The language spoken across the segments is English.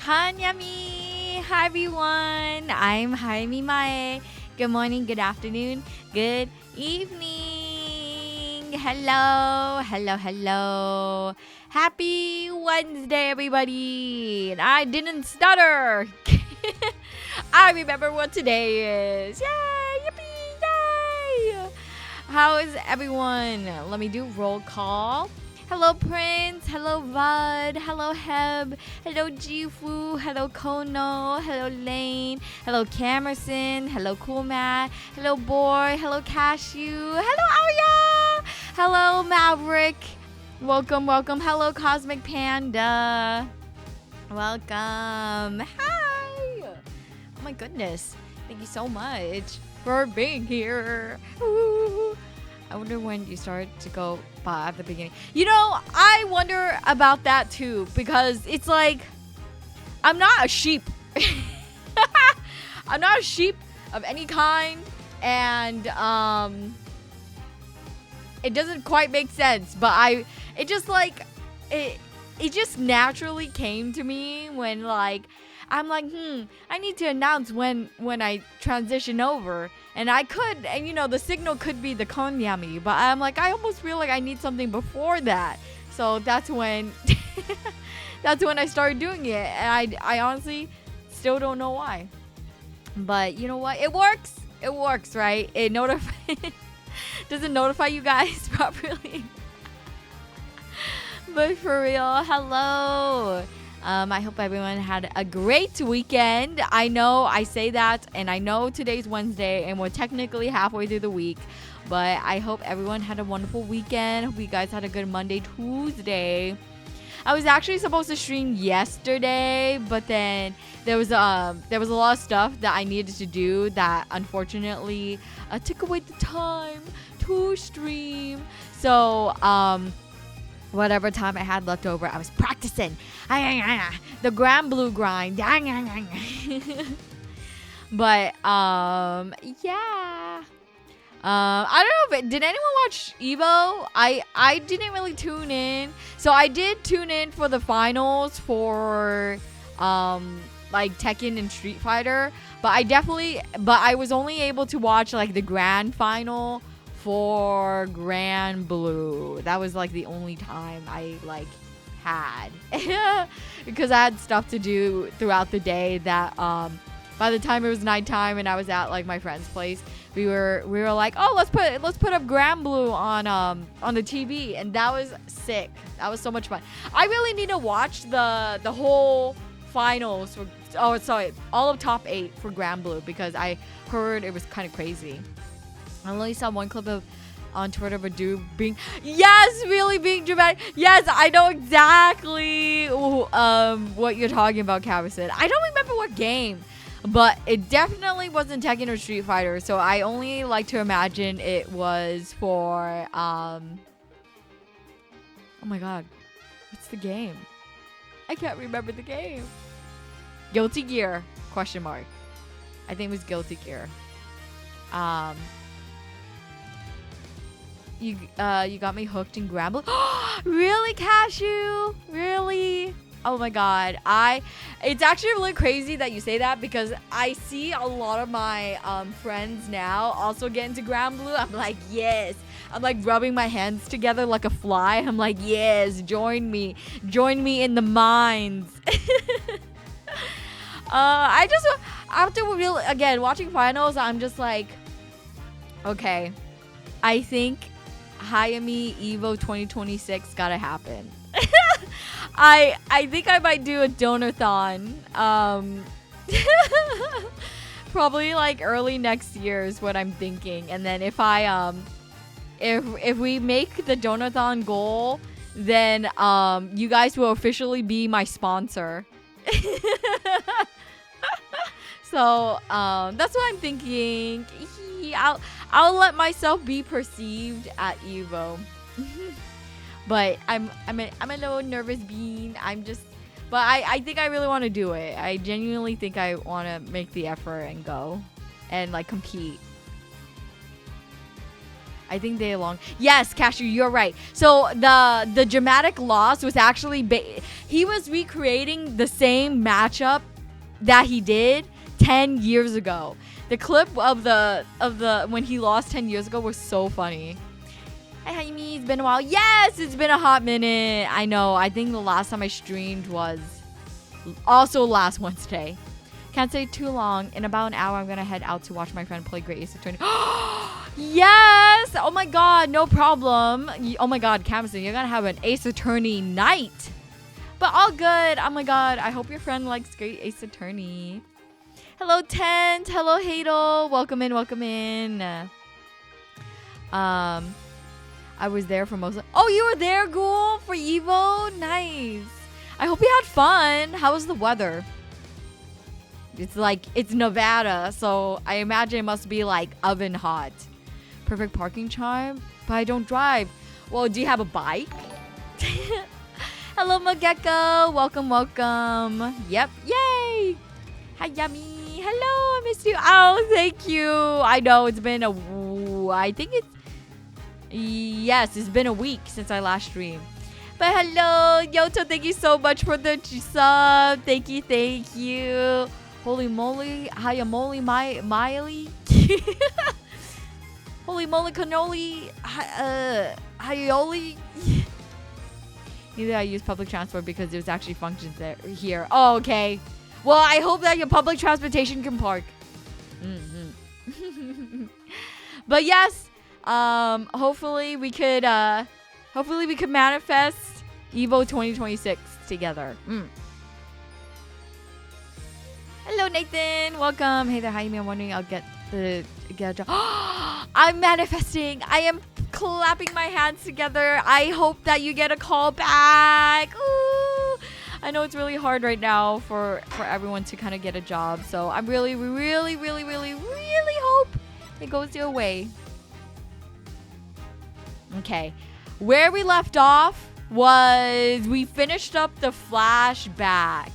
Konyami! Hi everyone! I'm Hayami Mae. Good morning, good afternoon, good evening! Hello! Happy Wednesday, everybody! And I didn't stutter! I remember what today is! Yay! Yippee! Yay! How is everyone? Let me do roll call. Hello Prince, hello Bud, hello Heb, hello Jifu, hello Kono, hello Lane, hello Camerson, hello Cool Matt, hello Boy, hello Cashew, hello Arya, hello Maverick, welcome, hello Cosmic Panda, welcome, hi, oh my goodness, thank you so much for being here. Ooh. I wonder when you start to go by at the beginning. You know, I wonder about that too, because it's like, I'm not a sheep. I'm not a sheep of any kind, and it doesn't quite make sense, but it just just naturally came to me when I'm like, I need to announce when I transition over. And I could, and you know, the signal could be the Konyami, but I'm like, I almost feel like I need something before that. So that's when, I started doing it. And I honestly still don't know why. But you know what? It works. It works, right? It does it notify you guys properly? But for real, hello. I hope everyone had a great weekend. I know I say that, and I know today's Wednesday, and we're technically halfway through the week. But I hope everyone had a wonderful weekend. Hope you guys had a good Monday, Tuesday. I was actually supposed to stream yesterday, but then there was a lot of stuff that I needed to do that unfortunately took away the time to stream. So whatever time I had left over, I was practicing the Grand Blue grind. But yeah. I don't know did anyone watch Evo? I didn't really tune in. So I did tune in for the finals for Tekken and Street Fighter, but I was only able to watch the grand final for Grand Blue. That was the only time I had because I had stuff to do throughout the day that by the time it was nighttime and I was at my friend's place, we were like, oh, let's put up Grand Blue on the TV, and that was sick. That was so much fun. I really need to watch the whole finals all of top 8 for Grand Blue, because I heard it was kind of crazy. I only saw one clip on Twitter of a dude being dramatic. Yes, I know exactly what you're talking about, Cavison. I don't remember what game, but it definitely wasn't Tekken or Street Fighter. So I only like to imagine it was for oh my god, what's the game? I can't remember the game. Guilty Gear ? I think it was Guilty Gear. You got me hooked in Grand Blue. Really, Cashew? Really? Oh my god. It's actually really crazy that you say that, because I see a lot of my friends now also get into Grand Blue. I'm like, yes. I'm rubbing my hands together like a fly. I'm like, yes, join me in the mines. After watching finals, I'm just like, okay, I think Hayami Evo 2026 gotta happen. I think I might do a donathon. Probably early next year is what I'm thinking. And then if we make the donathon goal, then you guys will officially be my sponsor. So that's what I'm thinking. I'll let myself be perceived at Evo. But I'm a little nervous bean. But I think I really want to do it. I genuinely think I want to make the effort and go and compete. I think they Yes, Cashew, you're right. So the dramatic loss was actually He was recreating the same matchup that he did 10 years ago. The clip of the when he lost 10 years ago was so funny. Hey, Hayami, it's been a while. Yes, it's been a hot minute. I know. I think the last time I streamed was also last Wednesday. Can't stay too long. In about an hour, I'm going to head out to watch my friend play Great Ace Attorney. Yes! Oh my god, no problem. Oh my god, Camison, you're going to have an Ace Attorney night. But all good. Oh my god, I hope your friend likes Great Ace Attorney. Hello, Tent. Hello, Hadel. Welcome in, welcome in. I was there for most of... Oh, you were there, Ghoul, for Evo? Nice. I hope you had fun. How was the weather? It's like, it's Nevada, so I imagine it must be like oven hot. Perfect parking charm, but I don't drive. Well, do you have a bike? Hello, Magecko. Welcome, welcome. Yep, yay. Hayami. Hello, I missed you. Oh, thank you. I know it's been I think it's... Yes, it's been a week since I last streamed. But hello, Yoto. Thank you so much for the sub. Thank you, thank you. Holy moly, Hayami Mae. Holy moly, cannoli. Hayoli. Neither I use public transport because there's actually functions there here. Oh, okay. Well, I hope that your public transportation can park. But yes, hopefully we could manifest Evo 2026 together. Hello, Nathan. Welcome. Hey there, Hayami. I'm wondering I'll get a job. I'm manifesting. I am clapping my hands together. I hope that you get a call back. Ooh. I know it's really hard right now for everyone to kind of get a job. So I'm really hope it goes your way. Okay. Where we left off was we finished up the flashback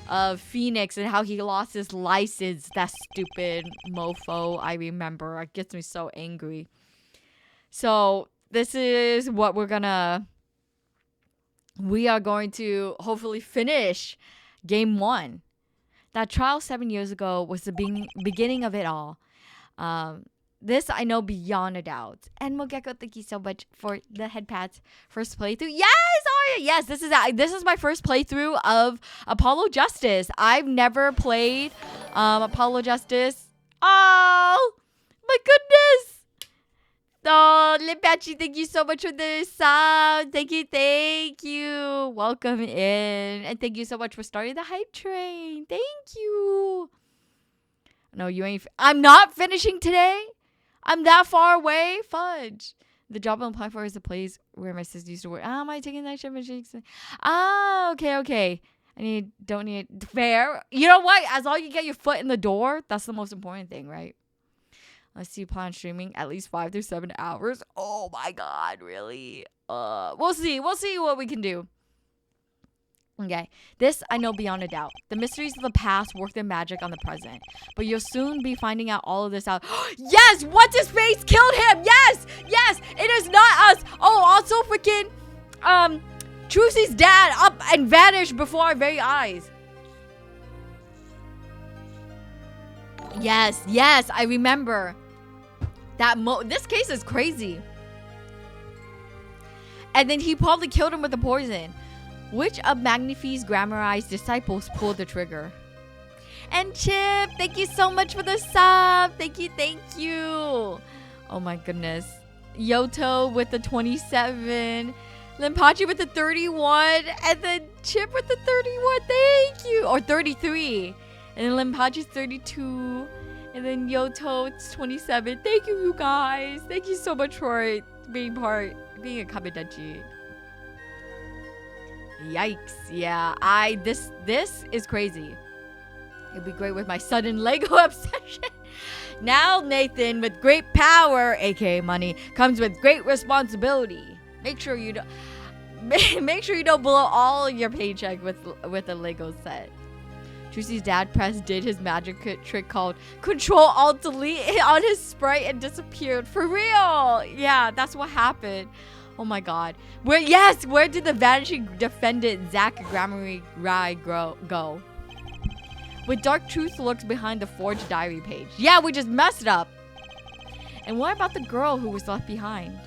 of Phoenix and how he lost his license. That stupid mofo. I remember. It gets me so angry. So this is what we are going to hopefully finish game 1. That trial 7 years ago was the beginning of it all. This I know beyond a doubt. And Mogeko, thank you so much for the headpads first playthrough. Yes, Arya! Yes, this is my first playthrough of Apollo Justice. I've never played Apollo Justice. Oh my goodness! Oh, Limpachi, thank you so much for the sub. Thank you. Welcome in. And thank you so much for starting the hype train. Thank you. No, you ain't. I'm not finishing today. I'm that far away. Fudge. The job I'm applying for is the place where my sister used to work. Am I taking that shit? Okay. Don't need fair. You know what? As long as you get your foot in the door, that's the most important thing, right? Let's see, plan streaming at least 5 to 7 hours. Oh my god, really? We'll see what we can do. Okay, this I know beyond a doubt. The mysteries of the past work their magic on the present, but you'll soon be finding out all of this out. Yes, what's his face killed him. Yes, it is not us. Oh, also freaking Trucy's dad up and vanished before our very eyes. Yes, I remember. This case is crazy. And then he probably killed him with the poison. Which of Magnifi's grammarized disciples pulled the trigger? And Chip, thank you so much for the sub. Thank you. Oh my goodness. Yoto with the 27. Limpachi with the 31. And then Chip with the 31. Thank you. Or 33. And then Limpachi's 32. And then Yoto, it's 27. Thank you guys. Thank you so much for being a Kamedachi. Yikes. Yeah, this is crazy. It'd be great with my sudden Lego obsession. Now, Nathan, with great power, aka money, comes with great responsibility. Make sure you don't blow all your paycheck with a Lego set. Trucy's dad did his magic trick called Control-Alt-Delete on his sprite and disappeared. For real! Yeah, that's what happened. Oh my god. Where did the vanishing defendant Zach Grammary Rai go? With dark truth lurks behind the forged diary page. Yeah, we just messed up. And what about the girl who was left behind?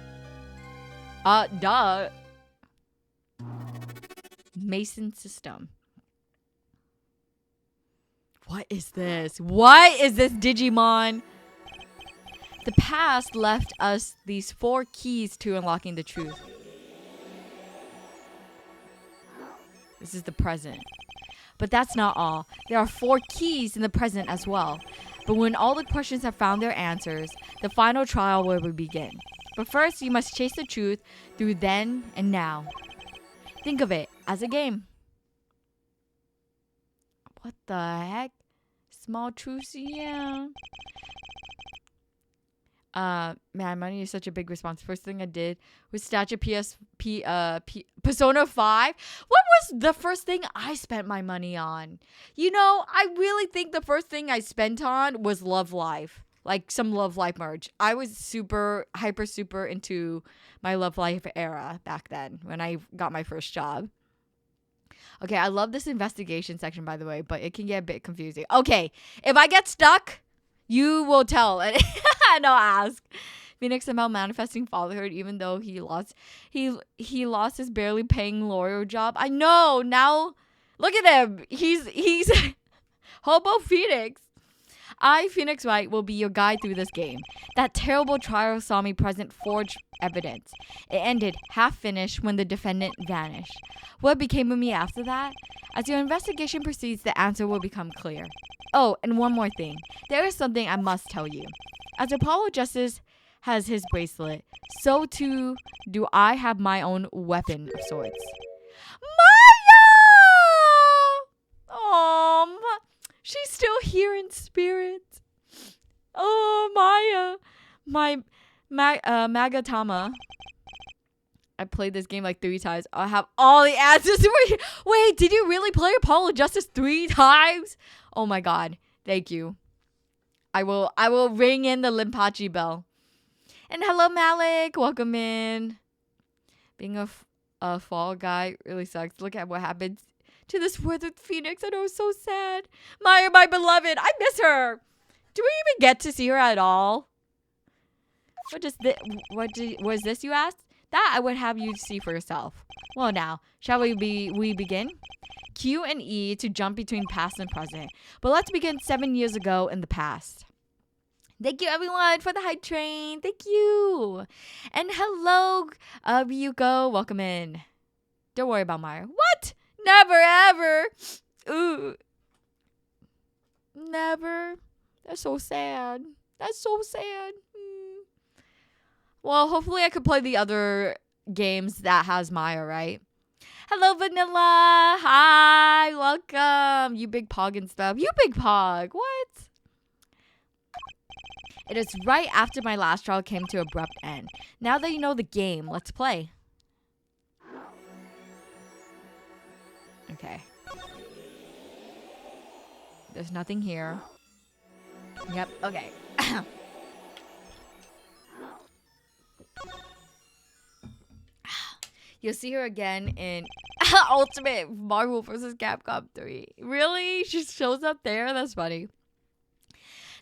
Duh. Mason system. What is this? What is this, Digimon? The past left us these 4 keys to unlocking the truth. This is the present. But that's not all. There are 4 keys in the present as well. But when all the questions have found their answers, the final trial will begin. But first, you must chase the truth through then and now. Think of it as a game. What the heck? Small truths, yeah. Man, money is such a big response. First thing I did was Statue Persona 5. What was the first thing I spent my money on? You know, I really think the first thing I spent on was Love Life. Like some Love Life merch. I was super into my Love Life era back then when I got my first job. Okay, I love this investigation section, by the way, but it can get a bit confusing. Okay, if I get stuck, you will tell and I'll ask. Phoenix somehow manifesting fatherhood even though he lost his barely paying lawyer job. I know, now look at him. He's Hobo Phoenix. I, Phoenix Wright, will be your guide through this game. That terrible trial saw me present forged evidence. It ended half-finished when the defendant vanished. What became of me after that? As your investigation proceeds, the answer will become clear. Oh, and one more thing. There is something I must tell you. As Apollo Justice has his bracelet, so too do I have my own weapon of sorts. Maya! Oh, she's still here in spirit. Oh, Maya. My Magatama. I played this game like 3 times. I have all the answers. Wait, did you really play Apollo Justice 3 times? Oh my god. Thank you. I will ring in the Limpachi bell. And hello, Malik. Welcome in. Being a fall guy really sucks. Look at what happens to this withered phoenix. I know, it's so sad. Maya, my beloved. I miss her. Do we even get to see her at all? Was this, you asked? That I would have you see for yourself. Well now, shall we begin? Q and E to jump between past and present. But let's begin 7 years ago in the past. Thank you everyone for the hype train. Thank you. And hello, Ryuko. Welcome in. Don't worry about Maya. What? Never ever. Ooh. Never. That's so sad. That's so sad. Well, hopefully I could play the other games that has Maya, right? Hello, Vanilla. Hi. Welcome. You big pog and stuff. You big pog. What? It is right after my last trial came to abrupt end. Now that you know the game, let's play. Okay. There's nothing here. Yep. Okay. You'll see her again in Ultimate Marvel vs. Capcom 3. Really? She shows up there? That's funny.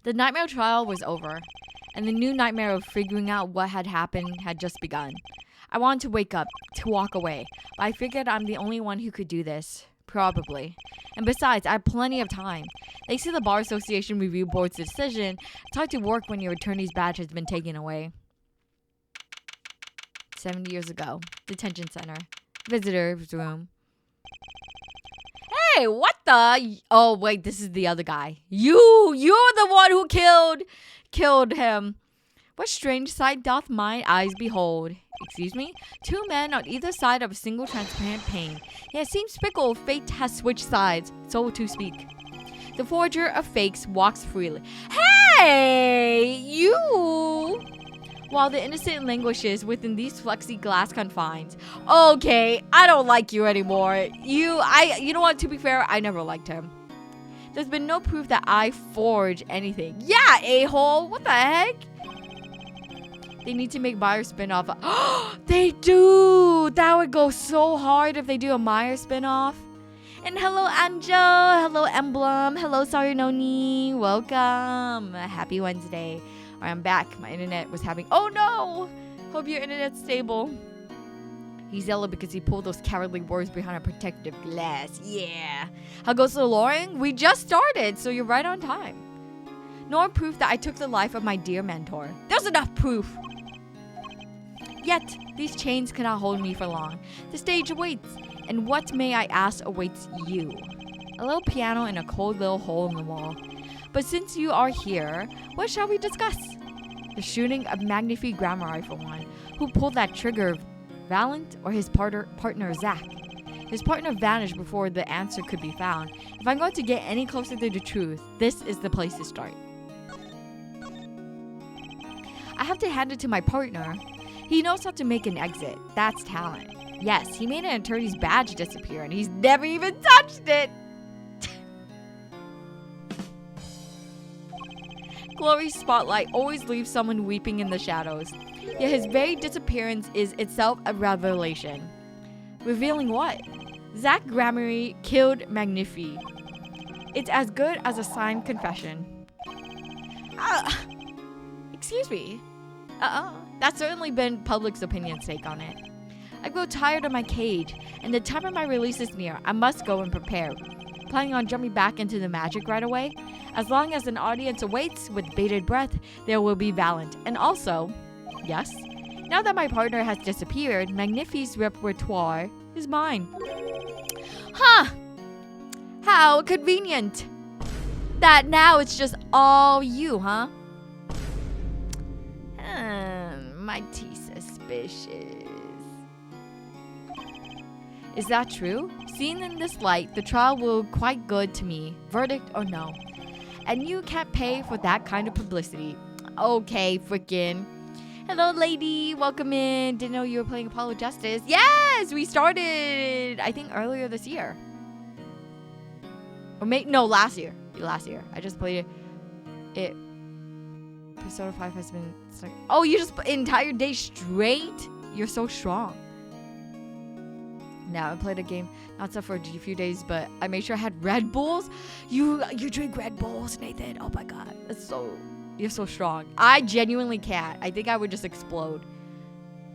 The nightmare trial was over, and the new nightmare of figuring out what had happened had just begun. I wanted to wake up, to walk away, but I figured I'm the only one who could do this. Probably. And besides, I have plenty of time. Thanks to the Bar Association Review Board's decision, it's hard to work when your attorney's badge has been taken away. 70 years ago. Detention center. Visitor's room. Hey, what the? Oh, wait, this is the other guy. You're the one who killed him. What strange sight doth mine eyes behold? Excuse me? 2 men on either side of a single transparent pane. Yet it seems fickle fate has switched sides, so to speak. The forger of fakes walks freely. Hey, you! While the innocent languishes within these plexiglass confines. Okay, I don't like you anymore. You know what, to be fair, I never liked him. There's been no proof that I forged anything. Yeah, a-hole, what the heck? They need to make Meyer spin-off. They do! That would go so hard if they do a Meyer spin-off. And hello, Angel. Hello, Emblem. Hello, Sarinoni. Welcome. Happy Wednesday. All right, I'm back. My internet was having... Oh, no! Hope your internet's stable. He's yellow because he pulled those cowardly words behind a protective glass. Yeah. How goes the luring? We just started, so you're right on time. Nor proof that I took the life of my dear mentor. There's enough proof. Yet, these chains cannot hold me for long. The stage awaits, and what, may I ask, awaits you? A little piano in a cold little hole in the wall. But since you are here, what shall we discuss? The shooting of Magnifique Grammar Rifle one. Who pulled that trigger, Valent or his partner Zach? His partner vanished before the answer could be found. If I'm going to get any closer to the truth, this is the place to start. I have to hand it to my partner. He knows how to make an exit. That's talent. Yes, he made an attorney's badge disappear and he's never even touched it. Glory's spotlight always leaves someone weeping in the shadows. Yet his very disappearance is itself a revelation. Revealing what? Zach Gramarye killed Magnifique. It's as good as a signed confession. Excuse me. That's certainly been public's opinion's take on it. I grow tired of my cage, and the time of my release is near. I must go and prepare. Planning on jumping back into the magic right away? As long as an audience awaits with bated breath, there will be Valent. And also, yes, now that my partner has disappeared, Magnifique's repertoire is mine. Huh! How convenient! That now it's just all you, huh? Mighty suspicious. Is that true? Seen in this light, the trial will quite good to me. Verdict or no? And you can't pay for that kind of publicity. Okay, frickin'. Hello, lady. Welcome in. Didn't know you were playing Apollo Justice. Yes, we started, I think, earlier this year. Or no, last year. Last year. I just played it. Persona 5 has been... Oh, you just entire day straight? You're so strong. Now I played a game, not so for a few days, but I made sure I had Red Bulls. You drink Red Bulls, Nathan. Oh my god, you're so strong. I genuinely can't. I think I would just explode.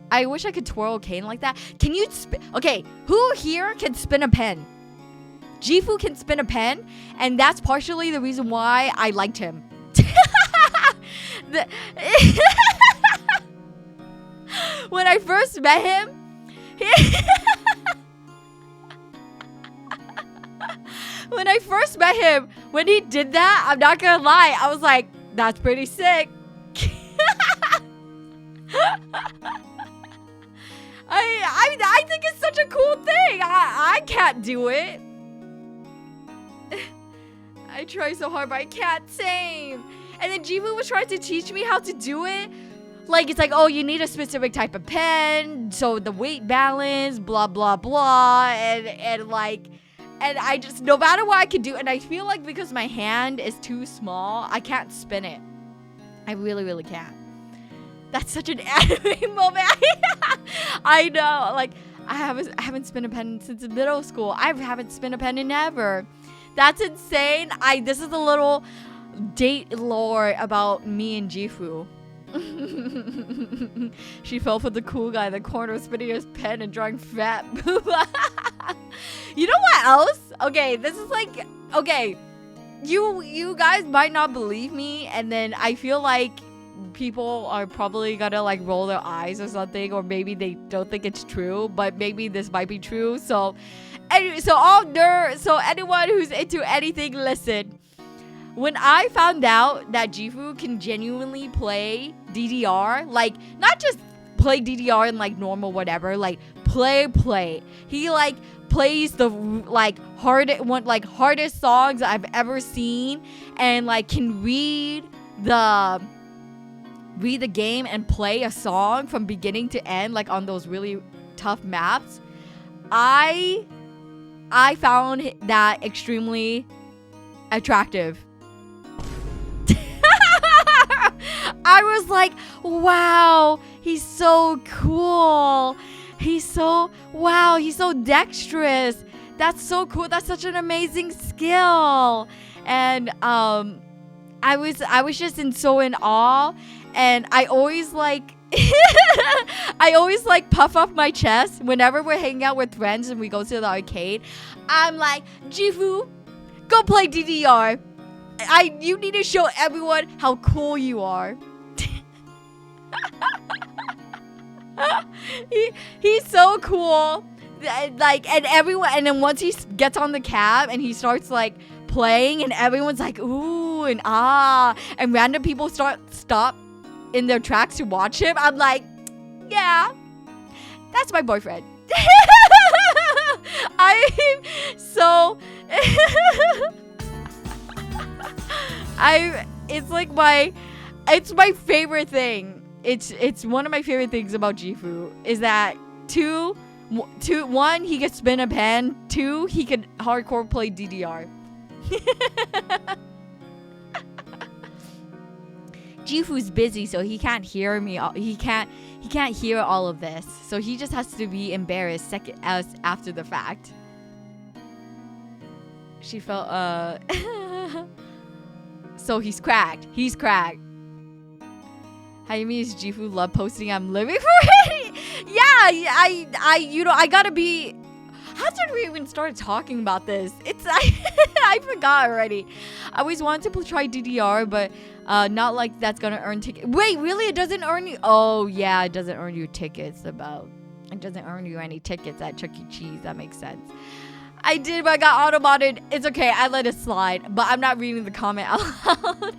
I wish I could twirl a cane like that. Can you spin? Okay, who here can spin a pen? Jifu can spin a pen, and that's partially the reason why I liked him. When I first met him, when he did that, I'm not gonna lie, I was like, that's pretty sick. I think it's such a cool thing. I can't do it. I try so hard, but I can't. Same. And then Jivu was trying to teach me how to do it. Like, it's like, oh, you need a specific type of pen, so the weight balance, blah, blah, blah. And I just, no matter what I can do, and I feel like because my hand is too small, I can't spin it. I really, really can't. That's such an anime moment. I know. Like, I haven't spun a pen since middle school. I haven't spun a pen in ever. That's insane. This is a little date lore about me and Jifu. She fell for the cool guy in the corner, spinning his pen and drawing fat booba. You know what else? Okay, this is like, okay, you guys might not believe me, and then I feel like people are probably gonna like roll their eyes or something, or maybe they don't think it's true, but maybe this might be true. So anyone who's into anything, listen. When I found out that Jifu can genuinely play DDR, like, not just play DDR in, like, normal whatever, like, play. He, like, plays the, like, hardest songs I've ever seen, and, like, can read the game and play a song from beginning to end, like, on those really tough maps. I found that extremely attractive. I was like, wow, he's so cool. He's so dexterous. That's so cool. That's such an amazing skill. And I was just so in awe. And I always like puff up my chest whenever we're hanging out with friends and we go to the arcade. I'm like, Jifu, go play DDR. You need to show everyone how cool you are. He's so cool. Like, and everyone, and then once he gets on the cab and he starts like playing, and everyone's like ooh and ah, and random people stop in their tracks to watch him. I'm like, yeah, that's my boyfriend. I'm so it's my favorite thing. It's one of my favorite things about Jifu is that one, he can spin a pen. 2, he can hardcore play DDR. Jifu's busy, so he can't hear me. He can't hear all of this, so he just has to be embarrassed after the fact. She felt so he's cracked. Hayami's Jifu love posting. I'm living for it. Yeah, I gotta be. How did we even start talking about this? I forgot already. I always wanted to try DDR, but not like that's gonna earn tickets. Wait, really? It doesn't earn you? Oh yeah, it doesn't earn you tickets. It doesn't earn you any tickets at Chuck E. Cheese. That makes sense. I did, but I got auto-modded. It's okay. I let it slide, but I'm not reading the comment out loud.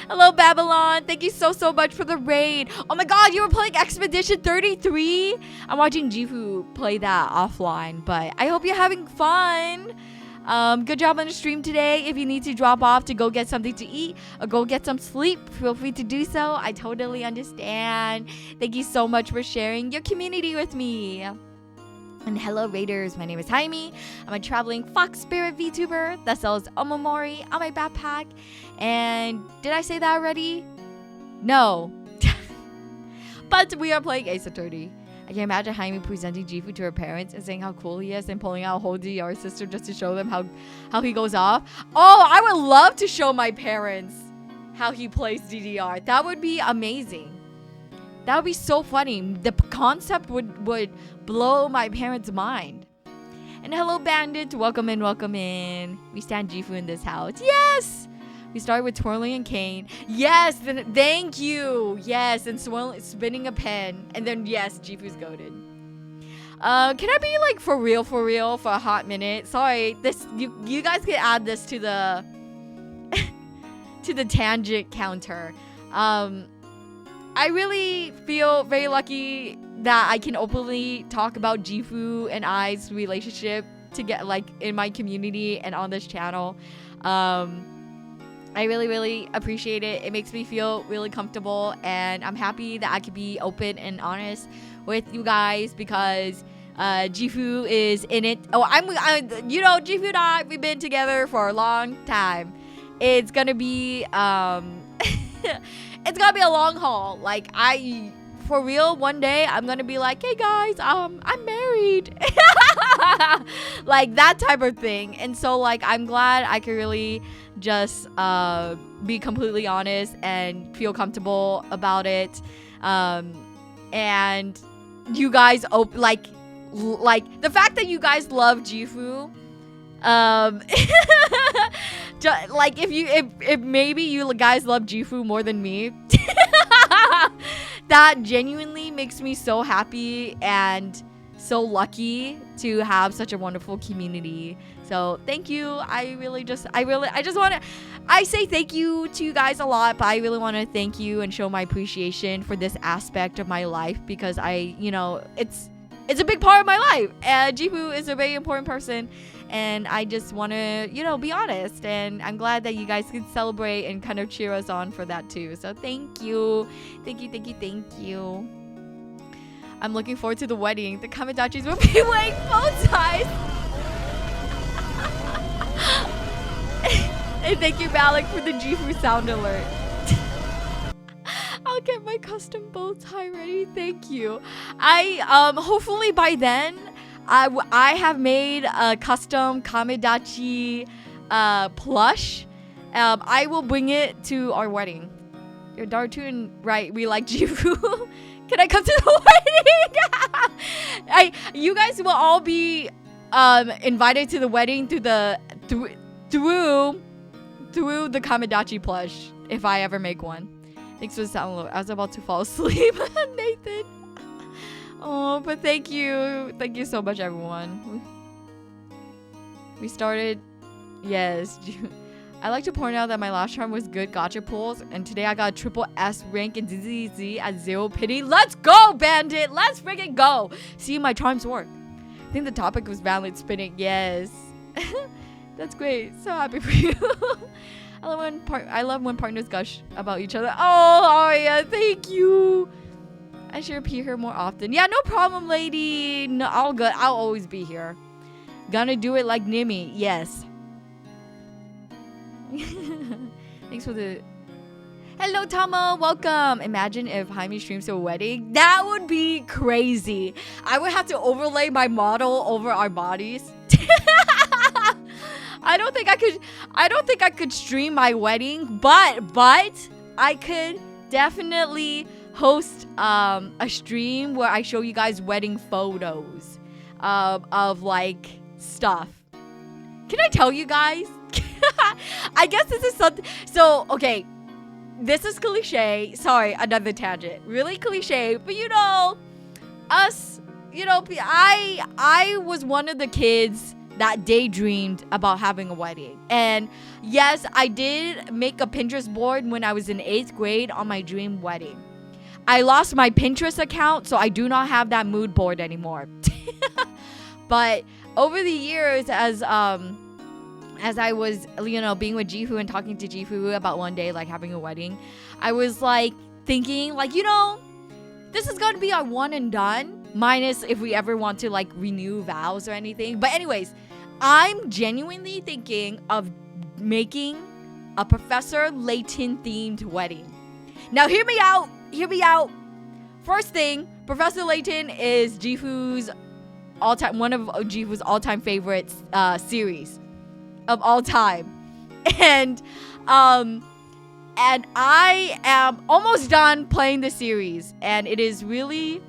Hello, Babylon. Thank you so much for the raid. Oh my god, you were playing Expedition 33? I'm watching Jifu play that offline, but I hope you're having fun. Good job on the stream today. If you need to drop off to go get something to eat or go get some sleep, feel free to do so. I totally understand. Thank you so much for sharing your community with me. And hello Raiders, my name is Hayami. I'm a traveling fox spirit VTuber that sells omamori on my backpack. And did I say that already? No. But we are playing Ace Attorney. I can imagine Hayami presenting Jifu to her parents and saying how cool he is and pulling out a whole DR sister just to show them how he goes off. Oh, I would love to show my parents how he plays DDR. That would be amazing. That would be so funny. The concept would blow my parents' mind. And hello, bandits. Welcome in. We stand Jifu in this house. Yes! We started with twirling and cane. Yes! Thank you! Yes, and spinning a pen. And then, yes, Jifu's goated. Can I be, like, for real for a hot minute? Sorry. You guys can add this to the... to the tangent counter. I really feel very lucky that I can openly talk about Jifu and I's relationship to get like in my community and on this channel. I really appreciate it. It makes me feel really comfortable, and I'm happy that I could be open and honest with you guys because Jifu is in it. Oh, Jifu and I, we've been together for a long time. It's gonna be it's gonna be a long haul. Like for real, one day I'm gonna be like, hey guys, I'm married. Like that type of thing. And so like I'm glad I could really just be completely honest and feel comfortable about it. And you guys like the fact that you guys love Jifu. Like if maybe you guys love Jifu more than me, that genuinely makes me so happy and so lucky to have such a wonderful community. So thank you. I say thank you to you guys a lot, but I really want to thank you and show my appreciation for this aspect of my life because it's a big part of my life. And Jifu is a very important person. And I just want to, be honest. And I'm glad that you guys can celebrate and kind of cheer us on for that too. So thank you. Thank you. I'm looking forward to the wedding. The Kamidachis will be wearing bow ties. And thank you, Malik, for the Jifu sound alert. get my custom bow tie ready. Thank you. I hopefully by then I have made a custom Kamedachi plush. I will bring it to our wedding. Your Dartun, right? We like Jifu. Can I come to the wedding? You guys will all be invited to the wedding through the Kamedachi plush if I ever make one. Thanks for the download. I was about to fall asleep, Nathan. Oh, but thank you so much, everyone. We started. Yes. I like to point out that my last charm was good gacha pulls, and today I got a triple S rank in ZZZ at 0 pity. Let's go, Bandit! Let's freaking go! See, my charms work. I think the topic was valid spinning. Yes. That's great. So happy for you. I love when partners gush about each other. Oh, yeah, thank you. I should appear here more often. Yeah, no problem, lady. No, all good. I'll always be here. Gonna do it like Nimi. Yes. Thanks for the... Hello, Tama. Welcome. Imagine if Hayami streams to a wedding. That would be crazy. I would have to overlay my model over our bodies. I don't think I could stream my wedding, but I could definitely host a stream where I show you guys wedding photos of like stuff. Can I tell you guys? I guess this is something. So, okay. This is cliche. Sorry, another tangent. Really cliche, but you know, us, you know, I was one of the kids that daydreamed about having a wedding. And yes, I did make a Pinterest board when I was in 8th grade on my dream wedding. I lost my Pinterest account, so I do not have that mood board anymore. But over the years, as I was, you know, being with Jifu and talking to Jifu about one day, like, having a wedding, I was, like, thinking, like, you know, this is going to be our one and done, minus if we ever want to, like, renew vows or anything. But anyways, I'm genuinely thinking of making a Professor Layton themed wedding. Now, hear me out. Hear me out. First thing, Professor Layton is Jifu's one of Jifu's all-time favorite series of all time, and I am almost done playing the series, and it is a really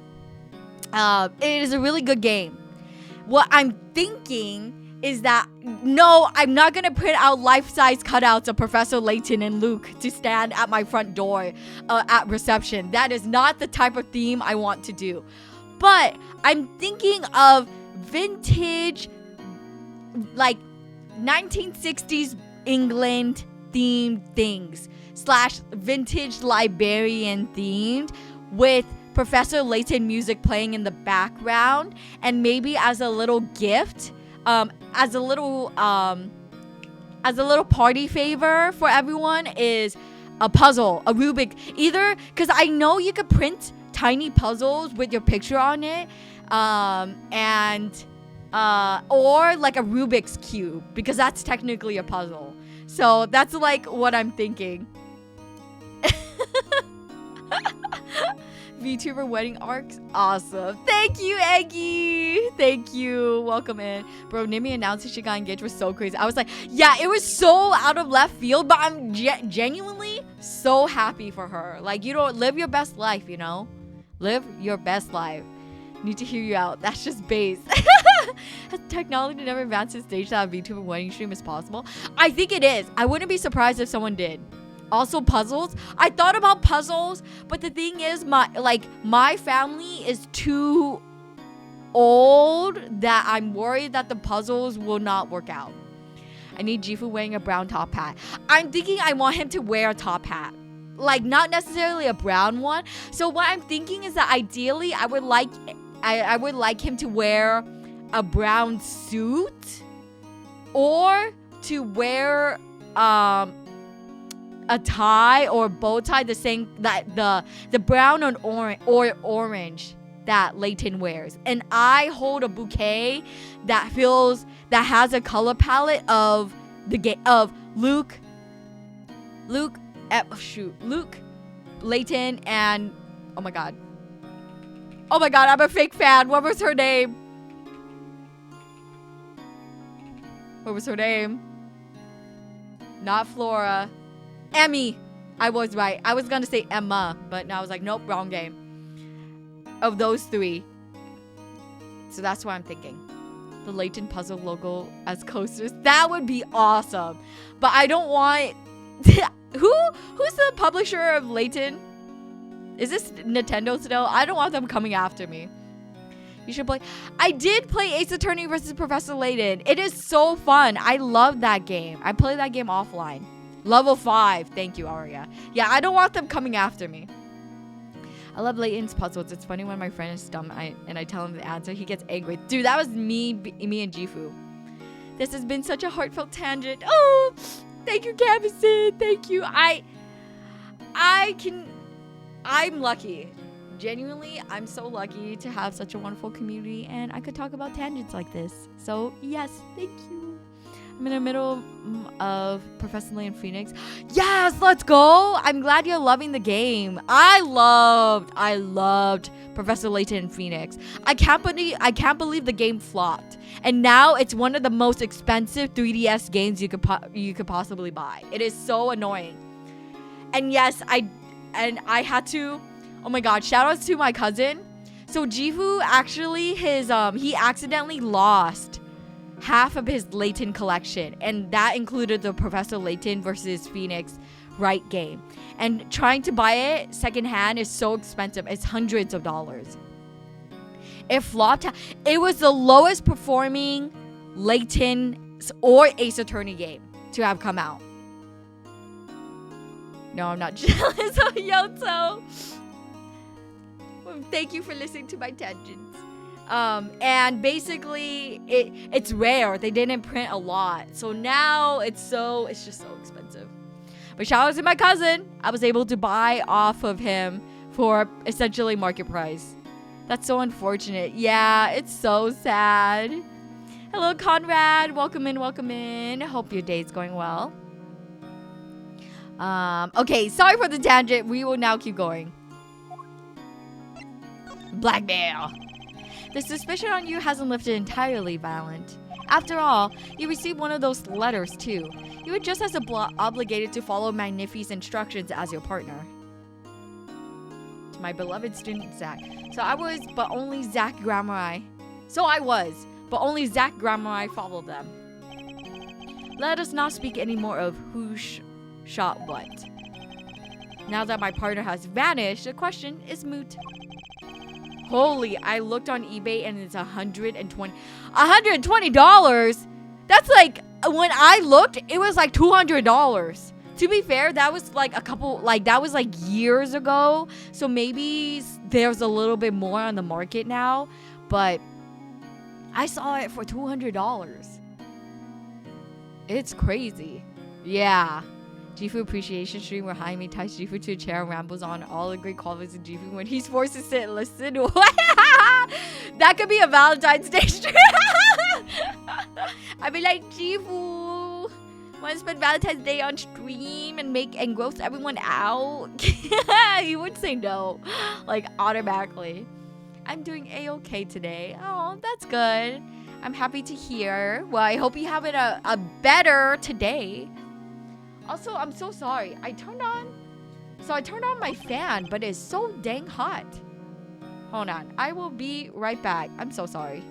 good game. What I'm thinking is that, no, I'm not gonna print out life-size cutouts of Professor Layton and Luke to stand at my front door at reception. That is not the type of theme I want to do. But I'm thinking of vintage, like 1960s England themed things / vintage librarian themed, with Professor Layton music playing in the background, and maybe as a little gift, as a little party favor for everyone, is a puzzle, a Rubik, either, because I know you could print tiny puzzles with your picture on it, or like a Rubik's Cube, because that's technically a puzzle. So that's like what I'm thinking. VTuber wedding arcs, awesome. Thank you, Eggy. Thank you. Welcome in. Bro, Nimi announced she got engaged was so crazy. I was like, yeah, it was so out of left field, but I'm genuinely so happy for her. Like, you know, live your best life, you know? Live your best life. Need to hear you out. That's just base. Has technology never advanced to the stage that a VTuber wedding stream is possible? I think it is. I wouldn't be surprised if someone did. Also, puzzles. I thought about puzzles, but the thing is, my family is too old that I'm worried that the puzzles will not work out. I need Jifu wearing a brown top hat. I'm thinking I want him to wear a top hat. Like, not necessarily a brown one. So what I'm thinking is that ideally I would like him to wear a brown suit, or to wear a tie or bow tie, the same that the brown and orange that Layton wears, and I hold a bouquet that has a color palette of Layton and oh my god, I'm a fake fan. What was her name? Not Flora. Emmy. I was right. I was gonna say Emma, but now I was like, nope, wrong game. Of those 3. So that's what I'm thinking. The Layton puzzle logo as coasters. That would be awesome. But I don't want... Who's the publisher of Layton? Is this Nintendo still? I don't want them coming after me. You should play... I did play Ace Attorney versus Professor Layton. It is so fun. I love that game. I played that game offline. Level 5. Thank you, Aria. Yeah, I don't want them coming after me. I love Layton's puzzles. It's funny when my friend is dumb and I tell him the answer, he gets angry. Dude, that was me and Jifu. This has been such a heartfelt tangent. Oh, thank you, Gavison. Thank you. I'm lucky. Genuinely, I'm so lucky to have such a wonderful community and I could talk about tangents like this. So, yes, thank you. I'm in the middle of Professor Layton Phoenix. Yes, let's go. I'm glad you're loving the game. I loved Professor Layton Phoenix. I can't believe the game flopped. And now it's one of the most expensive 3DS games you could possibly buy. It is so annoying. And yes, I had to, oh my god, shout outs to my cousin. So Jifu actually he accidentally lost half of his Layton collection, and that included the Professor Layton versus Phoenix Wright game. And trying to buy it secondhand is so expensive. It's hundreds of dollars. It flopped. It was the lowest performing Layton or Ace Attorney game to have come out. No, I'm not jealous of Yoto. Thank you for listening to my tangents. And basically it's rare. They didn't print a lot. So now it's just so expensive. But shout out to my cousin. I was able to buy off of him for essentially market price. That's so unfortunate. Yeah, it's so sad. Hello, Conrad. Welcome in. Hope your day's going well. Okay, sorry for the tangent. We will now keep going. Blackmail. The suspicion on you hasn't lifted entirely, Valent. After all, you received one of those letters too. You were just as obligated to follow Magnifi's instructions as your partner. To my beloved student Zach. So I was, but only Zach Grammari followed them. Let us not speak anymore of who shot what. Now that my partner has vanished, the question is moot. Holy, I looked on eBay and it's $120. That's like, when I looked, it was like $200. To be fair, that was like that was like years ago. So maybe there's a little bit more on the market now, but I saw it for $200. It's crazy. Yeah. Jifu appreciation stream where Hayami ties Jifu to a chair and rambles on all the great qualities of Jifu when he's forced to sit and listen. That could be a Valentine's Day stream. I'd be like, Jifu, want to spend Valentine's Day on stream and gross everyone out? He would say no, like automatically. I'm doing a-okay today. Oh, that's good. I'm happy to hear. Well, I hope you have it a better today. Also, I'm so sorry. I turned on my fan, but it's so dang hot. Hold on. I will be right back. I'm so sorry.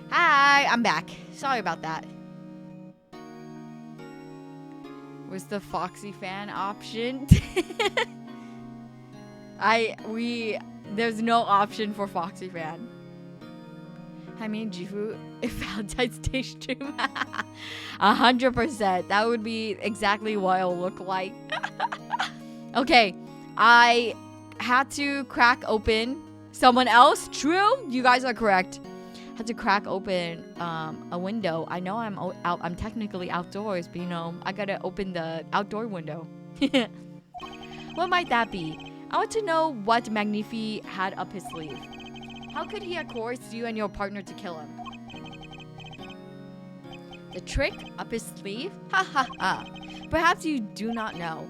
Hi, I'm back. Sorry about that. Was the Foxy fan option? There's no option for Foxy fan. I mean, Jifu, if Valentine's Day stream, 100%. That would be exactly what it'll look like. Okay, I had to crack open someone else. True, you guys are correct. Had to crack open a window. I know I'm technically outdoors, but you know, I gotta open the outdoor window. What might that be? I want to know what Magnifi had up his sleeve. How could he have coerced you and your partner to kill him? The trick up his sleeve? Ha ha ha. Perhaps you do not know.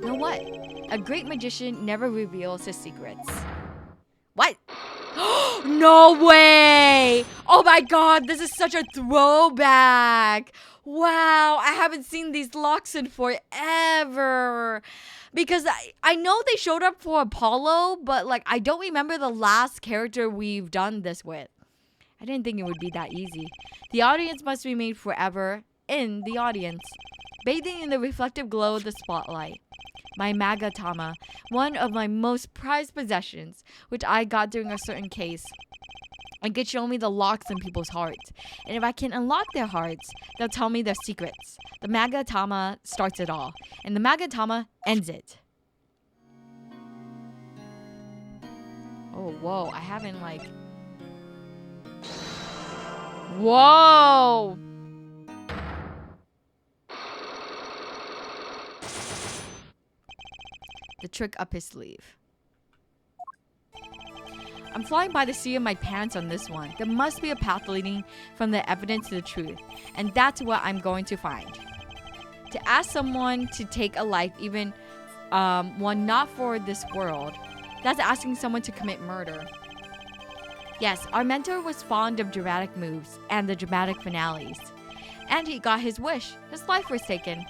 Know what? A great magician never reveals his secrets. What? No way! Oh my god, this is such a throwback. Wow, I haven't seen these locks in forever. Because I know they showed up for Apollo, but like I don't remember the last character we've done this with. I didn't think it would be that easy. The audience must remain forever in the audience, bathing in the reflective glow of the spotlight. My Magatama, one of my most prized possessions, which I got during a certain case. It could show me the locks in people's hearts. And if I can unlock their hearts, they'll tell me their secrets. The Magatama starts it all. And the Magatama ends it. Oh, whoa. I haven't like... Whoa! The trick up his sleeve. I'm flying by the seat of my pants on this one. There must be a path leading from the evidence to the truth. And that's what I'm going to find. To ask someone to take a life, even one not for this world, that's asking someone to commit murder. Yes, our mentor was fond of dramatic moves and the dramatic finales. And he got his wish. His life was taken.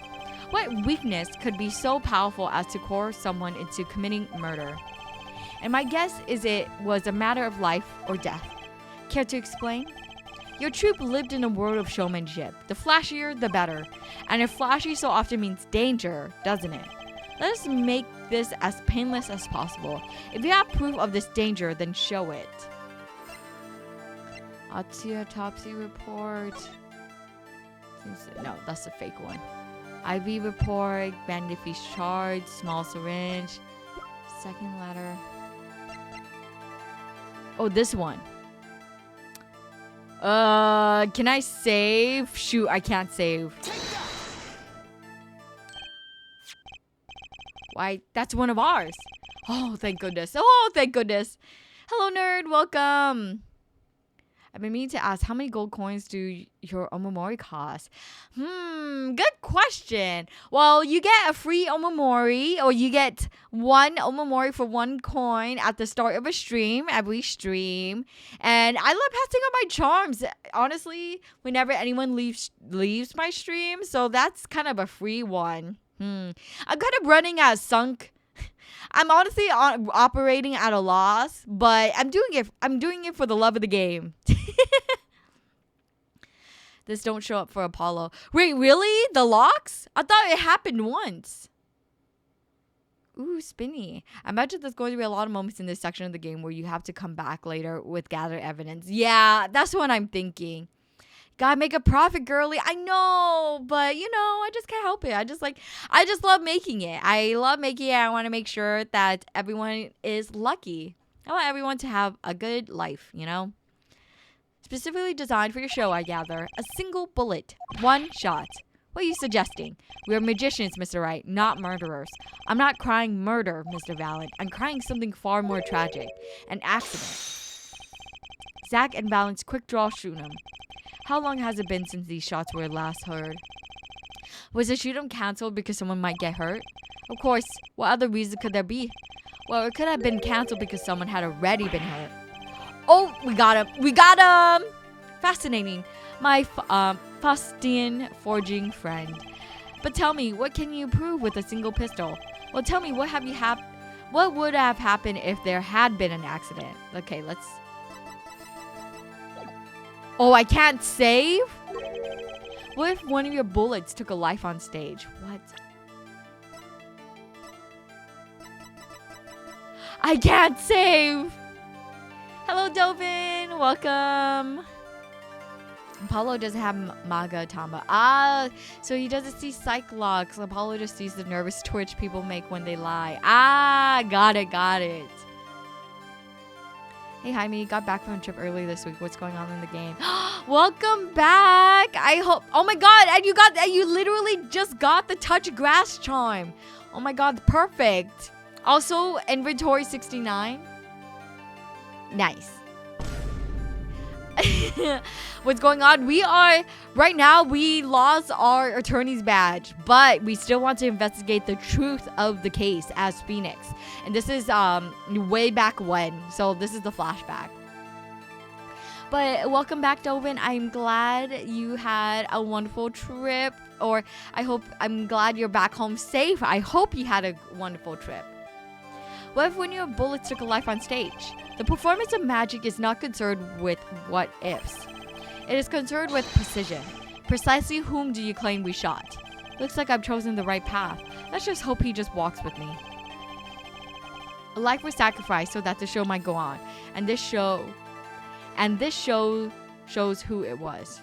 What weakness could be so powerful as to coerce someone into committing murder? And my guess is it was a matter of life or death. Care to explain? Your troupe lived in a world of showmanship. The flashier, the better. And if flashy so often means danger, doesn't it? Let us make this as painless as possible. If you have proof of this danger, then show it. Autopsy report. No, that's a fake one. IV report, Magnifi's charge, small syringe, second letter. Oh, this one. Can I save? Shoot, I can't save. Why, that's one of ours. Oh, thank goodness. Oh, thank goodness. Hello, nerd. Welcome. I've been meaning to ask, how many gold coins do your omamori cost? Good question. Well, you get a free omamori, or you get one omamori for 1 coin at the start of a stream, every stream. And I love passing on my charms, honestly, whenever anyone leaves my stream. So that's kind of a free one. I'm kind of running at sunk. I'm honestly operating at a loss, but I'm doing it for the love of the game. This don't show up for Apollo. Wait, really? The locks? I thought it happened once. Ooh, spinny. I imagine there's going to be a lot of moments in this section of the game where you have to come back later with gathered evidence. Yeah, that's what I'm thinking. Gotta make a profit, girly. I know, but you know, I just can't help it. I just love making it. I love making it. I want to make sure that everyone is lucky. I want everyone to have a good life, you know? Specifically designed for your show, I gather. A single bullet. 1 shot. What are you suggesting? We're magicians, Mr. Wright, not murderers. I'm not crying murder, Mr. Valiant. I'm crying something far more tragic. An accident. Zack and Valiant's quick draw shoot him. How long has it been since these shots were last heard? Was the shoot 'em canceled because someone might get hurt? Of course, what other reason could there be? Well, it could have been canceled because someone had already been hurt. Oh, we got him. We got him. Fascinating. My Faustian forging friend. But tell me, what can you prove with a single pistol? Well, tell me, what would have happened if there had been an accident? Okay, let's... Oh, I can't save? What if one of your bullets took a life on stage? What? I can't save. Hello, Dovin. Welcome. Apollo doesn't have Maga Tamba. Ah, so he doesn't see Cyclops. Apollo just sees the nervous twitch people make when they lie. Ah, got it. Hey, Jaime, got back from a trip early this week. What's going on in the game? Welcome back. I hope. Oh my God, and you literally just got the touch grass charm. Oh my God, perfect. Also, inventory 69. Nice. What's going on? Right now we lost our attorney's badge, but we still want to investigate the truth of the case as Phoenix. And this is way back when, so this is the flashback. But welcome back, Dovin. I'm glad you had a wonderful trip, or I'm glad you're back home safe. I hope you had a wonderful trip. What if when your bullets took a life on stage? The performance of magic is not concerned with what ifs. It is concerned with precision. Precisely whom do you claim we shot? Looks like I've chosen the right path. Let's just hope he just walks with me. A life was sacrificed so that the show might go on. And this show shows who it was.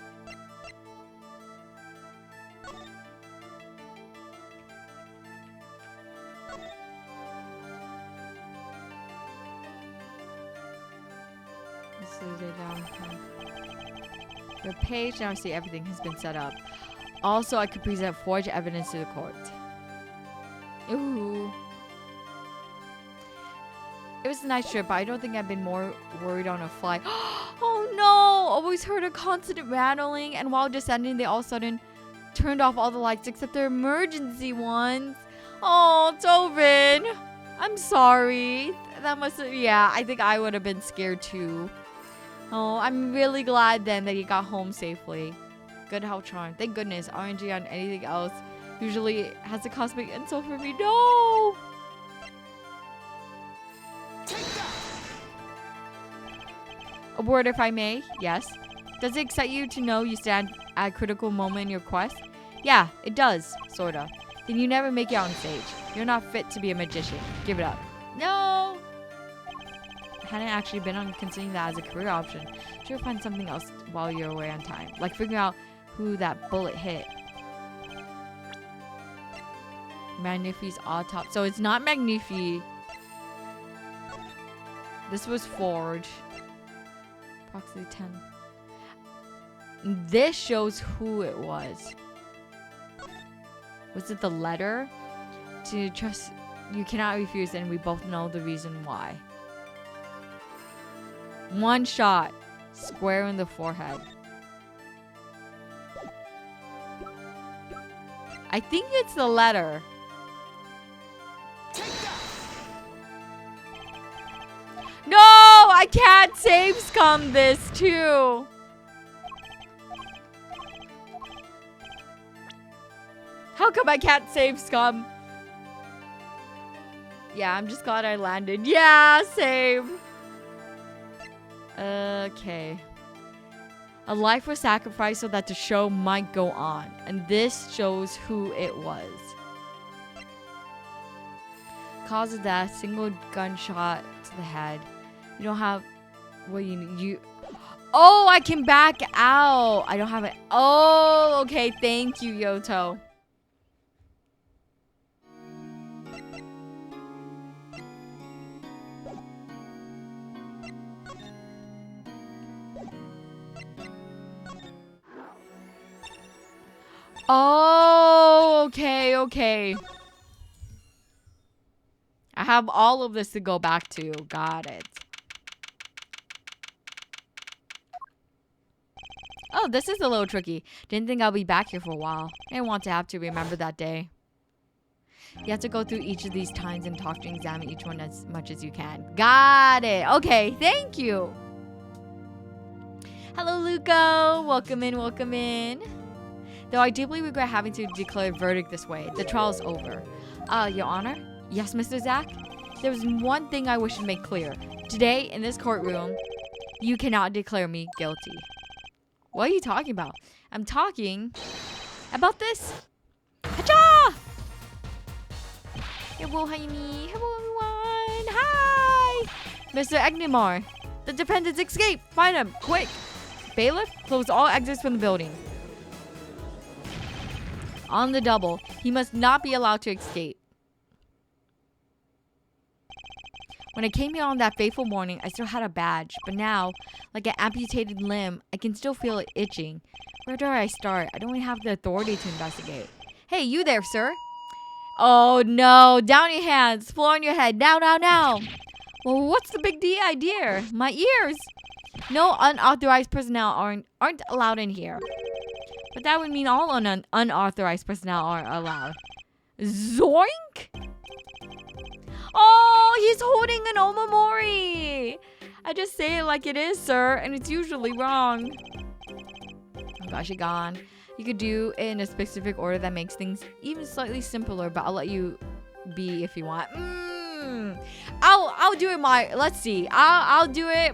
Your page now see everything has been set up. Also, I could present forged evidence to the court. Ooh. It was a nice trip, but I don't think I've been more worried on a flight. Oh no! Always heard a constant rattling, and while descending, they all of a sudden turned off all the lights except the emergency ones. Oh, Tobin! I'm sorry. That must have, yeah, I think I would have been scared too. Oh, I'm really glad then that you got home safely. Good health charm. Thank goodness. RNG on anything else usually has a cosmic insult for me. No! A word if I may. Yes. Does it excite you to know you stand at a critical moment in your quest? Yeah, it does. Sorta. Then you never make it on stage. You're not fit to be a magician. Give it up. No! I hadn't actually been on considering that as a career option. Should find something else while you're away on time. Like figuring out who that bullet hit. Magnifi's autopsy. So it's not Magnifi. This was Forge. Approximately 10. This shows who it was. Was it the letter? To trust you cannot refuse, and we both know the reason why. One shot. Square in the forehead. I think it's the letter. No! I can't save scum this too. How come I can't save scum? Yeah, I'm just glad I landed. Yeah, save. Okay. A life was sacrificed so that the show might go on. And this shows who it was. Cause of death, single gunshot to the head. You don't have what you need. Oh, I can back out. I don't have it. Oh, okay. Thank you, Yoto. Oh, okay. I have all of this to go back to. Got it. Oh, this is a little tricky. Didn't think I'll be back here for a while. I didn't want to have to remember that day. You have to go through each of these times and talk to examine each one as much as you can. Got it. Okay, thank you. Hello, Luco. Welcome in. Though I deeply regret having to declare a verdict this way. The trial is over. Your Honor? Yes, Mr. Zach? There was one thing I wish to make clear. Today, in this courtroom, you cannot declare me guilty. What are you talking about? I'm talking about this. Hacha! Hello, Hayami. Hello, everyone. Hi! Mr. Egnimar, the defendants escape. Find him, quick. Bailiff, close all exits from the building. On the double, he must not be allowed to escape. When I came here on that fateful morning, I still had a badge. But now, like an amputated limb, I can still feel it itching. Where do I start? I don't even have the authority to investigate. Hey, you there, sir? Oh, no. Down your hands. Floor on your head. Now, now, now. Well, what's the big idea? My ears. No unauthorized personnel aren't allowed in here. But that would mean all unauthorized personnel are allowed. Zoink! Oh, he's holding an omamori. I just say it like it is, sir, and it's usually wrong. Oh gosh, you're gone. You could do it in a specific order that makes things even slightly simpler, but I'll let you be if you want. I'll do it let's see. I'll do it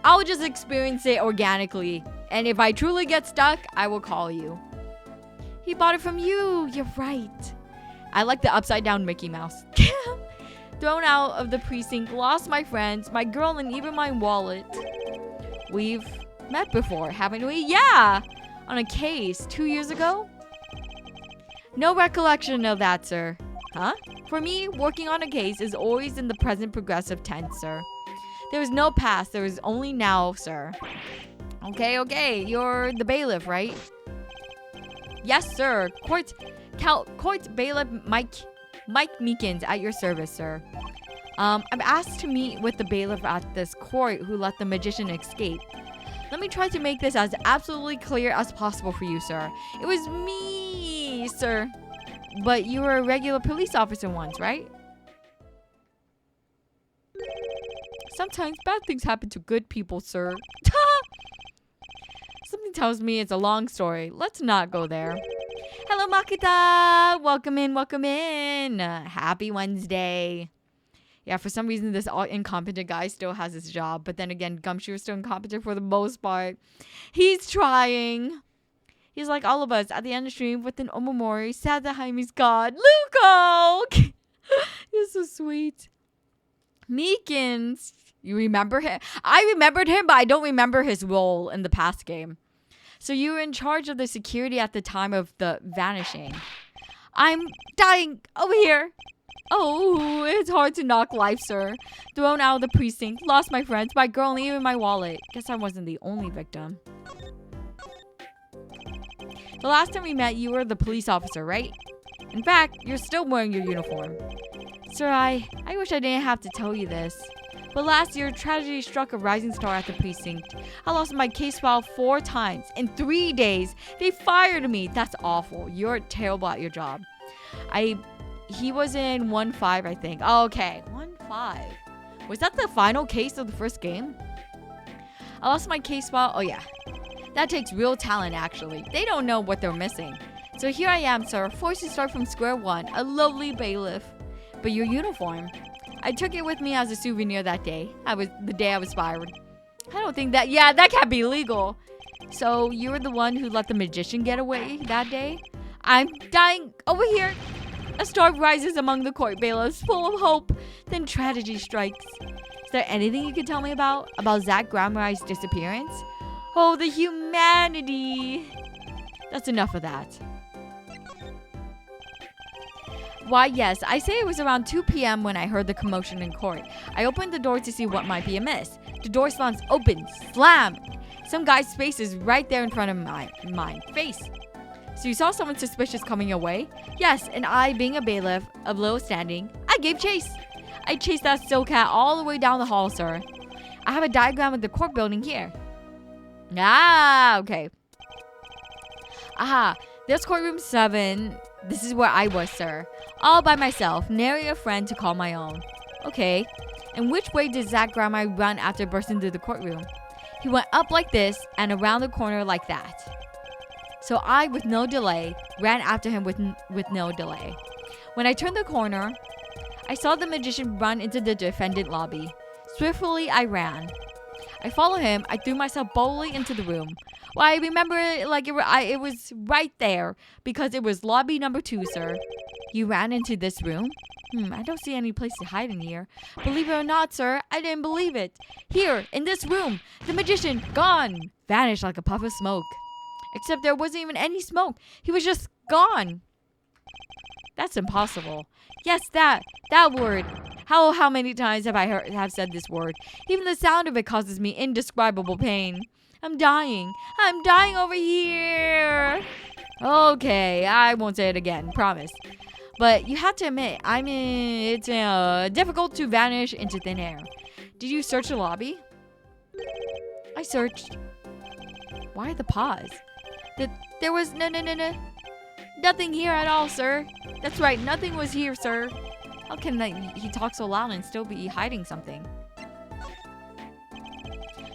I'll just experience it organically. And if I truly get stuck, I will call you. He bought it from you. You're right. I like the upside down Mickey Mouse. Thrown out of the precinct, lost my friends, my girl, and even my wallet. We've met before, haven't we? Yeah! On a case 2 years ago? No recollection of that, sir. Huh? For me, working on a case is always in the present progressive tense, sir. There is no past, there is only now, sir. Okay. You're the bailiff, right? Yes, sir. Court bailiff Mike Meekins at your service, sir. I'm asked to meet with the bailiff at this court who let the magician escape. Let me try to make this as absolutely clear as possible for you, sir. It was me, sir. But you were a regular police officer once, right? Sometimes bad things happen to good people, sir. Something tells me it's a long story. Let's not go there. Hello, Makita! Welcome in. Happy Wednesday. Yeah, for some reason, this incompetent guy still has his job. But then again, Gumshoe is still incompetent for the most part. He's trying. He's like all of us at the end of the stream with an omamori. Sad that Hayami's gone. Luko! You're so sweet. Meekins. You remember him? I remembered him, but I don't remember his role in the past game. So you were in charge of the security at the time of the vanishing. I'm dying over here. Oh, it's hard to knock life, sir. Thrown out of the precinct, lost my friends, my girl, and even my wallet. Guess I wasn't the only victim. The last time we met, you were the police officer, right? In fact, you're still wearing your uniform. Sir, I wish I didn't have to tell you this. But last year, tragedy struck a rising star at the precinct. I lost my case file 4 times. In 3 days, they fired me. That's awful. You're terrible at your job. He was in 1-5, I think. Oh, okay, 1-5. Was that the final case of the first game? I lost my case file. Oh, yeah. That takes real talent, actually. They don't know what they're missing. So here I am, sir, forced to start from square one. A lowly bailiff. But your uniform. I took it with me as a souvenir that day. The day I was fired. I don't think that... Yeah, that can't be legal. So you were the one who let the magician get away that day? I'm dying over here. A star rises among the court bailiffs, full of hope. Then tragedy strikes. Is there anything you can tell me about Zach Grammarai's disappearance? Oh, the humanity. That's enough of that. Why, yes, I say it was around 2 p.m. when I heard the commotion in court. I opened the door to see what might be amiss. The door slams open. Slam! Some guy's face is right there in front of mine. Face. So you saw someone suspicious coming your way? Yes, and I, being a bailiff of low standing, I gave chase. I chased that still cat all the way down the hall, sir. I have a diagram of the court building here. Ah, okay. Aha, there's courtroom 7. This is where I was, sir. All by myself, nary a friend to call my own. Okay, and which way did Zach Grammarai run after bursting through the courtroom? He went up like this and around the corner like that. So I, with no delay, ran after him with no delay. When I turned the corner, I saw the magician run into the defendant lobby. Swiftly, I ran. I followed him. I threw myself boldly into the room. Well, I remember it like it was right there because it was lobby number 2, sir. You ran into this room? I don't see any place to hide in here. Believe it or not, sir, I didn't believe it. Here, in this room, the magician, gone. Vanished like a puff of smoke. Except there wasn't even any smoke. He was just gone. That's impossible. Yes, that word. How many times have said this word? Even the sound of it causes me indescribable pain. I'm dying. I'm dying over here. Okay, I won't say it again, promise. But you have to admit, it's difficult to vanish into thin air. Did you search the lobby? I searched. Why the pause? There was nothing here at all, sir. That's right, nothing was here, sir. How can he talk so loud and still be hiding something?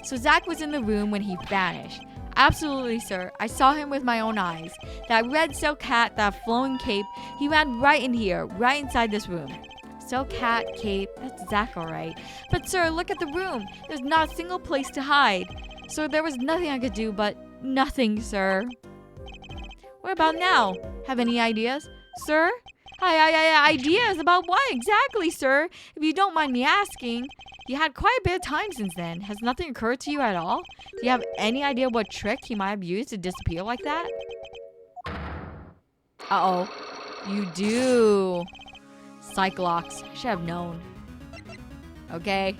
So Zach was in the room when he vanished. Absolutely, sir. I saw him with my own eyes. That red silk hat, that flowing cape, he ran right in here, right inside this room. Silk hat, cape, that's Zach alright. But sir, look at the room. There's not a single place to hide. So there was nothing I could do but nothing, sir. What about now? Have any ideas? Sir? Ideas about what exactly, sir? If you don't mind me asking. You had quite a bit of time since then. Has nothing occurred to you at all? Do you have any idea what trick he might have used to disappear like that? Uh-oh. You do. Cyclops. Should have known. Okay.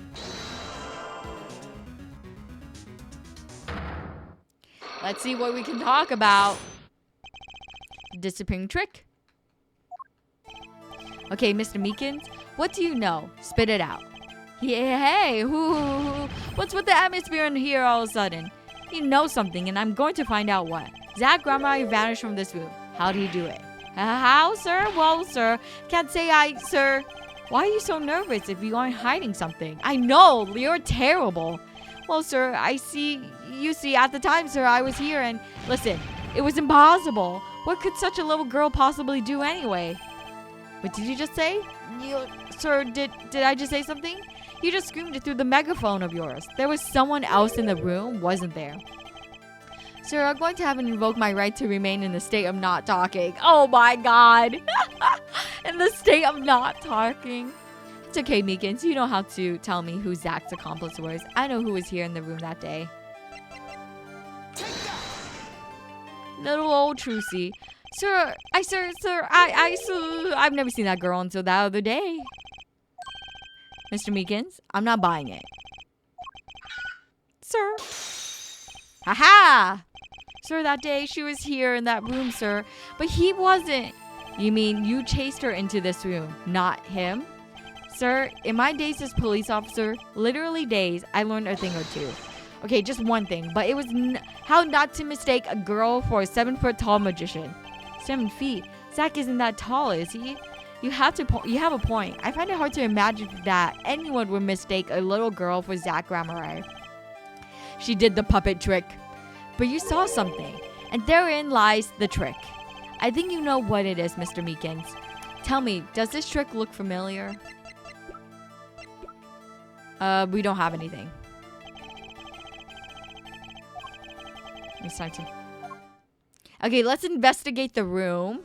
Let's see what we can talk about. Disappearing trick. Okay, Mr. Meekins, what do you know? Spit it out. Yeah, hey, what's with the atmosphere in here all of a sudden? You know something, and I'm going to find out what. Zach Grandma vanished from this room. How did he do it? How, sir? Well, sir, can't say sir. Why are you so nervous if you aren't hiding something? I know, you're terrible. Well, sir, you see, at the time, sir, I was here, and listen, it was impossible. What could such a little girl possibly do anyway? What did you just say? Sir, did I just say something? You just screamed it through the megaphone of yours. There was someone else in the room, wasn't there? Sir, I'm going to have to invoke my right to remain in the state of not talking. Oh my god. In the state of not talking. It's okay, Meekins. You don't have to tell me who Zach's accomplice was. I know who was here in the room that day. Little old Trucy. Sir, I've never seen that girl until that other day. Mr. Meekins, I'm not buying it. Sir. Haha! Sir, that day she was here in that room, sir. But he wasn't. You mean you chased her into this room, not him? Sir, in my days as police officer, literally days, I learned a thing or two. Okay, just one thing, but it was how not to mistake a girl for a 7-foot-tall magician. 7 feet? Zach isn't that tall, is he? You have a point. I find it hard to imagine that anyone would mistake a little girl for Zach Gramarai. She did the puppet trick. But you saw something, and therein lies the trick. I think you know what it is, Mr. Meekins. Tell me, does this trick look familiar? We don't have anything. Exciting. Okay, let's investigate the room.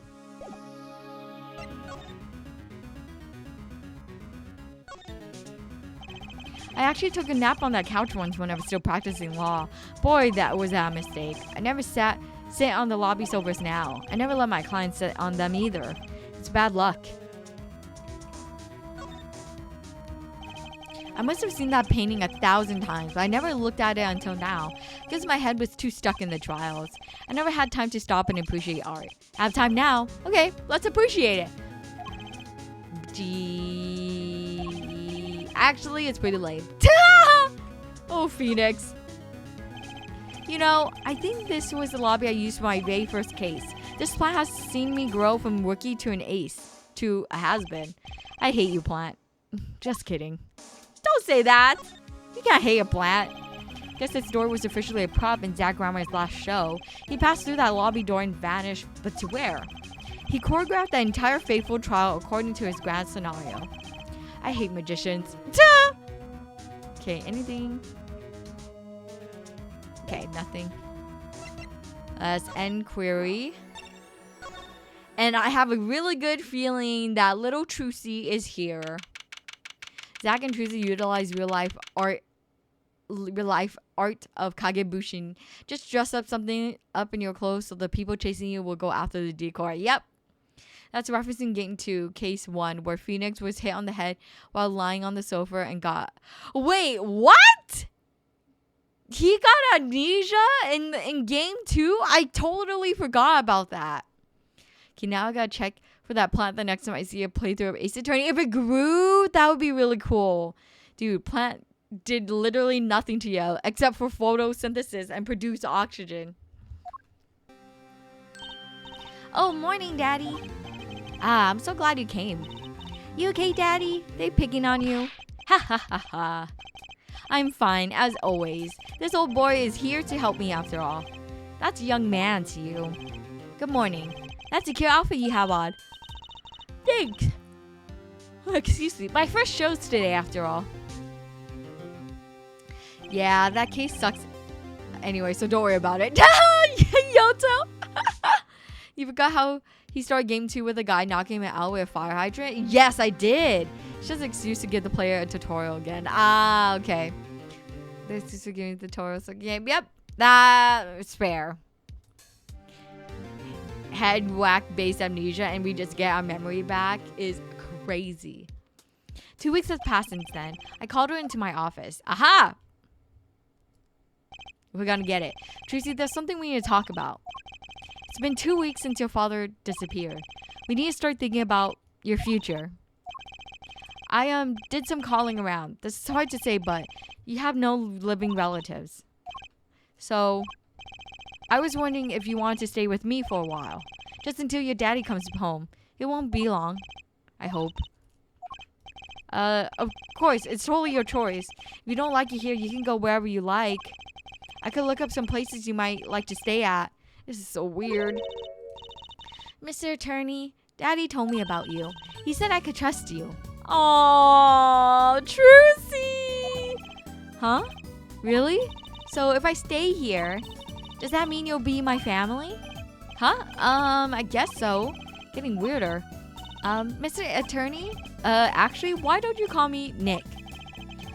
I actually took a nap on that couch once when I was still practicing law. Boy, that was a mistake. I never sit on the lobby sofas now. I never let my clients sit on them either. It's bad luck. I must have seen that painting 1,000 times, but I never looked at it until now, because my head was too stuck in the trials. I never had time to stop and appreciate art. I have time now. Okay, let's appreciate it. Actually, it's pretty late. Oh, Phoenix. You know, I think this was the lobby I used for my very first case. This plant has seen me grow from rookie to an ace, to a has-been. I hate you, plant. Just kidding. Don't say that. You can't hate a plant. Guess this door was officially a prop in Zach Grammer's last show. He passed through that lobby door and vanished, but to where? He choreographed the entire fateful trial according to his grand scenario. I hate magicians. Okay, anything? Okay, nothing. Let's end query. And I have a really good feeling that little Trucy is here. Zach and Trucy utilize real life art of Kagebushin. Just dress up something up in your clothes so the people chasing you will go after the decoy. Yep. That's referencing Game 2, Case 1, where Phoenix was hit on the head while lying on the sofa and got... Wait, what? He got amnesia in Game 2? I totally forgot about that. Okay, now I gotta check for that plant the next time I see a playthrough of Ace Attorney. If it grew, that would be really cool. Dude, plant did literally nothing to you except for photosynthesis and produce oxygen. Oh, morning, Daddy. Ah, I'm so glad you came. You okay, Daddy? They picking on you? Ha ha ha ha. I'm fine, as always. This old boy is here to help me after all. That's a young man to you. Good morning. That's a cute outfit you have on. Thanks. Excuse me. My first show's today, after all. Yeah, that case sucks. Anyway, so don't worry about it. Yoto! You forgot how he started Game 2 with a guy knocking him out with a fire hydrant? Yes, I did. It's just an excuse to give the player a tutorial again. Ah, okay. This is for giving the tutorials again. Yep, that's fair. Head whack based amnesia and we just get our memory back is crazy. 2 weeks has passed since then. I called her into my office. Aha! We're gonna get it. Tracy, there's something we need to talk about. It's been 2 weeks since your father disappeared. We need to start thinking about your future. I did some calling around. This is hard to say, but you have no living relatives. So, I was wondering if you wanted to stay with me for a while. Just until your daddy comes home. It won't be long. I hope. Of course, it's totally your choice. If you don't like it here, you can go wherever you like. I could look up some places you might like to stay at. This is so weird. Mr. Attorney, Daddy told me about you. He said I could trust you. Aww, Trucy! Huh? Really? So if I stay here, does that mean you'll be my family? Huh? I guess so. Getting weirder. Mr. Attorney? Actually, why don't you call me Nick?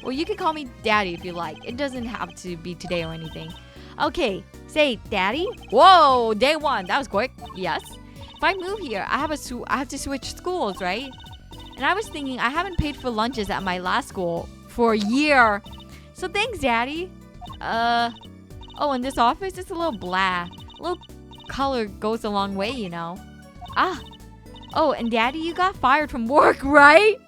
Well, you can call me Daddy if you like. It doesn't have to be today or anything. Okay, say Daddy. Whoa, day one. That was quick. Yes. If I move here, I have to switch schools, right? And I was thinking I haven't paid for lunches at my last school for a year. So thanks, Daddy. Oh, in this office, it's a little blah. A little color goes a long way, you know. Ah. Oh, and Daddy, you got fired from work, right?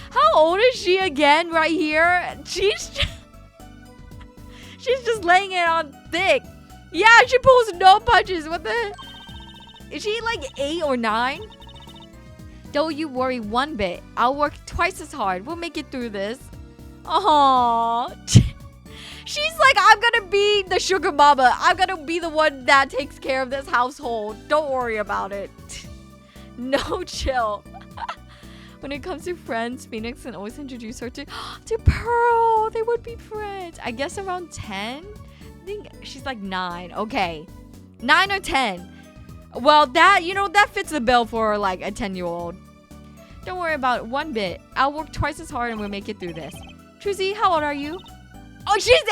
How old is she again right here? She's just laying it on thick. Yeah, she pulls no punches. What the? Is she like 8 or 9? Don't you worry one bit. I'll work twice as hard. We'll make it through this. Aww. She's like, I'm gonna be the sugar mama. I'm gonna be the one that takes care of this household. Don't worry about it. No, chill. When it comes to friends, Phoenix can always introduce her to Pearl. They would be friends. I guess around 10? I think she's like 9. Okay. 9 or 10. Well, that fits the bill for like a 10-year-old. Don't worry about it one bit. I'll work twice as hard and we'll make it through this. Trucy, how old are you? Oh, she's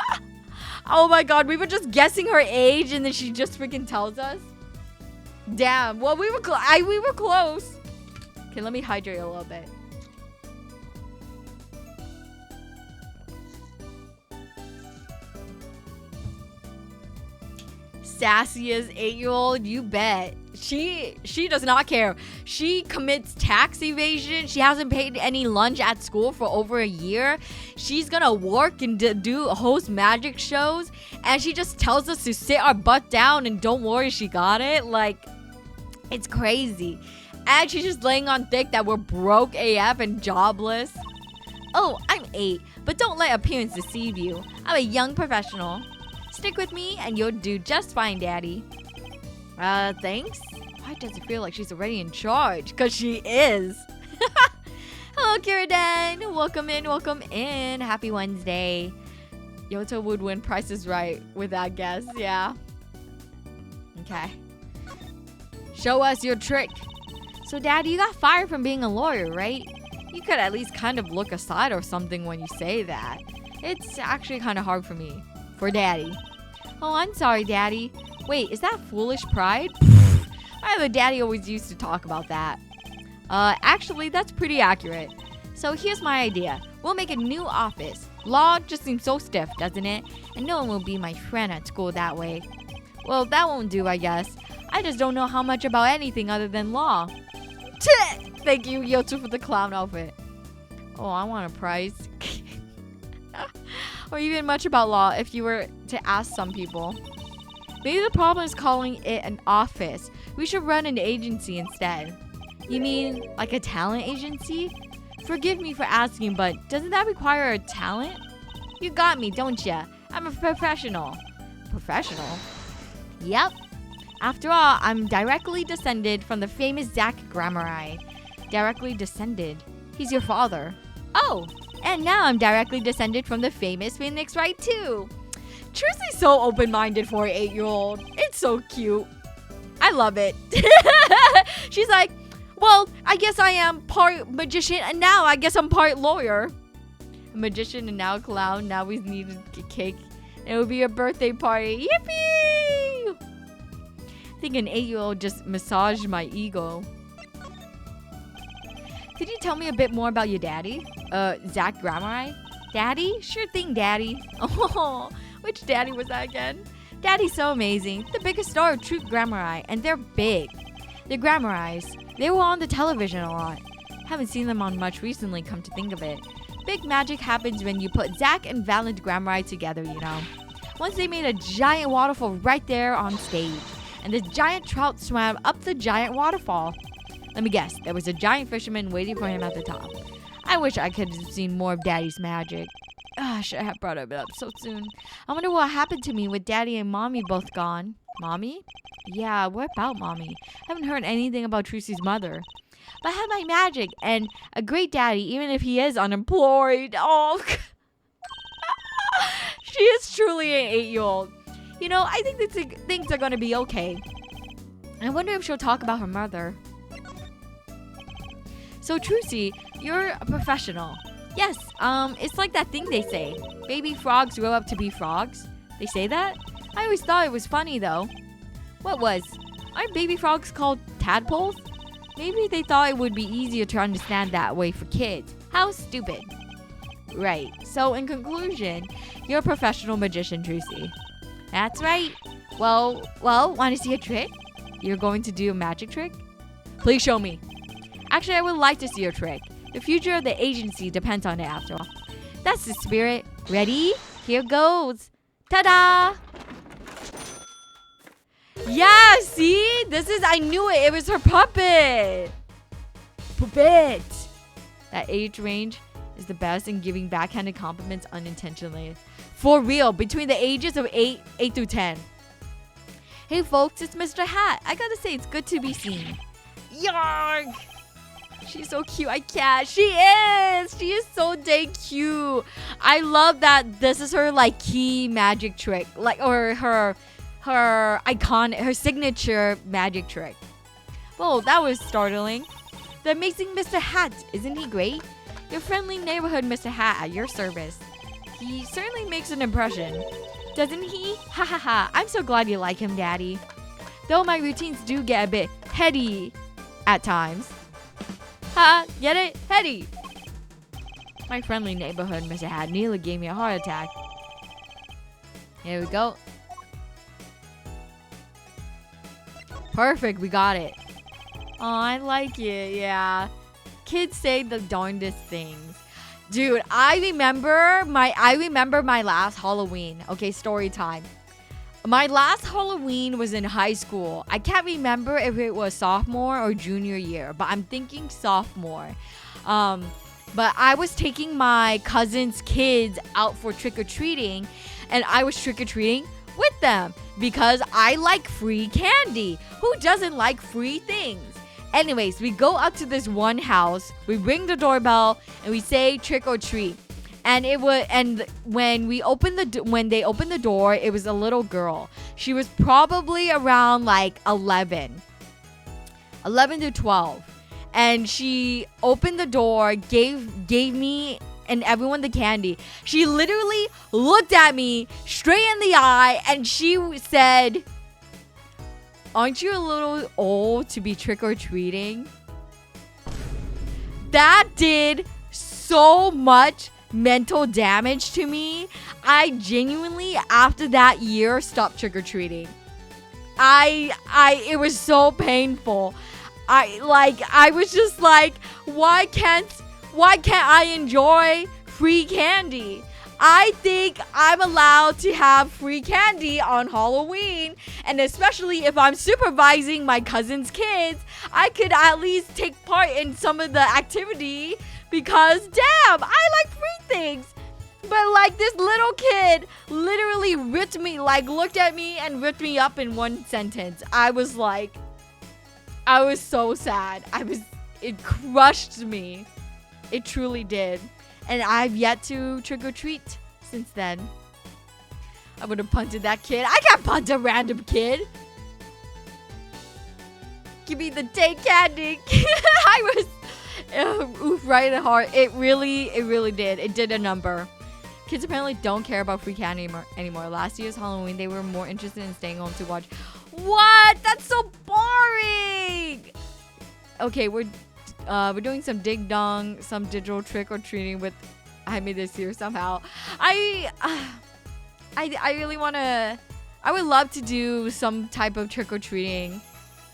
8! Oh my god, we were just guessing her age and then she just freaking tells us. Damn. Well, we were close. Okay, let me hydrate a little bit. Sassiest 8-year-old, you bet. She does not care. She commits tax evasion. She hasn't paid any lunch at school for over a year. She's gonna work and do host magic shows, and she just tells us to sit our butt down and don't worry, she got it. Like, it's crazy. And she's just laying on thick that we're broke AF and jobless. Oh, I'm 8, but don't let appearance deceive you. I'm a young professional. Stick with me and you'll do just fine, Daddy. Thanks? Why does it feel like she's already in charge? Because she is. Hello, Kiraden. Welcome in, welcome in. Happy Wednesday. Yoto would win Price is Right with that guess, yeah. Okay. Show us your trick. So, Daddy, you got fired from being a lawyer, right? You could at least kind of look aside or something when you say that. It's actually kind of hard for me. For Daddy. Oh, I'm sorry, Daddy. Wait, is that foolish pride? My other daddy always used to talk about that. Actually, that's pretty accurate. So here's my idea. We'll make a new office. Law just seems so stiff, doesn't it? And no one will be my friend at school that way. Well, that won't do, I guess. I just don't know how much about anything other than law. Thank you, Yotu, for the clown outfit. Oh, I want a prize. Or even much about law if you were to ask some people. Maybe the problem is calling it an office. We should run an agency instead. You mean like a talent agency? Forgive me for asking, but doesn't that require a talent? You got me, don't ya? I'm a professional. Professional? Yep. After all, I'm directly descended from the famous Zach Grammari. Directly descended? He's your father. Oh, and now I'm directly descended from the famous Phoenix Wright too. Trucy's so open-minded for an 8-year-old. It's so cute. I love it. She's like, well, I guess I am part magician and now I guess I'm part lawyer. A magician and now a clown. Now we need a cake. It would be a birthday party. Yippee! I think an 8-year-old just massaged my ego. Could you tell me a bit more about your daddy? Zach Grammari? Daddy? Sure thing, Daddy. Oh, which daddy was that again? Daddy's so amazing. The biggest star of True Grammari, and they're big. The Grammaris, they were on the television a lot. Haven't seen them on much recently, come to think of it. Big magic happens when you put Zach and Valent Grammari together, you know. Once they made a giant waterfall right there on stage, and this giant trout swam up the giant waterfall. Let me guess, there was a giant fisherman waiting for him at the top. I wish I could have seen more of Daddy's magic. I should have brought it up so soon. I wonder what happened to me with Daddy and Mommy both gone. Mommy? Yeah, what about Mommy? I haven't heard anything about Trucy's mother. But I have my magic and a great daddy, even if he is unemployed. Oh, she is truly an 8-year-old. You know, I think that things are going to be okay. I wonder if she'll talk about her mother. So, Trucy, you're a professional. Yes, it's like that thing they say. Baby frogs grow up to be frogs. They say that? I always thought it was funny, though. What was? Aren't baby frogs called tadpoles? Maybe they thought it would be easier to understand that way for kids. How stupid. Right. So, in conclusion, you're a professional magician, Trucy. That's right. Well, want to see a trick? You're going to do a magic trick? Please show me. Actually, I would like to see your trick. The future of the agency depends on it after all. That's the spirit. Ready? Here goes. Ta-da! Yeah, see? I knew it. It was her puppet. Puppet. That age range is the best in giving backhanded compliments unintentionally. For real, between the ages of 8 through 10. Hey folks, it's Mr. Hat. I gotta say, it's good to be seen. Yarg! She's so cute. I can't. She is so dang cute. I love that this is her like key magic trick, like, or her icon, her signature magic trick. Whoa, that was startling. The amazing Mr. Hat, isn't he great? Your friendly neighborhood Mr. Hat at your service. He certainly makes an impression, doesn't he? Ha ha ha. I'm so glad you like him, Daddy. Though my routines do get a bit heady at times. Ha, get it? Heady. My friendly neighborhood Mr. Hat nearly gave me a heart attack. Here we go. Perfect, we got it. Oh, I like it, yeah. Kids say the darndest things. Dude, I remember my last Halloween. Okay, story time. My last Halloween was in high school. I can't remember if it was sophomore or junior year, but I'm thinking sophomore. But I was taking my cousin's kids out for trick-or-treating, and I was trick-or-treating with them because I like free candy. Who doesn't like free things? Anyways, we go up to this one house, we ring the doorbell, and we say trick or treat. And when they opened the door, it was a little girl. She was probably around like 11 to 12. And she opened the door, gave me and everyone the candy. She literally looked at me straight in the eye and she said, "Aren't you a little old to be trick-or-treating?" That did so much mental damage to me. I genuinely, after that year, stopped trick-or-treating. It was so painful. I was just like, why can't I enjoy free candy? I think I'm allowed to have free candy on Halloween, and especially if I'm supervising my cousin's kids, I could at least take part in some of the activity because damn, I like free things. But like this little kid literally looked at me and ripped me up in one sentence. I was so sad. It crushed me. It truly did. And I've yet to trick-or-treat since then. I would have punted that kid. I can't punt a random kid. Give me the take candy. I was oof, right in the heart. It really did. It did a number. Kids apparently don't care about free candy anymore. Last year's Halloween, they were more interested in staying home to watch. What? That's so boring. Okay, we're doing some ding dong, some digital trick or treating with Hayami this year somehow. I really wanna. I would love to do some type of trick or treating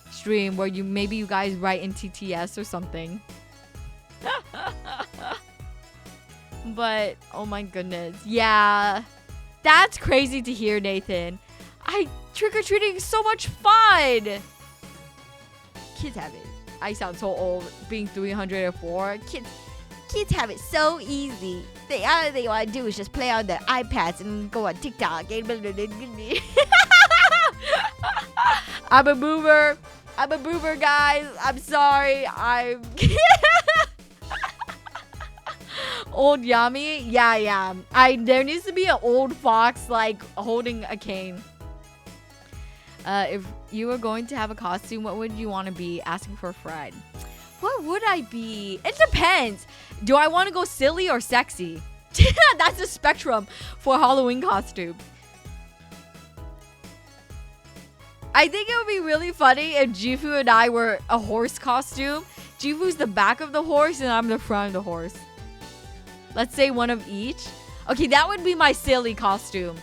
stream where maybe you guys write in TTS or something. But oh my goodness, yeah, that's crazy to hear, Nathan. Trick or treating is so much fun. Kids have it. I sound so old being 304. Kids have it so easy. All they want to do is just play on their iPads and go on TikTok. I'm a boomer, guys. I'm sorry. I'm old Yami. Yeah. There needs to be an old fox like holding a cane. If you were going to have a costume, what would you want to be? Asking for a friend. What would I be? It depends. Do I want to go silly or sexy? That's the spectrum for Halloween costume. I think it would be really funny if Jifu and I were a horse costume. Jifu's the back of the horse and I'm the front of the horse. Let's say one of each. Okay, that would be my silly costume.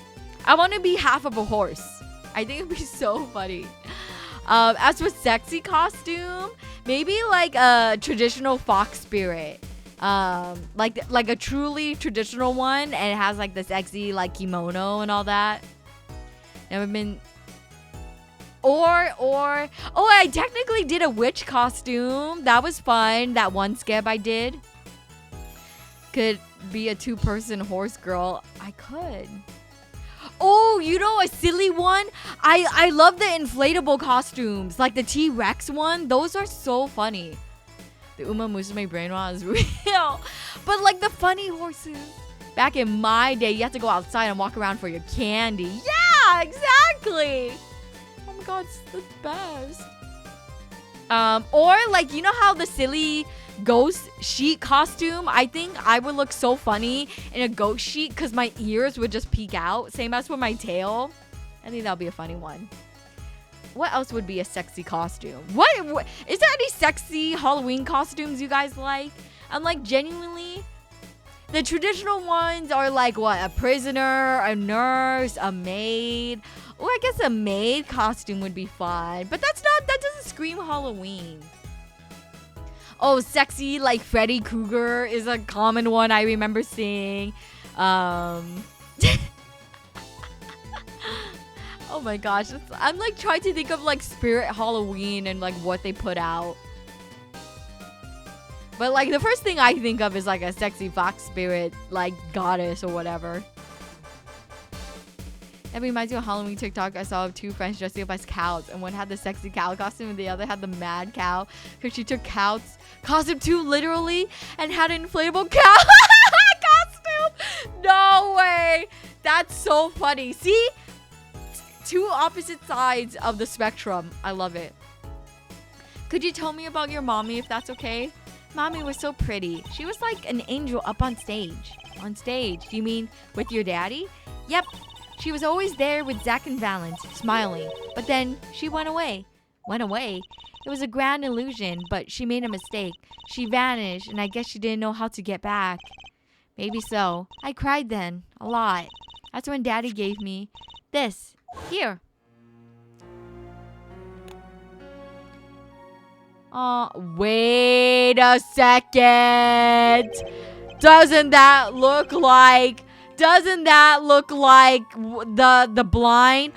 I want to be half of a horse. I think it'd be so funny. As for sexy costume, maybe like a traditional fox spirit. Like a truly traditional one, and it has like the sexy like kimono and all that. Never been. Or I technically did a witch costume. That was fun. That one scab I did. Could be a 2-person horse girl. I could. Oh, you know, a silly one? I love the inflatable costumes. Like the T-Rex one. Those are so funny. The Uma Musume brainwash is real. But like the funny horses. Back in my day, you had to go outside and walk around for your candy. Yeah, exactly. Oh my god, it's the best. Or like, you know how the silly ghost sheet costume, I think I would look so funny in a ghost sheet because my ears would just peek out, same as for my tail. I think that'll be a funny one. What else would be a sexy costume? What is there any sexy Halloween costumes you guys like? I'm like, genuinely, the traditional ones are like what, a prisoner, a nurse, a maid. Oh, I guess a maid costume would be fun, but that doesn't scream Halloween. Oh, sexy like Freddy Krueger is a common one I remember seeing. Oh my gosh, I'm like trying to think of like Spirit Halloween and like what they put out. But like the first thing I think of is like a sexy fox spirit, like goddess or whatever. That reminds me of Halloween TikTok I saw of 2 friends dressing up as cows, and one had the sexy cow costume and the other had the mad cow, because she took cow's costume too literally and had an inflatable cow costume. okay. That's so funny. See? Two opposite sides of the spectrum. I love it. Could you tell me about your mommy if that's okay? Mommy was so pretty. She was like an angel up on stage. On stage? You mean with your daddy? Yep. She was always there with Zach and Valence, smiling. But then she went away. Went away? It was a grand illusion, but she made a mistake. She vanished, and I guess she didn't know how to get back. Maybe so. I cried then. A lot. That's when Daddy gave me this. Here. Wait a second. Doesn't that look like the blind?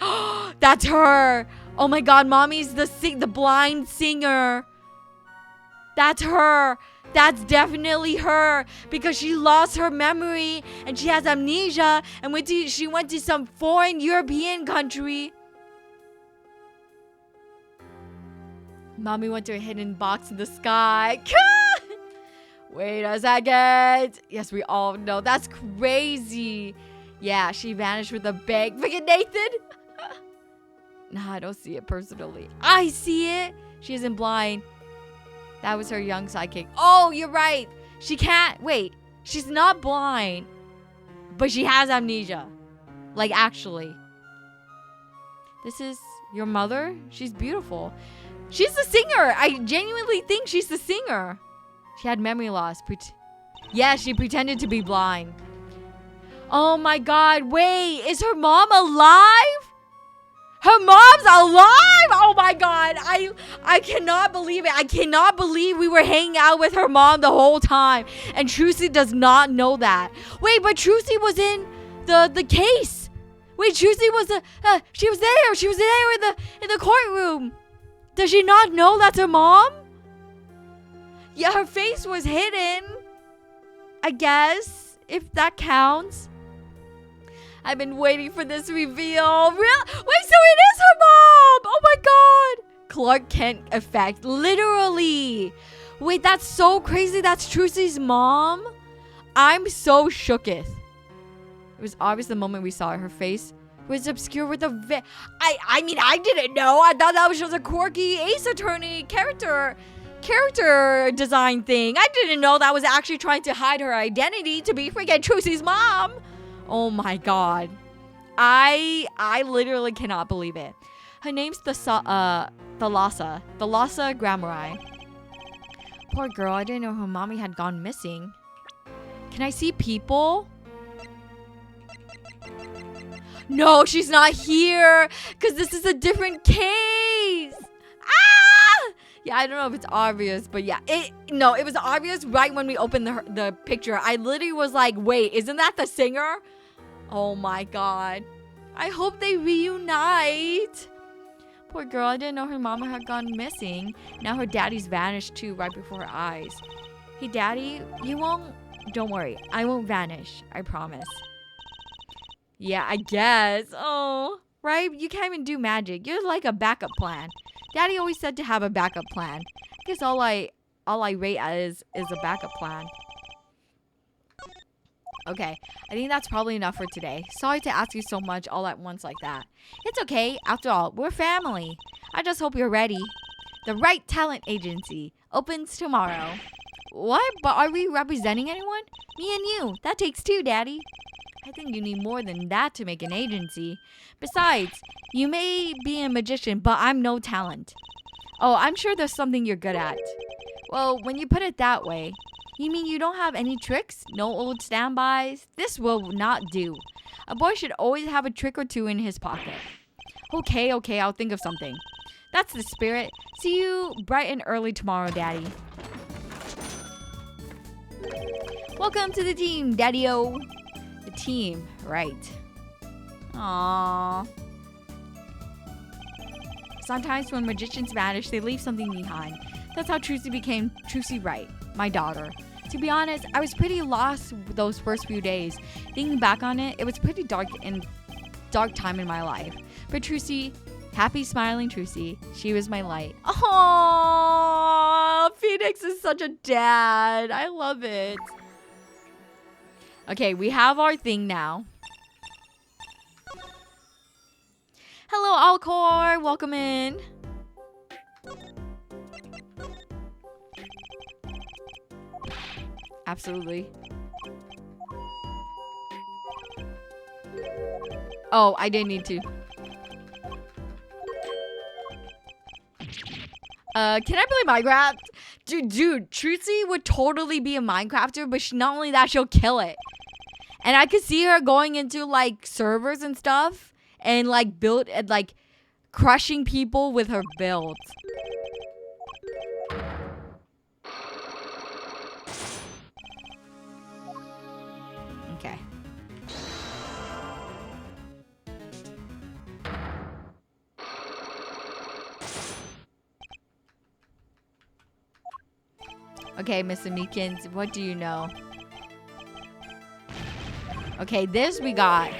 That's her. Oh my god, mommy's the blind singer. That's her. That's definitely her because she lost her memory and she has amnesia and she went to some foreign European country. Mommy went to a hidden box in the sky. Wait a second. Yes, we all know. That's crazy. Yeah, she vanished with a bag. Freaking Nathan. Nah, I don't see it personally. I see it. She isn't blind. That was her young sidekick. Oh, you're right. She can't. Wait. She's not blind. But she has amnesia. Like, actually. This is your mother? She's beautiful. She's the singer. I genuinely think she's the singer. She had memory loss. Yeah, she pretended to be blind. Oh my god. Wait. Is her mom alive? Her mom's alive! Oh my god. I cannot believe it. I cannot believe we were hanging out with her mom the whole time. And Trucy does not know that. Wait, but Trucy was in the case. Wait, Trucy was she was there. She was there in the courtroom. Does she not know that's her mom? Yeah, her face was hidden. I guess, if that counts. I've been waiting for this reveal. Wait, so it is her mom! Oh my god! Clark Kent effect. Literally. Wait, that's so crazy. That's Trucy's mom? I'm so shooketh. It was obvious the moment we saw her face was obscure with a I mean, I didn't know. I thought that was just a quirky Ace Attorney character design thing. I didn't know that was actually trying to hide her identity to be freaking Trucy's mom. Oh my god. I literally cannot believe it. Her name's Thalassa Grammari. Poor girl, I didn't know her mommy had gone missing. Can I see people? No, she's not here. Because this is a different case. Ah! Yeah, I don't know if it's obvious, but yeah. It was obvious right when we opened the picture. I literally was like, wait, isn't that the singer? Oh my god. I hope they reunite. Poor girl, I didn't know her mama had gone missing. Now her daddy's vanished too right before her eyes. Hey daddy, you won't... Don't worry, I won't vanish. I promise. Yeah, I guess. Oh, right? You can't even do magic. You're like a backup plan. Daddy always said to have a backup plan. I guess all I rate as is a backup plan. Okay, I think that's probably enough for today. Sorry to ask you so much all at once like that. It's okay. After all, we're family. I just hope you're ready. The Right Talent Agency opens tomorrow. What? But are we representing anyone? Me and you. That takes two, Daddy. I think you need more than that to make an agency. Besides, you may be a magician, but I'm no talent. Oh, I'm sure there's something you're good at. Well, when you put it that way, you mean you don't have any tricks? No old standbys? This will not do. A boy should always have a trick or two in his pocket. Okay, I'll think of something. That's the spirit. See you bright and early tomorrow, Daddy. Welcome to the team, Daddy-o. The team, right. Aww. Sometimes when magicians vanish, they leave something behind. That's how Trucy became Trucy Wright, my daughter. To be honest, I was pretty lost those first few days. Thinking back on it, it was pretty dark time in my life. But Trucy, happy smiling Trucy, she was my light. Aww, Phoenix is such a dad. I love it. Okay, we have our thing now. Hello, Alcor. Welcome in. Absolutely. Oh, I didn't need to. Can I play Minecraft? Dude, Trucy would totally be a Minecrafter, but not only that, she'll kill it. And I could see her going into like servers and stuff and like build and like crushing people with her builds. Okay. Okay, Mr. Meekins, what do you know? Okay, this we got.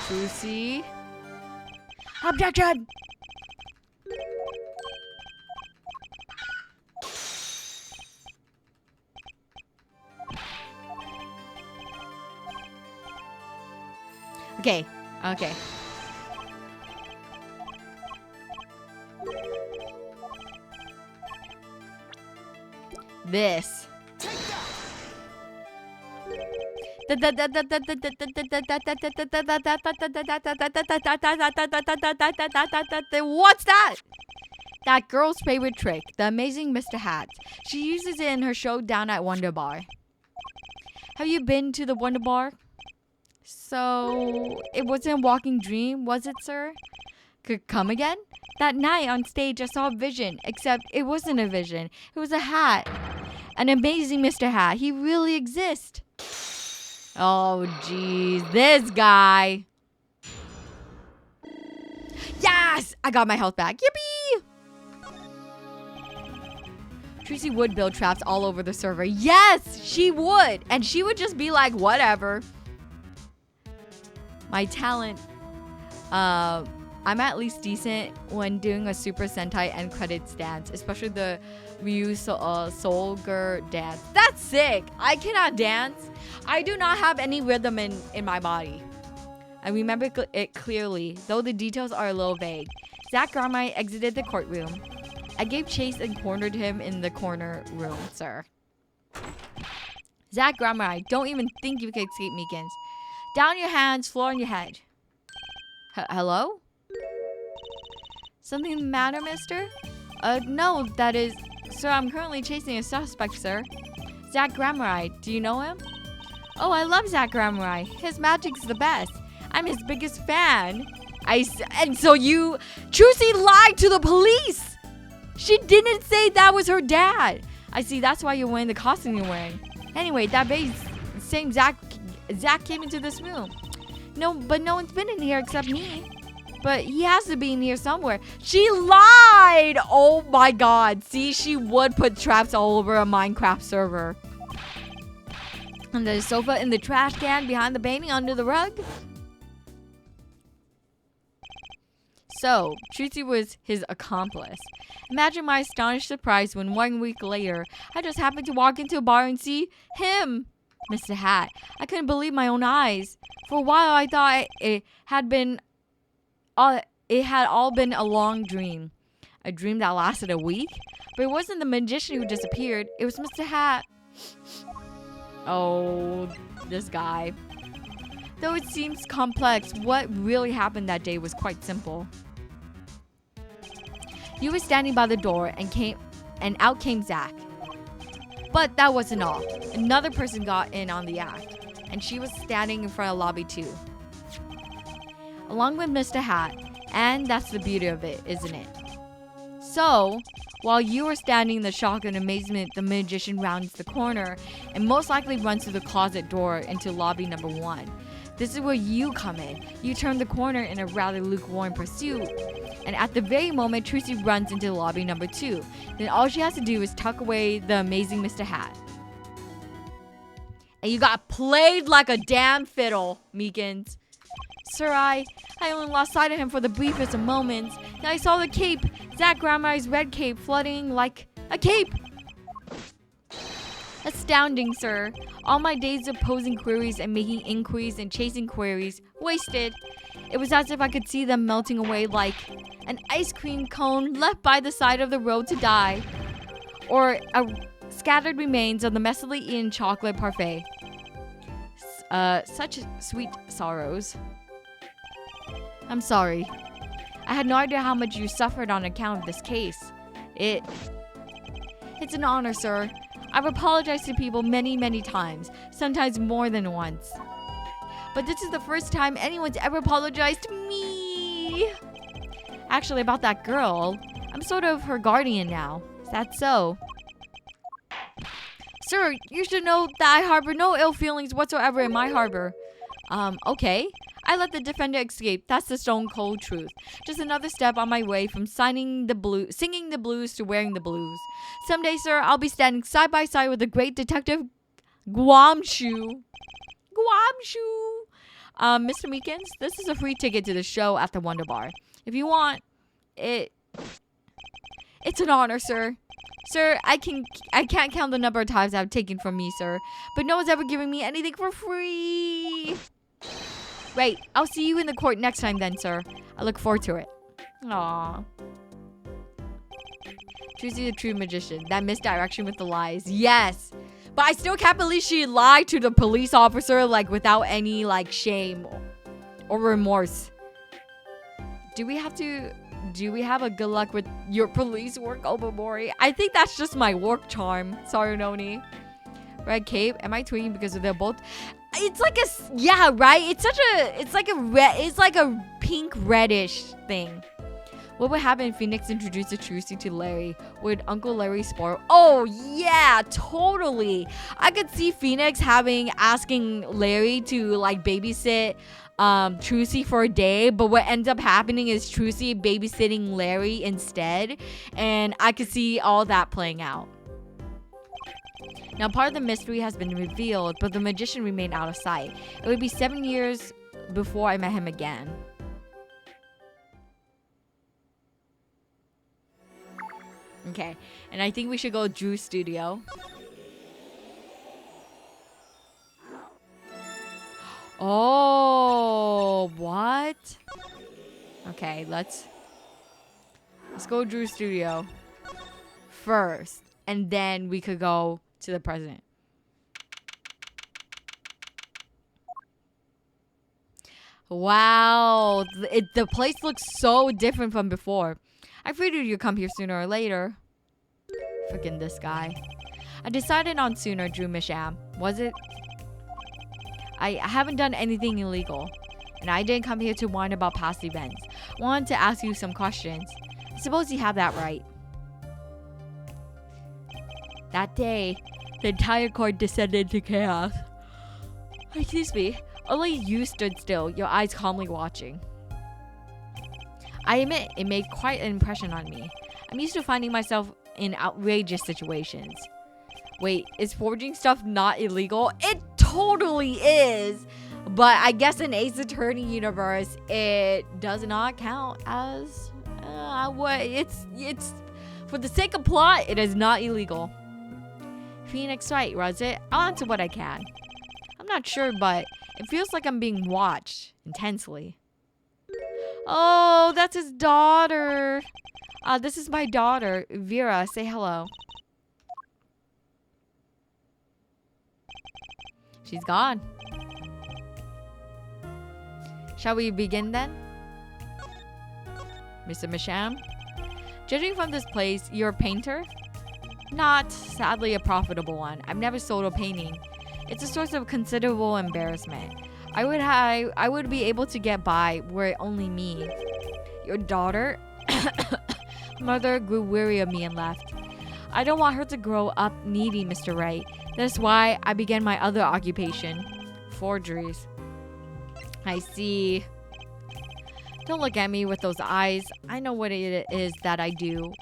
Trucy. Objection! Okay, okay. This. What's that? That girl's favorite trick, the amazing Mr. Hat. She uses it in her show down at Wonder Bar. Have you been to the Wonder Bar? So, it wasn't a walking dream, was it, sir? Could come again? That night on stage, I saw a vision, except it wasn't a vision. It was a hat. An amazing Mr. Hat. He really exists. Oh, jeez. This guy. Yes! I got my health back. Yippee! Trucy would build traps all over the server. Yes, she would. And she would just be like, whatever. My talent. I'm at least decent when doing a Super Sentai end credits dance, especially the Ryu Solger dance. That's sick. I cannot dance. I do not have any rhythm in my body. I remember it clearly, though the details are a little vague. Zach Garmai exited the courtroom. I gave chase and cornered him in the corner room, sir. Zach Garmai, don't even think you can escape Meekins. Down your hands, floor on your head. Hello? Something the matter, mister? No, that is... Sir, I'm currently chasing a suspect, sir. Zach Gramurai, do you know him? Oh, I love Zach Gramurai. His magic's the best. I'm his biggest fan. And so you... Trucy lied to the police! She didn't say that was her dad. I see, that's why you're wearing the costume you're wearing. Anyway, that same Zach came into this room. No, but no one's been in here except me. But he has to be in here somewhere. She lied! Oh my god. See, she would put traps all over a Minecraft server. On the sofa, in the trash can, behind the painting, under the rug. So, Trucy was his accomplice. Imagine my astonished surprise when 1 week later, I just happened to walk into a bar and see him, Mr. Hat. I couldn't believe my own eyes. For a while, I thought it had all been a long dream. A dream that lasted a week? But it wasn't the magician who disappeared. It was Mr. Hat. Oh, this guy. Though it seems complex, what really happened that day was quite simple. You were standing by the door and out came Zach. But that wasn't all. Another person got in on the act, and she was standing in front of lobby 2. Along with Mr. Hat, and that's the beauty of it, isn't it? So, while you were standing in the shock and amazement, the magician rounds the corner and most likely runs through the closet door into lobby number 1. This is where you come in. You turn the corner in a rather lukewarm pursuit. And at the very moment, Trucy runs into lobby number 2. Then all she has to do is tuck away the amazing Mr. Hat. And you got played like a damn fiddle, Meekins. Sir, I I only lost sight of him for the briefest of moments. Then I saw the cape, Zach Grandma's red cape, floating like a cape. Astounding, sir. All my days of posing queries and making inquiries and chasing queries, wasted. It was as if I could see them melting away like an ice cream cone left by the side of the road to die. Or scattered remains of the messily eaten chocolate parfait. Such sweet sorrows. I'm sorry. I had no idea how much you suffered on account of this case. It's an honor, sir. I've apologized to people many, many times, sometimes more than once. But this is the first time anyone's ever apologized to me. Actually, about that girl, I'm sort of her guardian now. Is that so? Sir, you should know that I harbor no ill feelings whatsoever in my harbor. Okay. I let the defender escape. That's the stone cold truth. Just another step on my way from singing the blues to wearing the blues. Someday, sir, I'll be standing side by side with the great detective Guamshu. Mr. Meekins, this is a free ticket to the show at the Wonder Bar. If you want it, it's an honor, sir. Sir, I can't count the number of times I've taken from me, sir. But no one's ever given me anything for free. Right, I'll see you in the court next time then, sir. I look forward to it. Aww. Choosing the true magician. That misdirection with the lies. Yes. But I still can't believe she lied to the police officer, like, without any, like, shame or remorse. Do we have a good luck with your police work, Omamori? I think that's just my work charm. Sorry, Noni. Red cape. Am I tweeting because they're both... It's like yeah, right? It's like a pink reddish thing. What would happen if Phoenix introduced a Trucy to Larry? Would Uncle Larry spoil? Oh yeah, totally. I could see Phoenix asking Larry to like babysit Trucy for a day, but what ends up happening is Trucy babysitting Larry instead, and I could see all that playing out. Now, part of the mystery has been revealed, but the magician remained out of sight. It would be 7 years before I met him again. Okay, and I think we should go Drew's studio. Oh, what? Okay, let's go Drew's studio first, and then we could go to the president. Wow, the place looks so different from before. I figured you'd come here sooner or later. Freaking this guy. I decided on sooner, Drew Misham. Was it? I haven't done anything illegal, and I didn't come here to whine about past events. I wanted to ask you some questions. I suppose you have that right. That day, the entire court descended into chaos. Excuse me. Only you stood still, your eyes calmly watching. I admit, it made quite an impression on me. I'm used to finding myself in outrageous situations. Wait, is forging stuff not illegal? It totally is! But I guess in Ace Attorney universe, it does not count as... it's for the sake of plot, it is not illegal. Phoenix right, was it? I'll answer what I can. I'm not sure, but it feels like I'm being watched intensely. Oh, that's his daughter. This is my daughter, Vera. Say hello. She's gone. Shall we begin then? Mr. Misham? Judging from this place, you're a painter? Not, sadly, a profitable one. I've never sold a painting. It's a source of considerable embarrassment. I would be able to get by were it only me. Your daughter? Mother grew weary of me and left. I don't want her to grow up needy, Mr. Wright. That's why I began my other occupation. Forgeries. I see. Don't look at me with those eyes. I know what it is that I do.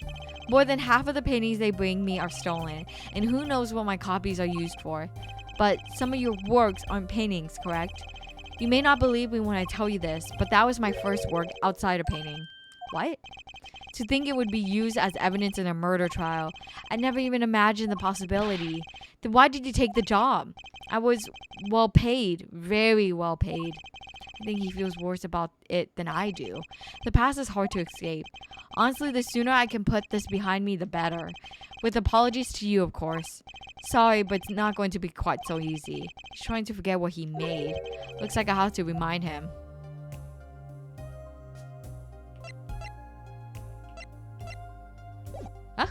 More than half of the paintings they bring me are stolen, and who knows what my copies are used for. But some of your works aren't paintings, correct? You may not believe me when I tell you this, but that was my first work outside of painting. What? To think it would be used as evidence in a murder trial. I never even imagined the possibility. Then why did you take the job? I was well paid, very well paid. I think he feels worse about it than I do. The past is hard to escape. Honestly, the sooner I can put this behind me, the better. With apologies to you, of course. Sorry, but it's not going to be quite so easy. He's trying to forget what he made. Looks like I have to remind him. Huh?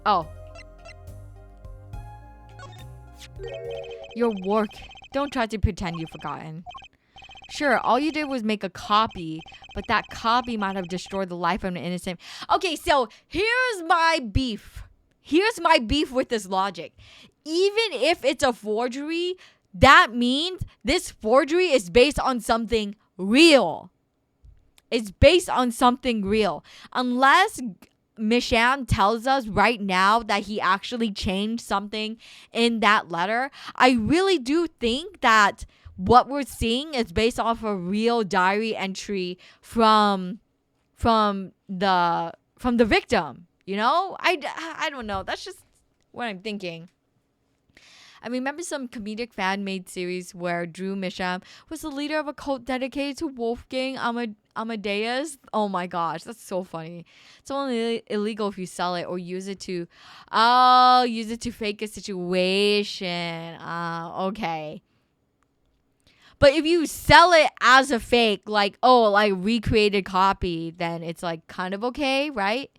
Oh. Your work. Don't try to pretend you've forgotten. Sure, all you did was make a copy, but that copy might have destroyed the life of an innocent... Okay, so here's my beef. Here's my beef with this logic. Even if it's a forgery, that means this forgery is based on something real. It's based on something real. Unless Misham tells us right now that he actually changed something in that letter, I really do think that what we're seeing is based off a real diary entry from the victim. You know, I don't know. That's just what I'm thinking. I remember some comedic fan-made series where Drew Misham was the leader of a cult dedicated to Wolfgang Amadeus. Oh my gosh, that's so funny. It's only illegal if you sell it or use it to fake a situation. Okay. But if you sell it as a fake, like recreated copy, then it's like kind of okay, right?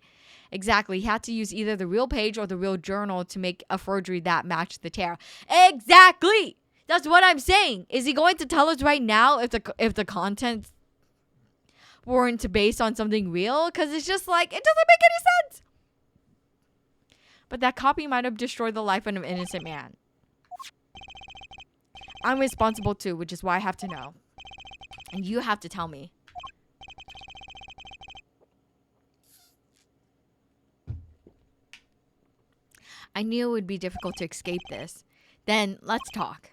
Exactly. He had to use either the real page or the real journal to make a forgery that matched the tear. Exactly. That's what I'm saying. Is he going to tell us right now if the contents weren't based on something real? Because it's just like, it doesn't make any sense. But that copy might have destroyed the life of an innocent man. I'm responsible too, which is why I have to know. And you have to tell me. I knew it would be difficult to escape this. Then let's talk.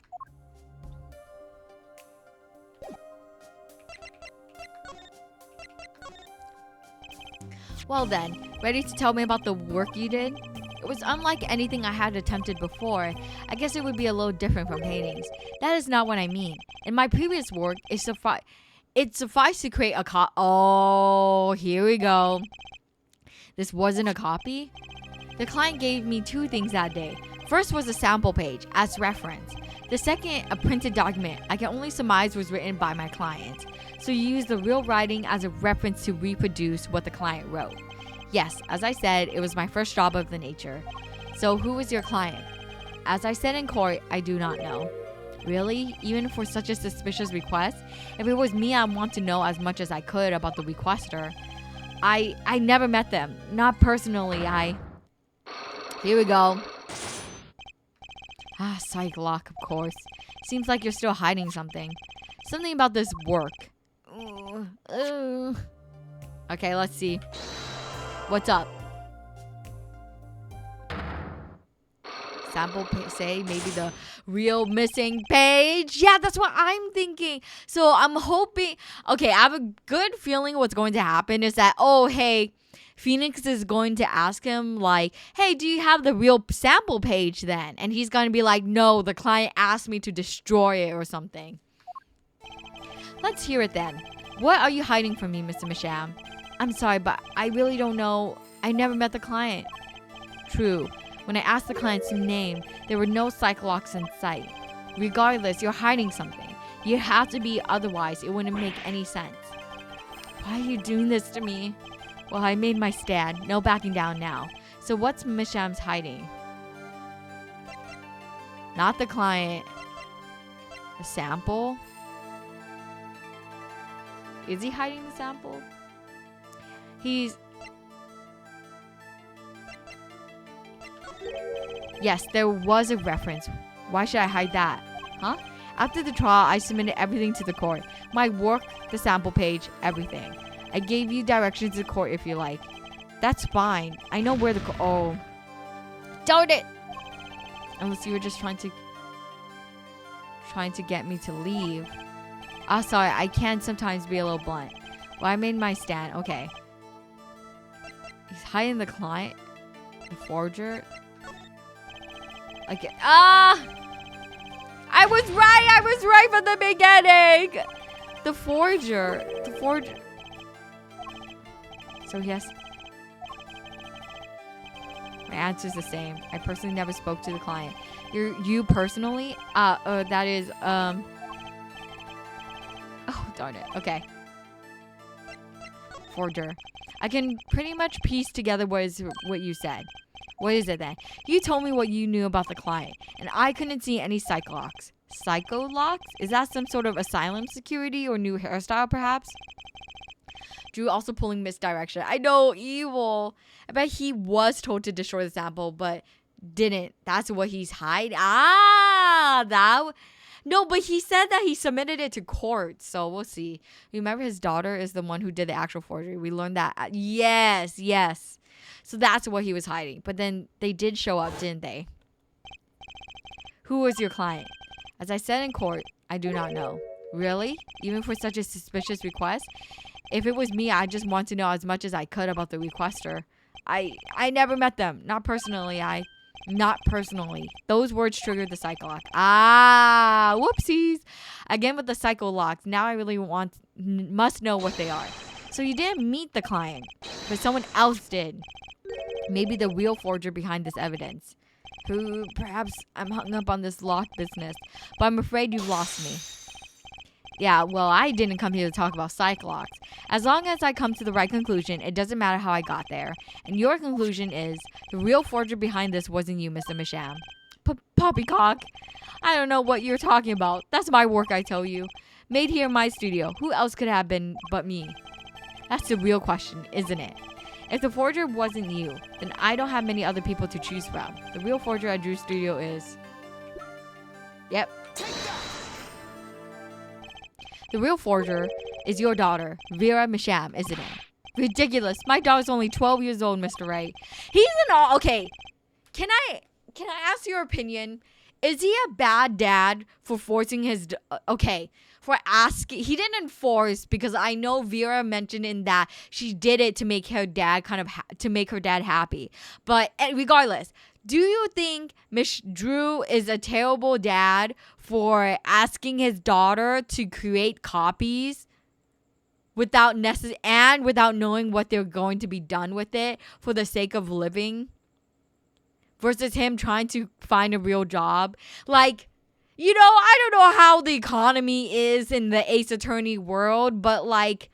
Well then, ready to tell me about the work you did? It was unlike anything I had attempted before. I guess it would be a little different from paintings. That is not what I mean. In my previous work, it sufficed to create a Oh, here we go. This wasn't a copy? The client gave me two things that day. First was a sample page as reference. The second, a printed document I can only surmise was written by my client. So you use the real writing as a reference to reproduce what the client wrote. Yes, as I said, it was my first job of the nature. So who was your client? As I said in court, I do not know. Really? Even for such a suspicious request? If it was me, I'd want to know as much as I could about the requester. I never met them. Not personally, Here we go. Psych lock, of course. Seems like you're still hiding something. Something about this work. Okay, let's see. What's up? Sample say maybe the real missing page. Yeah, that's what I'm thinking. So I'm hoping. Okay, I have a good feeling what's going to happen is that, oh, hey, Phoenix is going to ask him like, hey, do you have the real sample page then? And he's going to be like, no, the client asked me to destroy it or something. Let's hear it then. What are you hiding from me, Mr. Misham? I'm sorry, but I really don't know. I never met the client. True. When I asked the client's name, there were no psych locks in sight. Regardless, you're hiding something. You have to be, otherwise it wouldn't make any sense. Why are you doing this to me? Well, I made my stand. No backing down now. So what's Misham's hiding? Not the client. A sample? Is he hiding the sample? Yes, there was a reference. Why should I hide that? Huh? After the trial, I submitted everything to the court. My work, the sample page, everything. I gave you directions to the court if you like. That's fine. I know where the oh. Darn it! Unless you were just trying trying to get me to leave. Oh, sorry, I can sometimes be a little blunt. Well, I made my stand. Okay. He's hiding the client. The forger. Like, I was right from the beginning. The forger. So yes. My answer's the same. I personally never spoke to the client. You personally? That is, oh, darn it. Okay. Forger. I can pretty much piece together what you said. What is it then? You told me what you knew about the client, and I couldn't see any psycho locks. Psycho locks? Is that some sort of asylum security or new hairstyle, perhaps? Drew also pulling misdirection. I know, evil. I bet he was told to destroy the sample, but didn't. That's what he's hiding. No, but he said that he submitted it to court, so we'll see. Remember, his daughter is the one who did the actual forgery. We learned that. Yes. So that's what he was hiding. But then they did show up, didn't they? Who was your client? As I said in court, I do not know. Really? Even for such a suspicious request? If it was me, I just want to know as much as I could about the requester. I never met them. Not personally. Not personally. Those words triggered the psycho lock. Whoopsies. Again with the psycho locks. Now I really must know what they are. So you didn't meet the client, but someone else did. Maybe the real forger behind this evidence. Who, perhaps I'm hung up on this lock business, but I'm afraid you've lost me. Yeah, well, I didn't come here to talk about psych locks. As long as I come to the right conclusion, it doesn't matter how I got there. And your conclusion is, the real forger behind this wasn't you, Mr. Misham. Poppycock. I don't know what you're talking about. That's my work, I tell you. Made here in my studio. Who else could it have been but me? That's the real question, isn't it? If the forger wasn't you, then I don't have many other people to choose from. The real forger at Drew's studio is... Yep. The real forger is your daughter, Vera Misham, isn't it? Ridiculous. My daughter's only 12 years old, Mr. Wright. He's an all... Okay. Can I ask your opinion? Is he a bad dad for forcing his... Okay. For asking... He didn't enforce because I know Vera mentioned in that she did it to make her dad to make her dad happy. But regardless... Do you think Drew is a terrible dad for asking his daughter to create copies without knowing what they're going to be done with it for the sake of living? Versus him trying to find a real job? Like, you know, I don't know how the economy is in the Ace Attorney world, but like,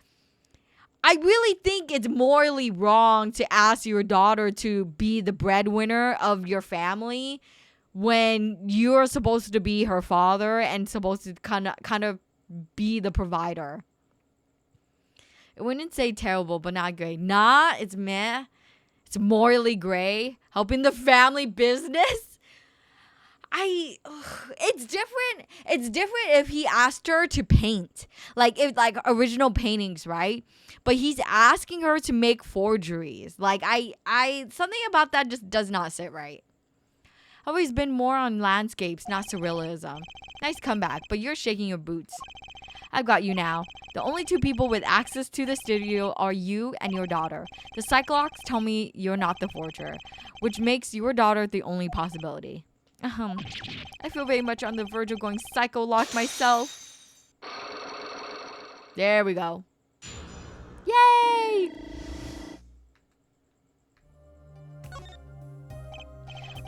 I really think it's morally wrong to ask your daughter to be the breadwinner of your family when you're supposed to be her father and supposed to kind of be the provider. I wouldn't say terrible, but not great. Nah, it's meh. It's morally gray. Helping the family business. It's different. It's different if he asked her to paint, like original paintings, right? But he's asking her to make forgeries. Like something about that just does not sit right. I've always been more on landscapes, not surrealism. Nice comeback, but you're shaking your boots. I've got you now. The only two people with access to the studio are you and your daughter. The Cyclops tell me you're not the forger, which makes your daughter the only possibility. I feel very much on the verge of going psycho lock myself. There we go. Yay!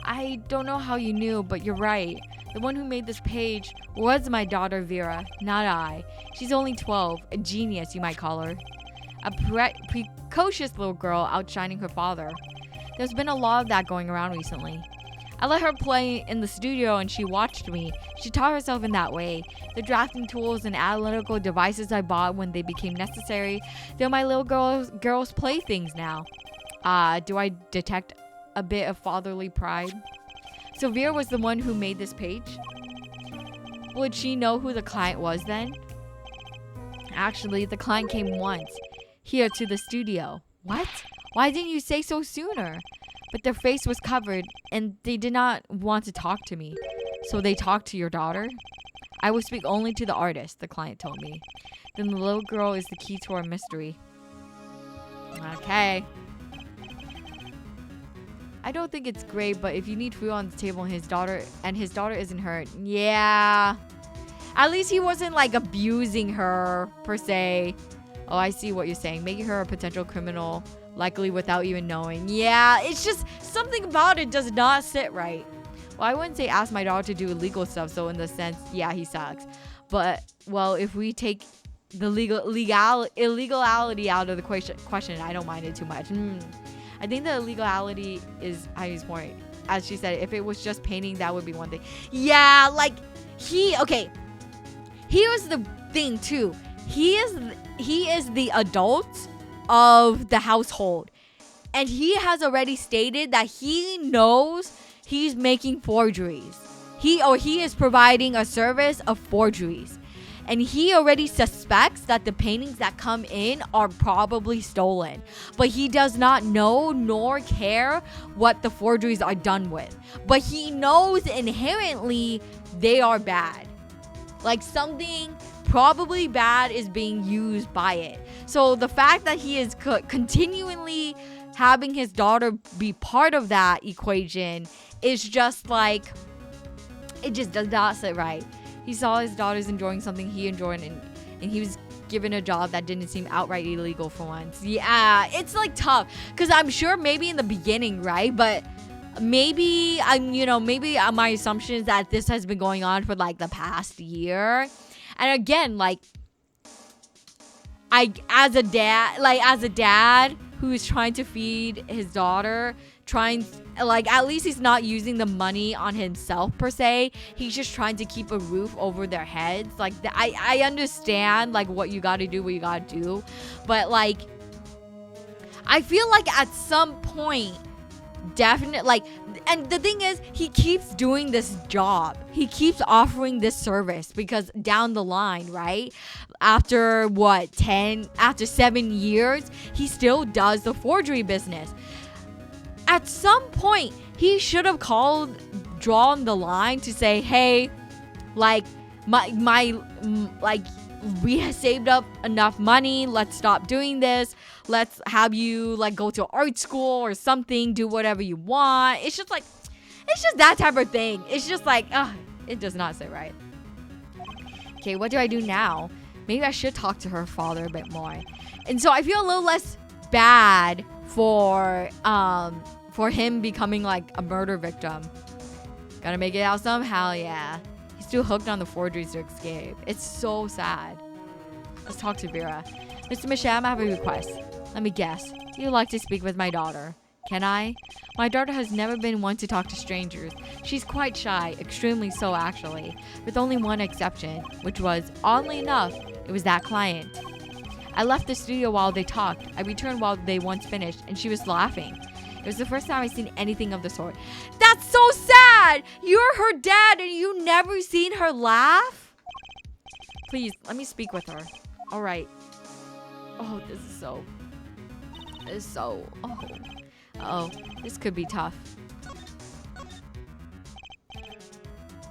I don't know how you knew, but you're right. The one who made this page was my daughter Vera, not I. She's only 12, a genius you might call her. A precocious little girl outshining her father. There's been a lot of that going around recently. I let her play in the studio and she watched me. She taught herself in that way. The drafting tools and analytical devices I bought when they became necessary, they're my little girl's playthings now. Do I detect a bit of fatherly pride? So Vera was the one who made this page? Would she know who the client was then? Actually, the client came once. Here to the studio. What? Why didn't you say so sooner? But their face was covered, and they did not want to talk to me. So they talked to your daughter? I will speak only to the artist, the client told me. Then the little girl is the key to our mystery. Okay. I don't think it's great, but if you need food on the table and his daughter isn't hurt, yeah. At least he wasn't like abusing her per se. Oh, I see what you're saying. Making her a potential criminal, likely without even knowing. Yeah, it's just something about it does not sit right. Well, I wouldn't say ask my daughter to do illegal stuff, so in the sense, yeah, he sucks. But, well, if we take the illegality out of the question, I don't mind it too much. I think the illegality is Heidi's point. As she said, if it was just painting, that would be one thing. Yeah, like, here's the thing, too. He is the adult of the household. And he has already stated that he knows he's making forgeries. He is providing a service of forgeries. And he already suspects that the paintings that come in are probably stolen. But he does not know nor care what the forgeries are done with. But he knows inherently they are bad. Like something probably bad is being used by it. So the fact that he is continually having his daughter be part of that equation is just like, it just does not sit right. He saw his daughters enjoying something he enjoyed, and he was given a job that didn't seem outright illegal for once. Yeah, it's like tough, because I'm sure maybe in the beginning, right? But maybe my assumption is that this has been going on for like the past year. And again, like, as a dad who's trying to feed his daughter, at least he's not using the money on himself per se. He's just trying to keep a roof over their heads. Like, I understand like what you gotta do, but like, I feel like at some point, definitely, like, and the thing is, he keeps doing this job. He keeps offering this service because down the line, right? After 7 years, he still does the forgery business. At some point, he should have drawn the line to say, hey, like, we have saved up enough money. Let's stop doing this. Let's have you like go to art school or something. Do whatever you want. It's just that type of thing. It's just like, it does not sit right. Okay, what do I do now? Maybe I should talk to her father a bit more. And so I feel a little less bad for him becoming like a murder victim. Gotta make it out somehow, yeah. He's still hooked on the forgeries to escape. It's so sad. Let's talk to Vera. Mr. Misham, I have a request. Let me guess. You'd like to speak with my daughter. Can I? My daughter has never been one to talk to strangers. She's quite shy, extremely so actually, with only one exception, which was, oddly enough, it was that client. I left the studio while they talked. I returned while they once finished, and she was laughing. It was the first time I've seen anything of the sort. That's so sad! You're her dad and you never seen her laugh? Please, let me speak with her. Alright. Oh, this is so... Oh, this could be tough.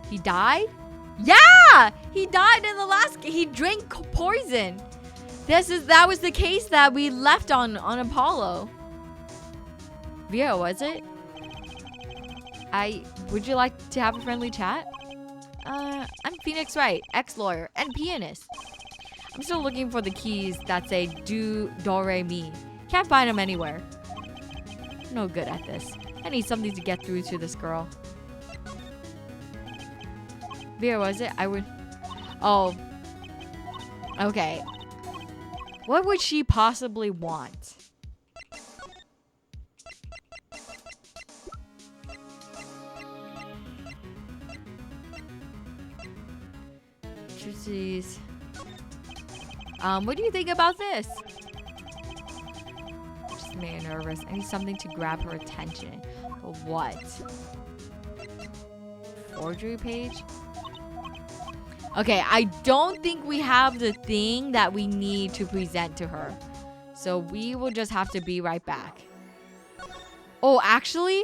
He died? Yeah! He died in the last... He drank poison. That was the case that we left on Apollo. Vera, was it? Would you like to have a friendly chat? I'm Phoenix Wright, ex-lawyer and pianist. I'm still looking for the keys that say do re mi. Can't find them anywhere. I'm no good at this. I need something to get through to this girl. Vera, was it? Oh. Okay. What would she possibly want? Jeez. What do you think about this? Just made her nervous. I need something to grab her attention. But what? Forgery page? Okay, I don't think we have the thing that we need to present to her. So we will just have to be right back. Oh, actually?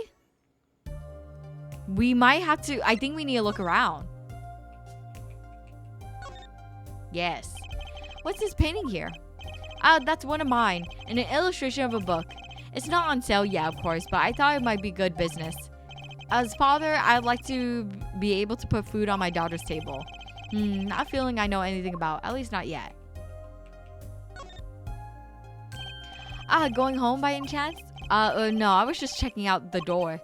We might have to... I think we need to look around. Yes. What's this painting here? That's one of mine, and an illustration of a book. It's not on sale yet, of course, but I thought it might be good business. As father, I'd like to be able to put food on my daughter's table. Not feeling I know anything about, at least not yet. Going home by any chance? No, I was just checking out the door.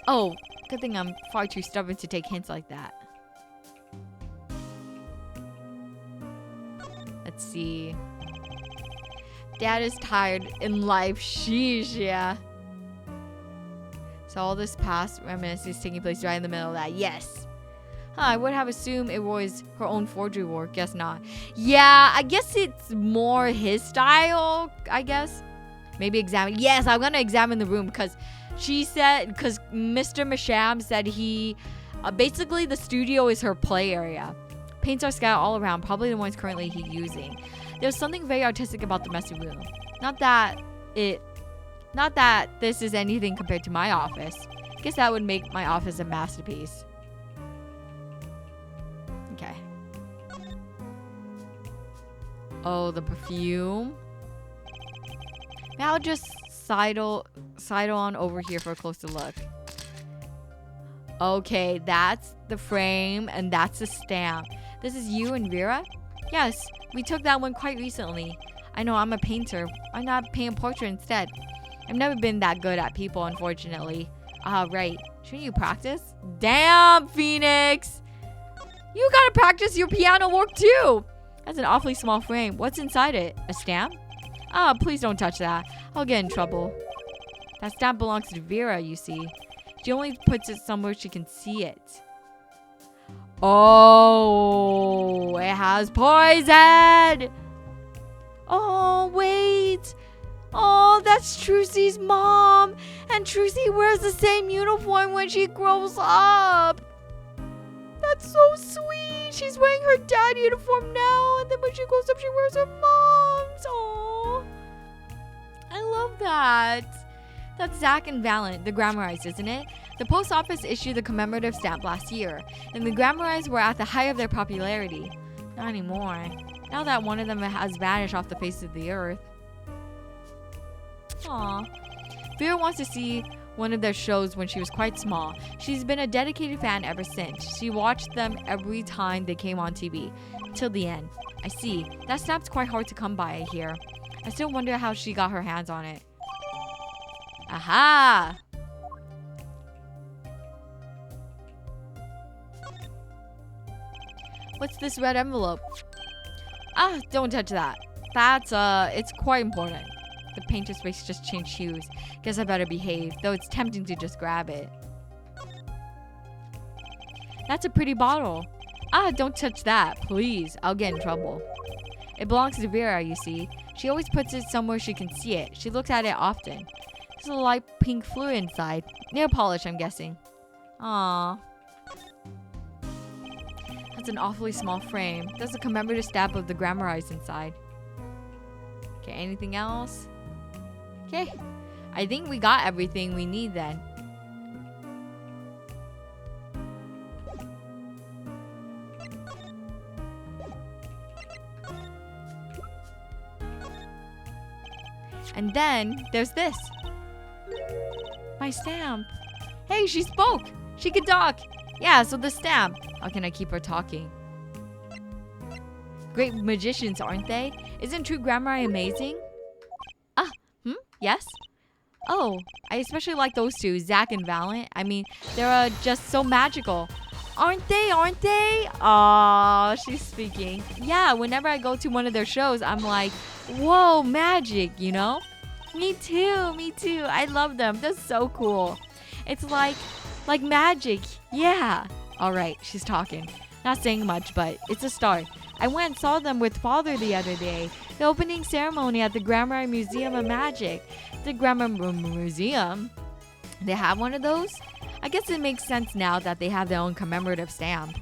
Oh, good thing I'm far too stubborn to take hints like that. Let's see. Dad is tired in life. Sheesh, yeah. So all this past reminiscence is taking place right in the middle of that. Yes. I would have assumed it was her own forgery work. Guess not. Yeah, I guess it's more his style, I guess. Maybe examine. Yes, I'm going to examine the room because Mr. Masham said he... basically, the studio is her play area. Paints are scattered all around, probably the ones currently he's using. There's something very artistic about the messy room. Not that this is anything compared to my office. Guess that would make my office a masterpiece. Okay. Oh, the perfume. Now I'll just sidle on over here for a closer look. Okay, that's the frame and that's the stamp. This is you and Vera? Yes, we took that one quite recently. I know, I'm a painter. Why not paint a portrait instead? I've never been that good at people, unfortunately. Right. Shouldn't you practice? Damn, Phoenix! You gotta practice your piano work too! That's an awfully small frame. What's inside it? A stamp? Please don't touch that. I'll get in trouble. That stamp belongs to Vera, you see. She only puts it somewhere she can see it. Oh, it has poison! Oh, wait. Oh, that's Trucy's mom. And Trucy wears the same uniform when she grows up. That's so sweet. She's wearing her dad uniform now. And then when she grows up, she wears her mom's. Oh, I love that. That's Zach and Valent, the Grammarites, isn't it? The post office issued the commemorative stamp last year, and the Grammarites were at the height of their popularity. Not anymore. Now that one of them has vanished off the face of the earth. Aww. Vera wants to see one of their shows when she was quite small. She's been a dedicated fan ever since. She watched them every time they came on TV, till the end. I see. That stamp's quite hard to come by, I hear. I still wonder how she got her hands on it. Aha! What's this red envelope? Don't touch that. That's, it's quite important. The painter's face just changed hues. Guess I better behave, though it's tempting to just grab it. That's a pretty bottle. Don't touch that, please. I'll get in trouble. It belongs to Vera, you see. She always puts it somewhere she can see it. She looks at it often. There's a light pink fluid inside. Nail polish, I'm guessing. Aww. That's an awfully small frame. There's a commemorative stamp of the Grammarites inside. Okay, anything else? Okay. I think we got everything we need then. And then there's this. My stamp. Hey, she spoke. She could talk. Yeah, so the stamp. How can I keep her talking? Great magicians, aren't they? Isn't True Grammar amazing? Yes? Oh, I especially like those two, Zach and Valent. I mean, they're just so magical. Aren't they? Aren't they? Aw, she's speaking. Yeah, whenever I go to one of their shows, I'm like, whoa, magic, you know? Me too, me too. I love them. They're so cool. It's like magic. Yeah. All right, she's talking. Not saying much, but it's a start. I went and saw them with Father the other day. The opening ceremony at the Grammar Museum of Magic. The Grammar Museum? They have one of those? I guess it makes sense now that they have their own commemorative stamp.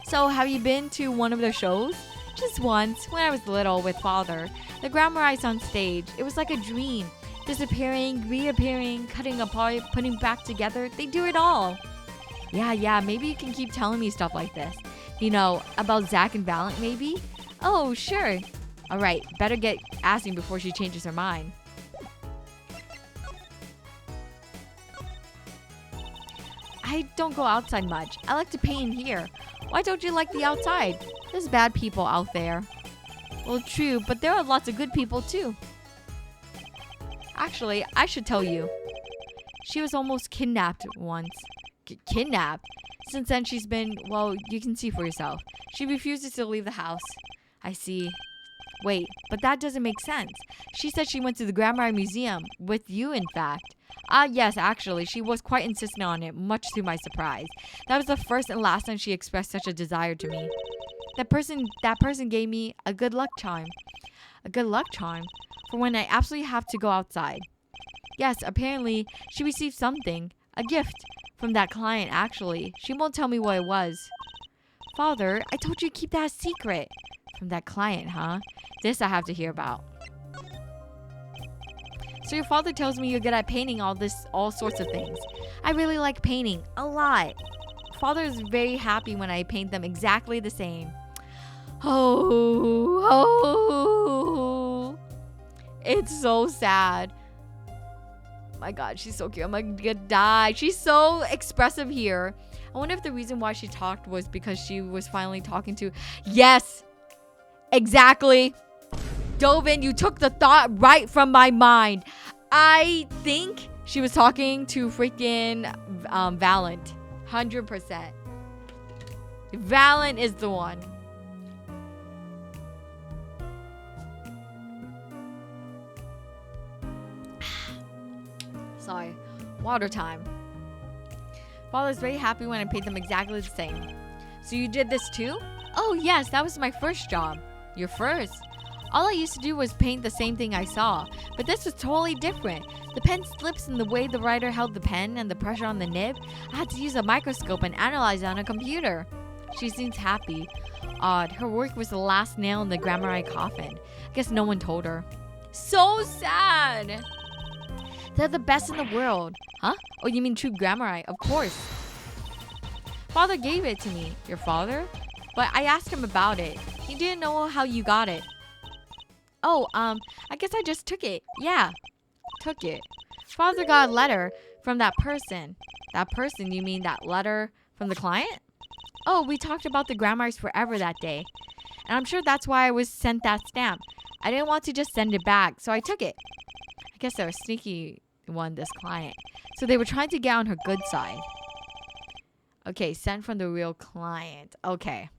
So, have you been to one of their shows? Just once, when I was little with Father. The Grammarites on stage. It was like a dream. Disappearing, reappearing, cutting apart, putting back together. They do it all. Yeah, maybe you can keep telling me stuff like this. You know, about Zach and Valent maybe? Oh, sure. Alright, better get asking before she changes her mind. I don't go outside much. I like to paint here. Why don't you like the outside? There's bad people out there. Well, true, but there are lots of good people too. Actually, I should tell you. She was almost kidnapped once. Kidnapped? Since then, she's been, well, you can see for yourself. She refuses to leave the house. I see. Wait, but that doesn't make sense. She said she went to the Grammar Museum. With you, in fact. Yes, actually, she was quite insistent on it, much to my surprise. That was the first and last time she expressed such a desire to me. That person gave me a good luck charm. A good luck charm? For when I absolutely have to go outside. Yes, apparently, she received something. A gift. From that client, actually. She won't tell me what it was. Father, I told you to keep that a secret. From that client, huh? This I have to hear about. So your father tells me you're good at painting all sorts of things. I really like painting. A lot. Father is very happy when I paint them exactly the same. Oh. It's so sad. My God, she's so cute. I'm gonna die. She's so expressive here. I wonder if the reason why she talked was because she was finally talking to... Yes! Exactly. Dovin, you took the thought right from my mind. I think she was talking to freaking Valent. 100%. Valent is the one. Sorry. Water time. Father's very happy when I paint them exactly the same. So you did this too? Oh yes, that was my first job. Your first? All I used to do was paint the same thing I saw, but this was totally different. The pen slips and the way the writer held the pen and the pressure on the nib, I had to use a microscope and analyze it on a computer. She seems happy. Odd, her work was the last nail in the Grammar coffin. I guess no one told her. So sad! They're the best in the world. Huh? Oh, you mean true Grammar? Of course. Father gave it to me. Your father? But I asked him about it. He didn't know how you got it. Oh, I guess I just took it. Yeah, took it. Father got a letter from that person. That person, you mean that letter from the client? Oh, we talked about the grammars forever that day. And I'm sure that's why I was sent that stamp. I didn't want to just send it back, so I took it. I guess they're a sneaky one, this client. So they were trying to get on her good side. Okay, sent from the real client. Okay.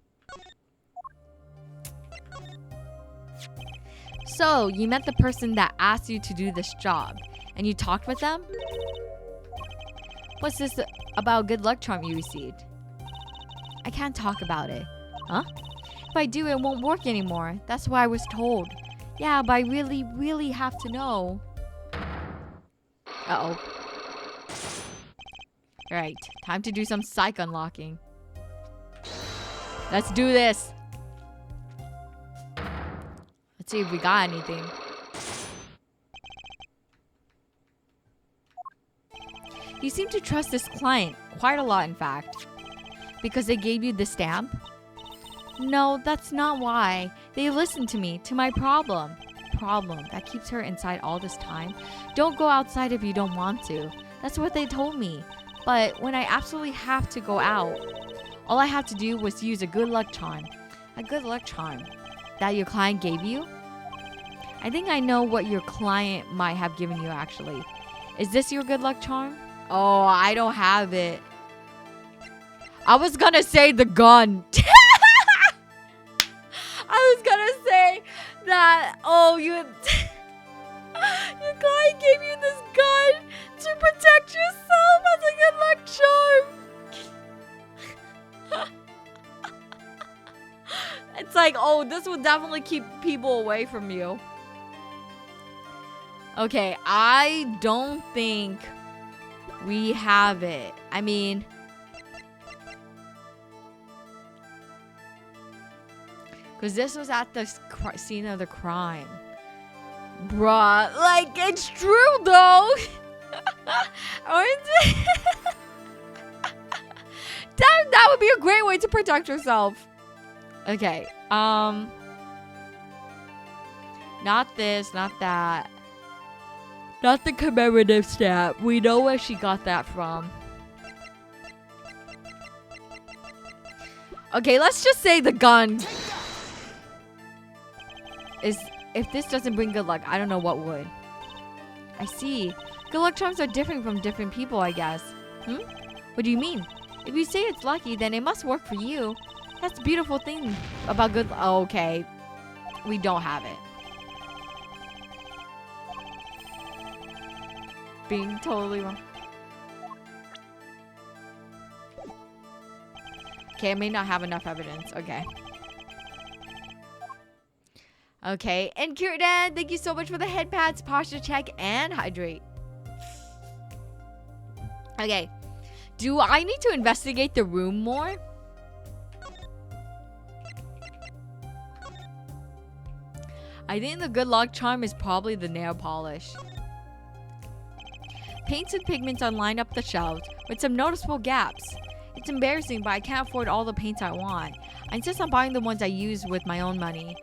So, you met the person that asked you to do this job, and you talked with them? What's this about good luck charm you received? I can't talk about it. Huh? If I do, it won't work anymore. That's what I was told. Yeah, but I really, really have to know. Uh-oh. Alright, time to do some psych unlocking. Let's do this. Let's see if we got anything. You seem to trust this client quite a lot, in fact. Because they gave you the stamp? No, that's not why. They listened to me, to my problem. Problem that keeps her inside all this time. Don't go outside if you don't want to. That's what they told me. But when I absolutely have to go out, all I have to do was use a good luck charm. A good luck charm that your client gave you? I think I know what your client might have given you, actually. Is this your good luck charm? Oh, I don't have it. I was gonna say the gun. I was gonna say that, oh, your client gave you this gun to protect yourself as a good luck charm. It's like, oh, this will definitely keep people away from you. Okay, I don't think we have it. I mean, because this was at the scene of the crime. Bruh, like, it's true though. That would be a great way to protect yourself. Okay, Not this, not that. Not the commemorative stamp. We know where she got that from. Okay, let's just say the gun is... If this doesn't bring good luck, I don't know what would. I see. Good luck charms are different from different people, I guess. What do you mean? If you say it's lucky, then it must work for you. That's the beautiful thing about good... Oh, okay. We don't have it. Being totally wrong. Okay, I may not have enough evidence. Okay. Okay, and Kiridan, thank you so much for the head pats, posture check, and hydrate. Okay. Do I need to investigate the room more? I think the good luck charm is probably the nail polish. Paints and pigments are lined up the shelves with some noticeable gaps. It's embarrassing, but I can't afford all the paints I want. I insist on buying the ones I use with my own money.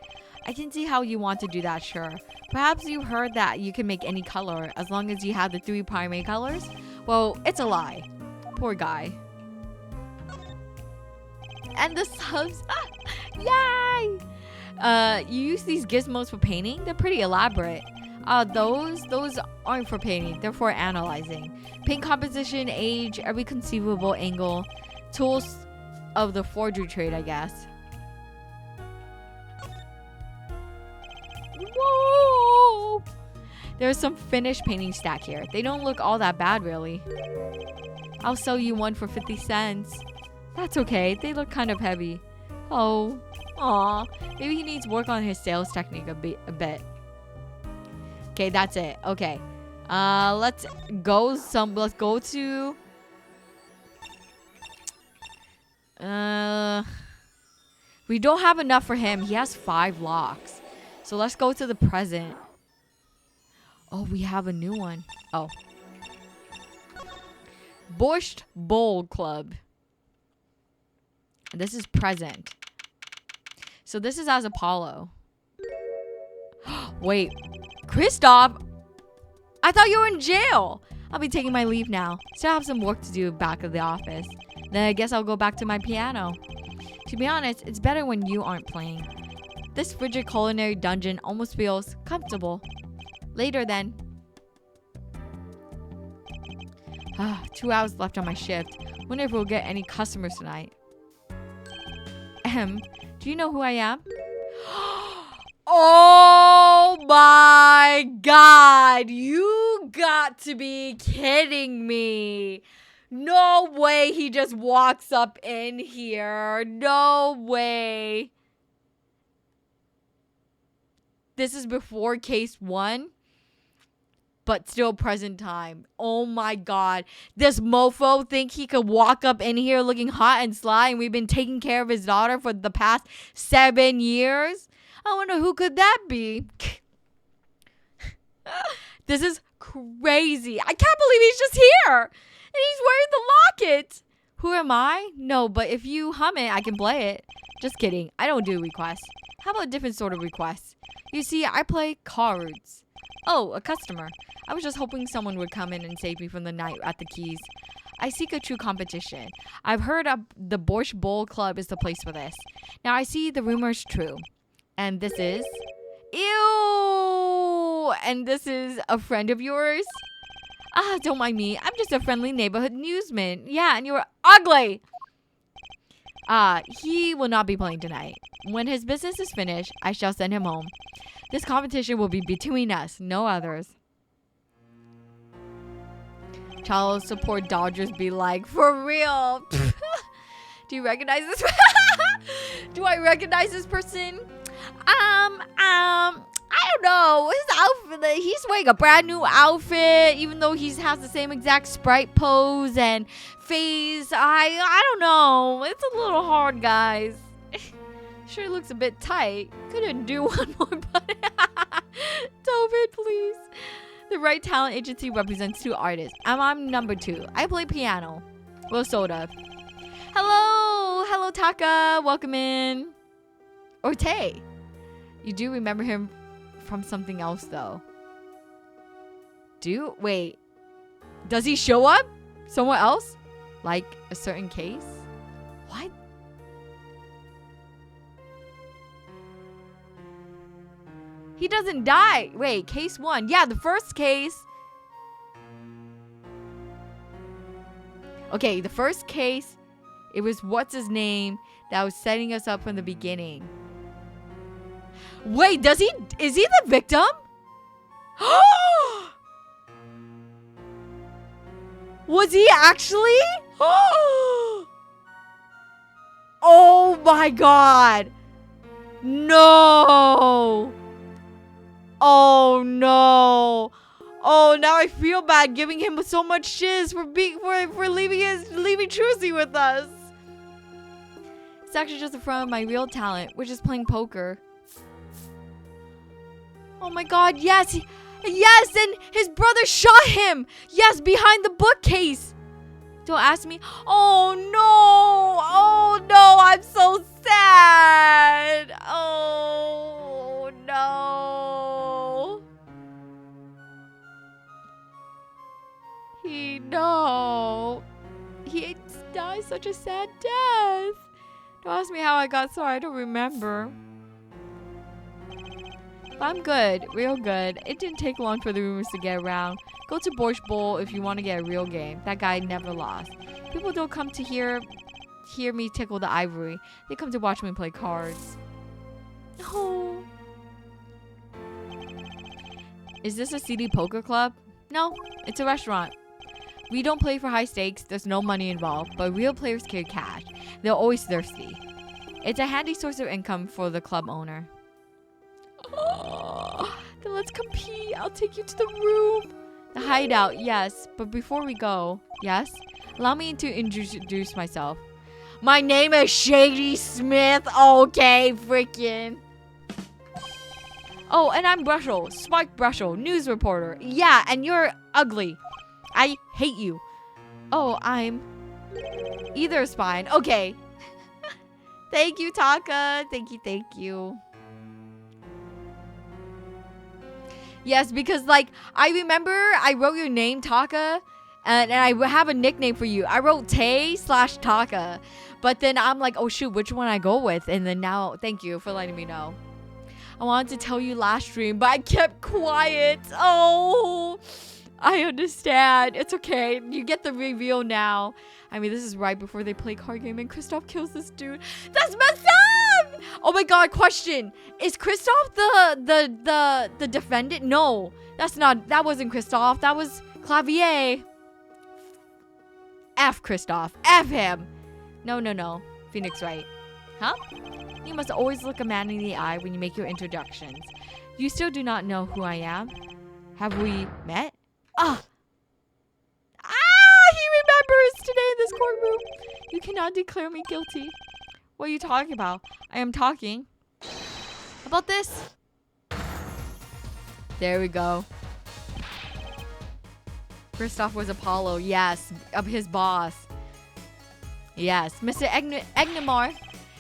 I can see how you want to do that, sure. Perhaps you heard that you can make any color as long as you have the 3 primary colors? Well, it's a lie. Poor guy. And the subs. Yay! You use these gizmos for painting? They're pretty elaborate. Those aren't for painting. They're for analyzing. Paint composition, age, every conceivable angle. Tools of the forgery trade, I guess. Whoa! There's some finished painting stack here. They don't look all that bad, really. I'll sell you one for 50 cents. That's okay. They look kind of heavy. Oh. Aw. Maybe he needs work on his sales technique a bit. Okay, that's it. Okay. Let's go to... We don't have enough for him. He has 5 locks. So let's go to the present. Oh, we have a new one. Oh. Borscht Bowl Club. This is present. So this is as Apollo. Wait. Kristoff? I thought you were in jail. I'll be taking my leave now. Still have some work to do back at the office. Then I guess I'll go back to my piano. To be honest, it's better when you aren't playing. This frigid culinary dungeon almost feels comfortable. Later then. 2 hours left on my shift. Wonder if we'll get any customers tonight. Do you know who I am? Oh my god! You got to be kidding me! No way he just walks up in here. No way. This is before case 1, but still present time. Oh my god. This mofo think he could walk up in here looking hot and sly, and we've been taking care of his daughter for the past 7 years? I wonder who could that be? This is crazy. I can't believe he's just here. And he's wearing the locket. Who am I? No, but if you hum it, I can play it. Just kidding. I don't do requests. How about a different sort of requests? You see, I play cards. Oh, a customer. I was just hoping someone would come in and save me from the night at the keys. I seek a true competition. I've heard the Borscht Bowl Club is the place for this. Now I see the rumor's true. And this is... Ew! And this is a friend of yours? Don't mind me. I'm just a friendly neighborhood newsman. Yeah, and you're ugly! He will not be playing tonight. When his business is finished, I shall send him home. This competition will be between us, no others. Child support Dodgers be like, for real. Do you recognize this? Do I recognize this person? I don't know. His outfit, he's wearing a brand new outfit, even though he has the same exact sprite pose and face. I don't know. It's a little hard, guys. Sure looks a bit tight. Couldn't do one more button. David, please. The right talent agency represents 2 artists. I'm number 2. I play piano. Well, sort of. Hello, Taka. Welcome in. Orte. You do remember him from something else though. Wait. Does he show up somewhere else? Like a certain case? What? He doesn't die. Wait, case 1. Yeah, the first case. Okay, the first case, it was what's his name that was setting us up from the beginning. Wait, is he the victim? Was he actually? Oh my god. No. Oh no. Oh, now I feel bad giving him so much shiz for leaving Trucy with us. It's actually just a front of my real talent, which is playing poker. Oh my god, yes! Yes, and his brother shot him! Yes, behind the bookcase! Don't ask me. Oh no! Oh no, I'm so sad! Oh no! He died such a sad death. Don't ask me how I got so I don't remember. But I'm good, real good. It didn't take long for the rumors to get around. Go to Borscht Bowl if you want to get a real game. That guy never lost. People don't come to hear me tickle the ivory. They come to watch me play cards. Oh. Is this a CD poker club? No, it's a restaurant. We don't play for high stakes. There's no money involved, but real players carry cash. They're always thirsty. It's a handy source of income for the club owner. Oh, then let's compete. I'll take you to the room. The hideout, yes. But before we go, yes? Allow me to introduce myself. My name is Shady Smith. Okay, freaking. Oh, and I'm Brushel. Spike Brushel, news reporter. Yeah, and you're ugly. I hate you. Oh, I'm... Either is fine. Okay. Thank you, Taka. Thank you. Yes, because, like, I remember I wrote your name, Taka, and I have a nickname for you. I wrote Tay/Taka. But then I'm like, oh, shoot, which one I go with? And then now, thank you for letting me know. I wanted to tell you last stream, but I kept quiet. Oh, I understand. It's okay. You get the reveal now. I mean, this is right before they play card game and Kristoff kills this dude. That's messed up! Oh my god, question. Is Kristoff the defendant? No. That wasn't Kristoff. That was Clavier. F Kristoff. F him. No. Phoenix right. Huh? You must always look a man in the eye when you make your introductions. You still do not know who I am? Have we met? He remembers today in this courtroom. You cannot declare me guilty. What are you talking about? I am talking about this. There we go. Kristoff was Apollo. Yes, of his boss. Yes, Mr. Egnimar.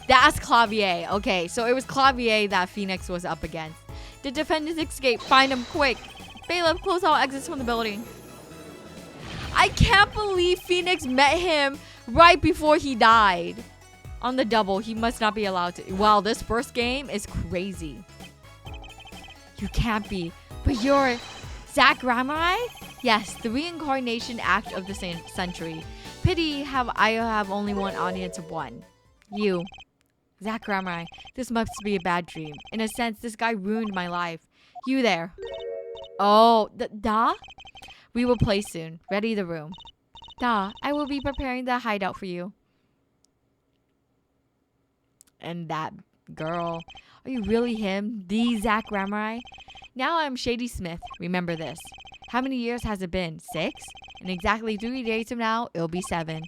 That's Clavier. Okay, so it was Clavier that Phoenix was up against. The defendants escape. Find him quick. Bailiff, close all exits from the building. I can't believe Phoenix met him right before he died. On the double, he must not be allowed to. Wow, this first game is crazy. You can't be. But you're Zach Ramurai? Yes, the reincarnation act of the century. Pity I have only one audience of one. You. Zach Ramurai. This must be a bad dream. In a sense, this guy ruined my life. You there. Oh, Da? We will play soon. Ready the room. Da, I will be preparing the hideout for you. And that girl. Are you really him? The Zach Ramurai? Now I'm Shady Smith. Remember this. How many years has it been? 6? In exactly 3 days from now, it'll be 7.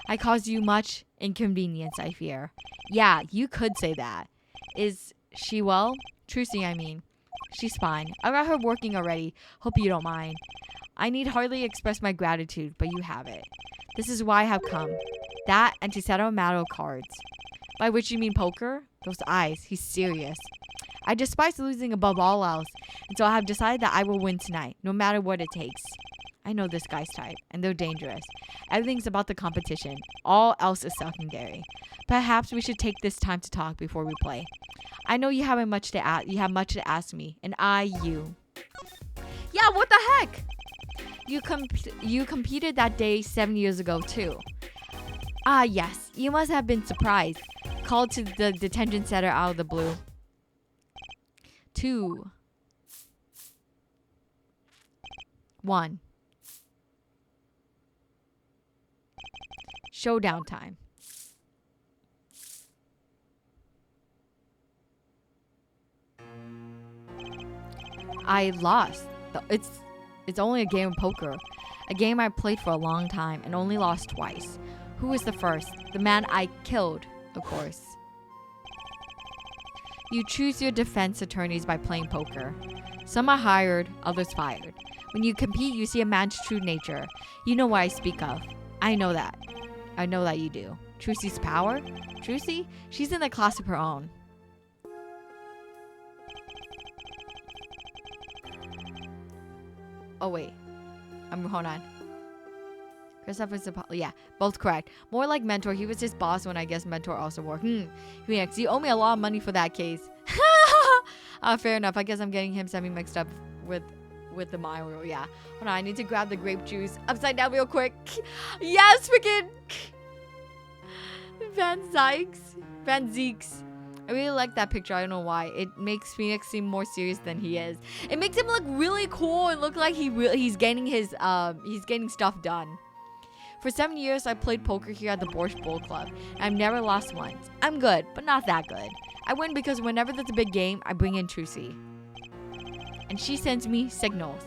I caused you much inconvenience, I fear. Yeah, you could say that. Is she well? Trucy, I mean. She's fine. I got her working already. Hope you don't mind. I need hardly express my gratitude, but you have it. This is why I have come. That and to settle a matter of cards. By which you mean poker? Those eyes. He's serious. I despise losing above all else, and so I have decided that I will win tonight, no matter what it takes. I know this guy's type, and they're dangerous. Everything's about the competition. All else is secondary. Perhaps we should take this time to talk before we play. I know you have much to ask me, and I you. Yeah, what the heck? You competed that day 7 years ago too. Ah, yes. You must have been surprised. Called to the detention center out of the blue. 2, 1. Showdown time. I lost. It's only a game of poker. A game I played for a long time and only lost twice. Who was the first? The man I killed, of course. You choose your defense attorneys by playing poker. Some are hired, others fired. When you compete, you see a man's true nature. You know what I speak of. I know that. I know that you do. Trucy's power? Trucy? She's in a class of her own. Oh, wait. Hold on. Christopher's yeah, both correct. More like mentor. He was his boss when I guess mentor also worked. Phoenix, you owe me a lot of money for that case. Fair enough. I guess I'm getting him semi mixed up with the Mario. Yeah. Hold on. I need to grab the grape juice upside down real quick. Yes, freaking Van Zeeks. I really like that picture. I don't know why. It makes Phoenix seem more serious than he is. It makes him look really cool and look like he's getting his he's getting stuff done. For 7 years, I played poker here at the Borscht Bowl Club, and I've never lost once. I'm good, but not that good. I win because whenever there's a big game, I bring in Trucy. And she sends me signals.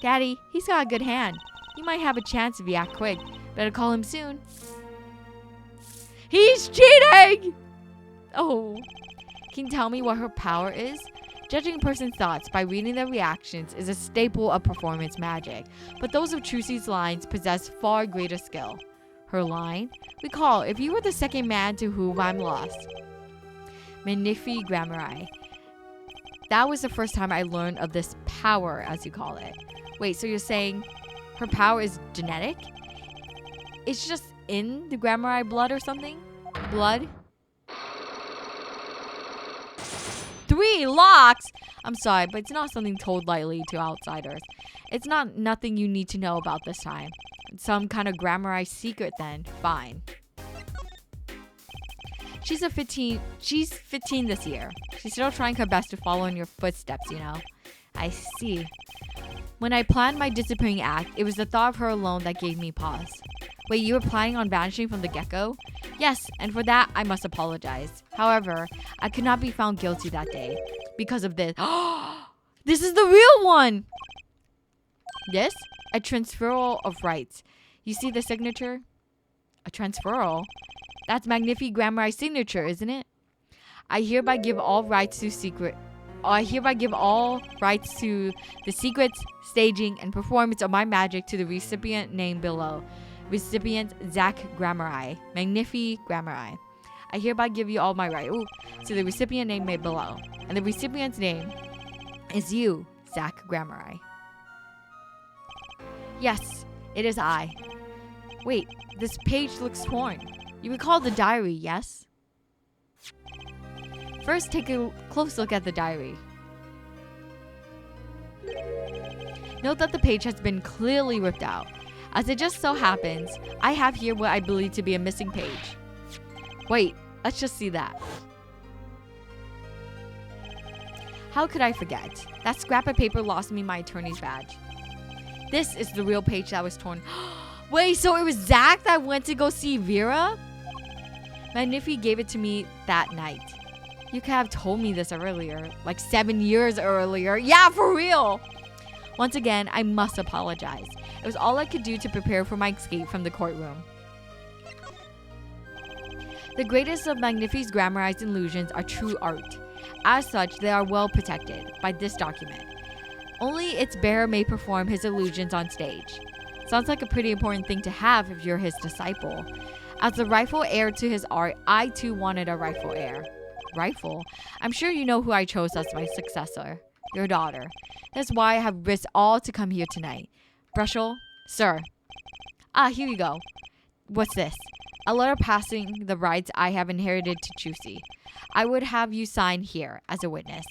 Daddy, he's got a good hand. He might have a chance if you act quick. Better call him soon. He's cheating! Oh. Can you tell me what her power is? Judging a person's thoughts by reading their reactions is a staple of performance magic, but those of Trucy's lines possess far greater skill. Her line? Recall, if you were the second man to whom I'm lost. Magnifi Grammari. That was the first time I learned of this power, as you call it. Wait, so you're saying her power is genetic? It's just in the Grammari blood or something? Blood? 3 locks! I'm sorry, but it's not something told lightly to outsiders. It's nothing you need to know about this time. Some kind of Grammarized secret then. Fine. She's 15 this year. She's still trying her best to follow in your footsteps, you know. I see. When I planned my disappearing act, it was the thought of her alone that gave me pause. Wait, you were planning on vanishing from the get-go? Yes, and for that, I must apologize. However, I could not be found guilty that day. Because of this. This is the real one! This? A transferal of rights. You see the signature? A transferal? That's Magnifi Grammari's signature, isn't it? I hereby give all rights to the secrets, staging, and performance of my magic to the recipient named below. Recipient Zach Grammari. Magnifi Grammari. I hereby give you all my right to the recipient name made below. And the recipient's name is you, Zach Grammari. Yes, it is I. Wait, this page looks torn. You recall the diary, yes? First, take a close look at the diary. Note that the page has been clearly ripped out. As it just so happens, I have here what I believe to be a missing page. Wait, let's just see that. How could I forget? That scrap of paper lost me my attorney's badge. This is the real page that was torn. Wait, so it was Zach that went to go see Vera? Magnifi gave it to me that night. You could have told me this earlier, like 7 years earlier. Yeah, for real! Once again, I must apologize. It was all I could do to prepare for my escape from the courtroom. The greatest of Magnifi's grammarized illusions are true art. As such, they are well protected by this document. Only its bearer may perform his illusions on stage. Sounds like a pretty important thing to have if you're his disciple. As the rightful heir to his art, I too wanted a rightful heir. rightful. I'm sure you know who I chose as my successor. Your daughter. That's why I have risked all to come here tonight. Brushel, sir. Ah, here you go. What's this? A letter passing the rights I have inherited to Chusi. I would have you sign here as a witness.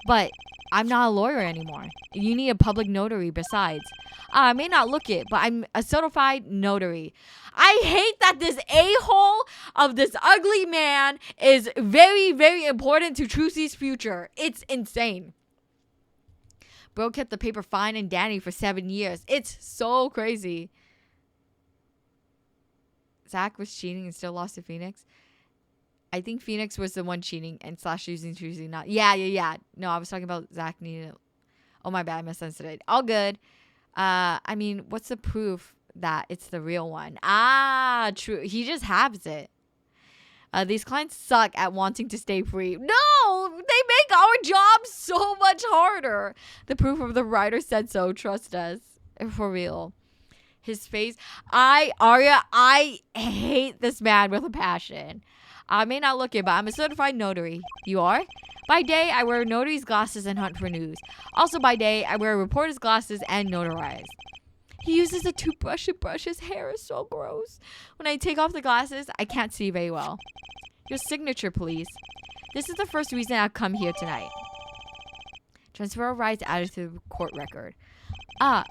But I'm not a lawyer anymore. You need a public notary besides. I may not look it, but I'm a certified notary. I hate that this a-hole of this ugly man is very, very important to Chusi's future. It's insane. Bro kept the paper fine and dandy for 7 years. It's so crazy. Zach was cheating and still lost to Phoenix. I think Phoenix was the one cheating and / using Chusi. Not. Yeah. No, I was talking about Zach needing it. Oh, my bad. I misunderstood it. All good. I mean, what's the proof that it's the real one? Ah, true. He just has it. These clients suck at wanting to stay free. No, they make our job so much harder. The proof of the writer said so. Trust us. For real. His face. Arya, I hate this man with a passion. I may not look it, but I'm a certified notary. You are? By day, I wear notary's glasses and hunt for news. Also by day, I wear reporter's glasses and notarize. He uses a toothbrush to brush his hair. It's so gross. When I take off the glasses, I can't see very well. Your signature, please. This is the first reason I've come here tonight. Transfer of rights added to the court record. Ah,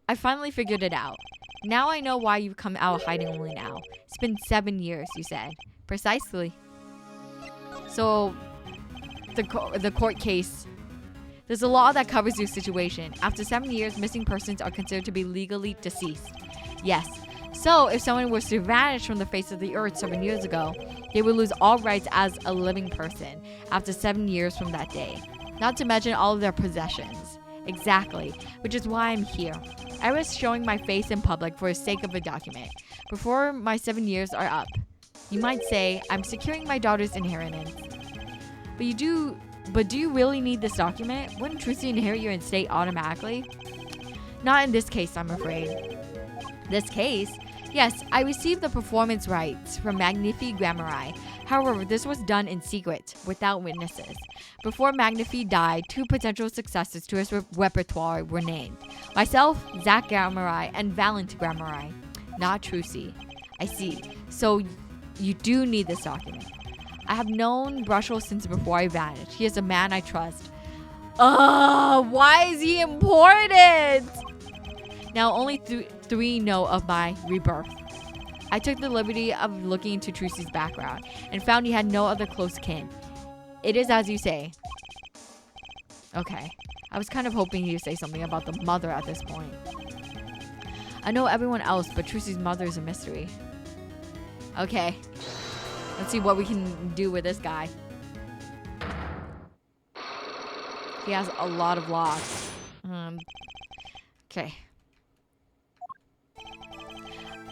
I finally figured it out. Now I know why you've come out of hiding only now. It's been 7 years, you said. Precisely. So, the court case. There's a law that covers your situation. After 7 years, missing persons are considered to be legally deceased. Yes. So, if someone was to vanish from the face of the earth 7 years ago, they would lose all rights as a living person after 7 years from that day. Not to mention all of their possessions. Exactly. Which is why I'm here. I was showing my face in public for the sake of a document. Before my 7 years are up. You might say, I'm securing my daughter's inheritance. But do you really need this document? Wouldn't Chusi inherit your estate automatically? Not in this case, I'm afraid. This case? Yes, I received the performance rights from Magnifi Grammari. However, this was done in secret, without witnesses. Before Magnifi died, 2 potential successors to his repertoire were named. Myself, Zach Grammari, and Valent Grammari. Not Chusi. I see. So, you do need this document. I have known Brushel since before I vanished. He is a man I trust. Why is he important? Now only 3 know of my rebirth. I took the liberty of looking into Chusi's background and found he had no other close kin. It is as you say. Okay. I was kind of hoping he would say something about the mother at this point. I know everyone else, but Chusi's mother is a mystery. Okay. Let's see what we can do with this guy. He has a lot of locks. Okay.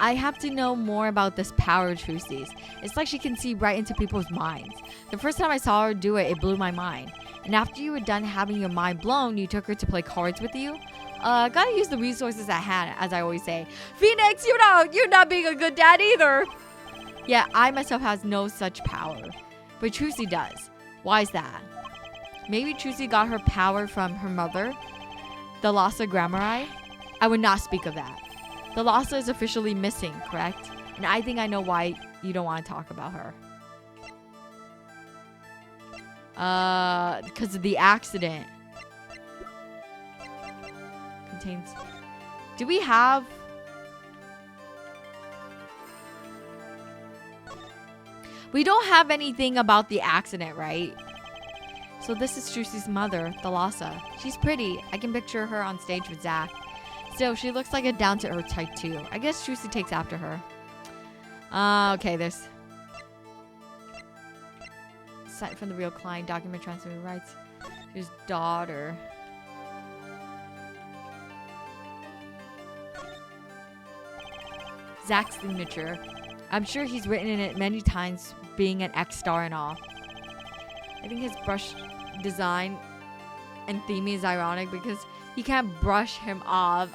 I have to know more about this power of Chusi's. It's like she can see right into people's minds. The first time I saw her do it, it blew my mind. And after you were done having your mind blown, you took her to play cards with you? Gotta use the resources at hand, as I always say. Phoenix, you're not being a good dad either. Yeah, I myself has no such power. But Chusi does. Why is that? Maybe Chusi got her power from her mother, the Lhasa Grammari? I would not speak of that. The Lhasa is officially missing, correct? And I think I know why you don't want to talk about her. Because of the accident. Contains... Do we have... We don't have anything about the accident, right? So this is Chusi's mother, the Lhasa. She's pretty. I can picture her on stage with Zach. Still, she looks like a down-to-earth type too. I guess Chusi takes after her. Okay, there's... Signed from the real client, document transfer rights. His daughter. Zach's signature. I'm sure he's written in it many times, being an ex-star and all. I think his brush design and theming is ironic because he can't brush him off.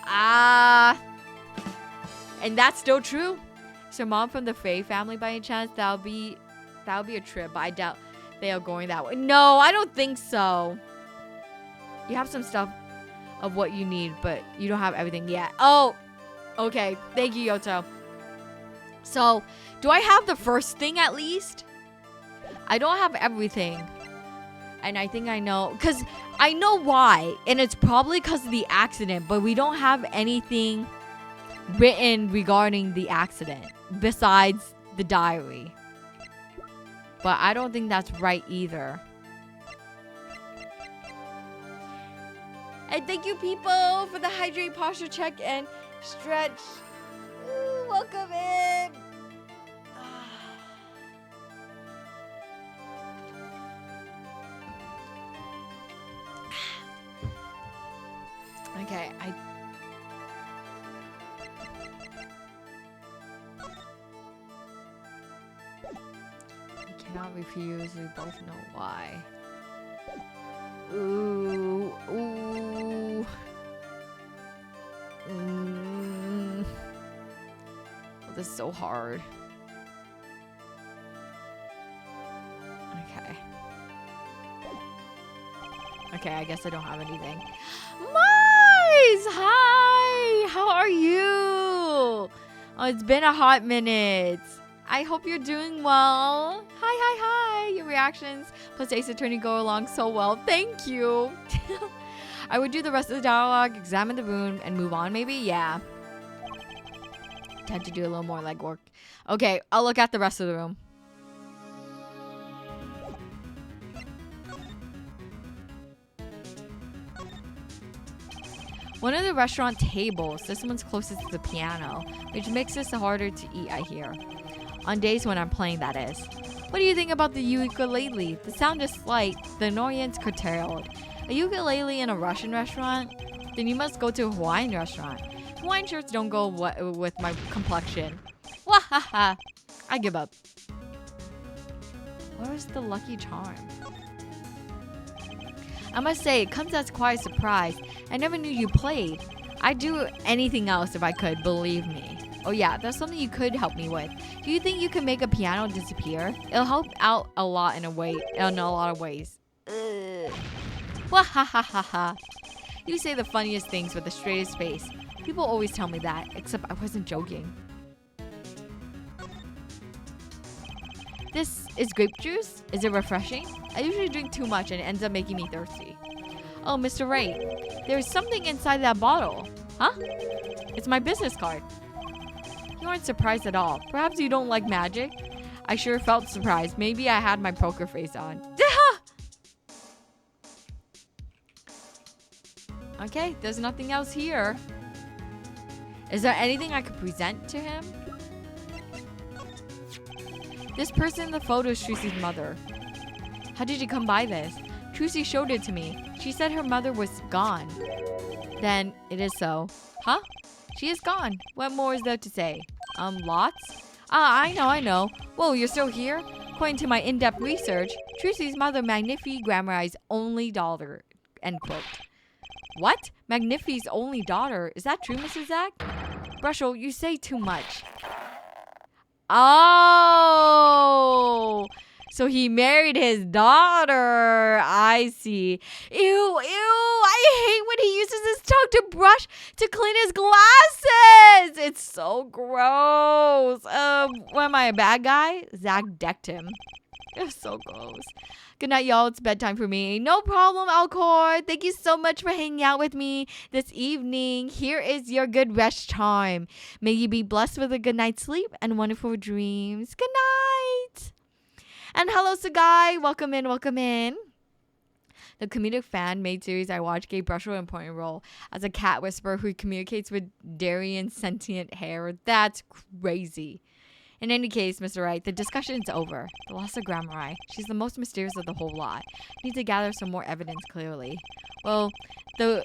And that's still true. So mom from the Faye family by any chance? That'll be a trip, but I doubt they are going that way. No, I don't think so. You have some stuff of what you need, but you don't have everything yet. Oh, okay. Thank you, Yoto. So, do I have the first thing at least? I don't have everything. And I think I know, because I know why. And it's probably because of the accident, but we don't have anything written regarding the accident besides the diary. But I don't think that's right either. And thank you, people, for the hydrate posture check and stretch. Ooh, welcome in. Okay, I cannot refuse. We both know why. Ooh, ooh. Oh, this is so hard. Okay. Okay, I guess I don't have anything. Mars! Hi! How are you? Oh, it's been a hot minute. I hope you're doing well. Hi. Your reactions plus Ace Attorney go along so well. Thank you. I would do the rest of the dialogue, examine the room, and move on maybe? Yeah. Tend to do a little more legwork. Okay, I'll look at the rest of the room. One of the restaurant tables. This one's closest to the piano, which makes this harder to eat, I hear. On days when I'm playing, that is. What do you think about the ukulele? The sound is slight, the annoyance curtailed. A ukulele in a Russian restaurant? Then you must go to a Hawaiian restaurant. Hawaiian shirts don't go with my complexion. Wahaha! I give up. Where's the lucky charm? I must say, it comes as quite a surprise. I never knew you played. I'd do anything else if I could, believe me. Oh yeah, that's something you could help me with. Do you think you can make a piano disappear? It'll help out a lot in a lot of ways. Wahahaha. You say the funniest things with the straightest face. People always tell me that, except I wasn't joking. This is grape juice? Is it refreshing? I usually drink too much and it ends up making me thirsty. Oh, Mr. Wright, there's something inside that bottle. Huh? It's my business card. You aren't surprised at all. Perhaps you don't like magic? I sure felt surprised. Maybe I had my poker face on. Okay, there's nothing else here. Is there anything I could present to him? This person in the photo is Trucy's mother. How did you come by this? Trucy showed it to me. She said her mother was gone. Then it is so. Huh? She is gone. What more is there to say? Lots? Ah, I know. Whoa, you're still here? According to my in-depth research, Trucy's mother Magnifi's grandma's only daughter. End quote. What? Magnifi's only daughter? Is that true, Mrs. Zach? Brushel, you say too much. Oh! So he married his daughter. I see. Ew. I hate when he uses his tongue to brush to clean his glasses. It's so gross. What am I, a bad guy? Zach decked him. It's so gross. Good night, y'all. It's bedtime for me. No problem, Alcor. Thank you so much for hanging out with me this evening. Here is your good rest time. May you be blessed with a good night's sleep and wonderful dreams. Good night. And hello, Sagai. Welcome in. The comedic fan-made series I watched gave Brushel an important role as a cat whisperer who communicates with Darian's sentient hair. That's crazy. In any case, Mr. Wright, the discussion is over. The loss of Grandma, she's the most mysterious of the whole lot. Need to gather some more evidence clearly. Well, the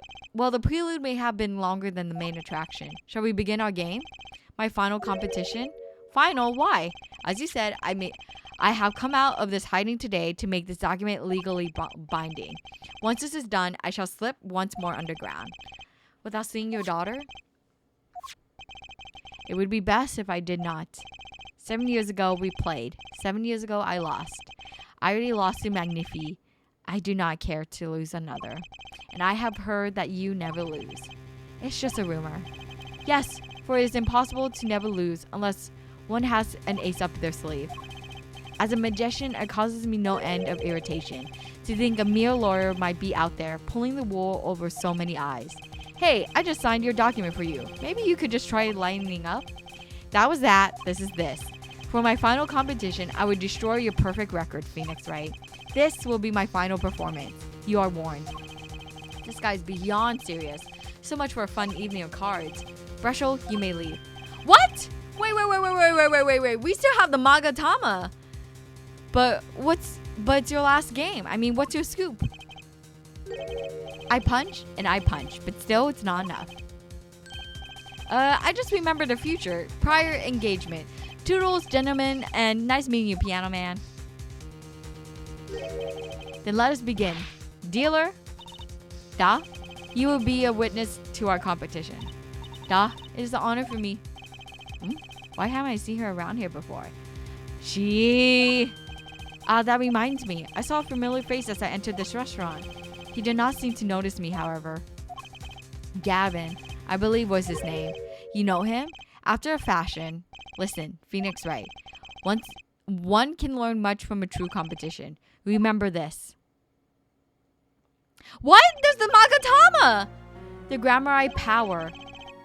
prelude may have been longer than the main attraction. Shall we begin our game? My final competition? Final? Why? As you said, I have come out of this hiding today to make this document legally binding. Once this is done, I shall slip once more underground. Without seeing your daughter? It would be best if I did not. 7 years ago, we played. 7 years ago, I lost. I already lost to Magnifi. I do not care to lose another. And I have heard that you never lose. It's just a rumor. Yes, for it is impossible to never lose unless one has an ace up their sleeve. As a magician, it causes me no end of irritation to think a mere lawyer might be out there pulling the wool over so many eyes. Hey, I just signed your document for you. Maybe you could just try lining up? That was that. This is this. For my final competition, I would destroy your perfect record, Phoenix Wright. This will be my final performance. You are warned. This guy's beyond serious. So much for a fun evening of cards. Brushel, you may leave. What? Wait. We still have the Magatama. But it's your last game. I mean, what's your scoop? I punch and I punch, but still it's not enough. I just remember the future. Prior engagement. Toodles, gentlemen, and nice meeting you, Piano Man. Then let us begin. Dealer, Da, you will be a witness to our competition. Da, it is an honor for me. Why haven't I seen her around here before? That reminds me. I saw a familiar face as I entered this restaurant. He did not seem to notice me, however. Gavin, I believe was his name. You know him? After a fashion. Listen, Phoenix Wright. One can learn much from a true competition. Remember this. What? There's the Magatama! The Grammar power.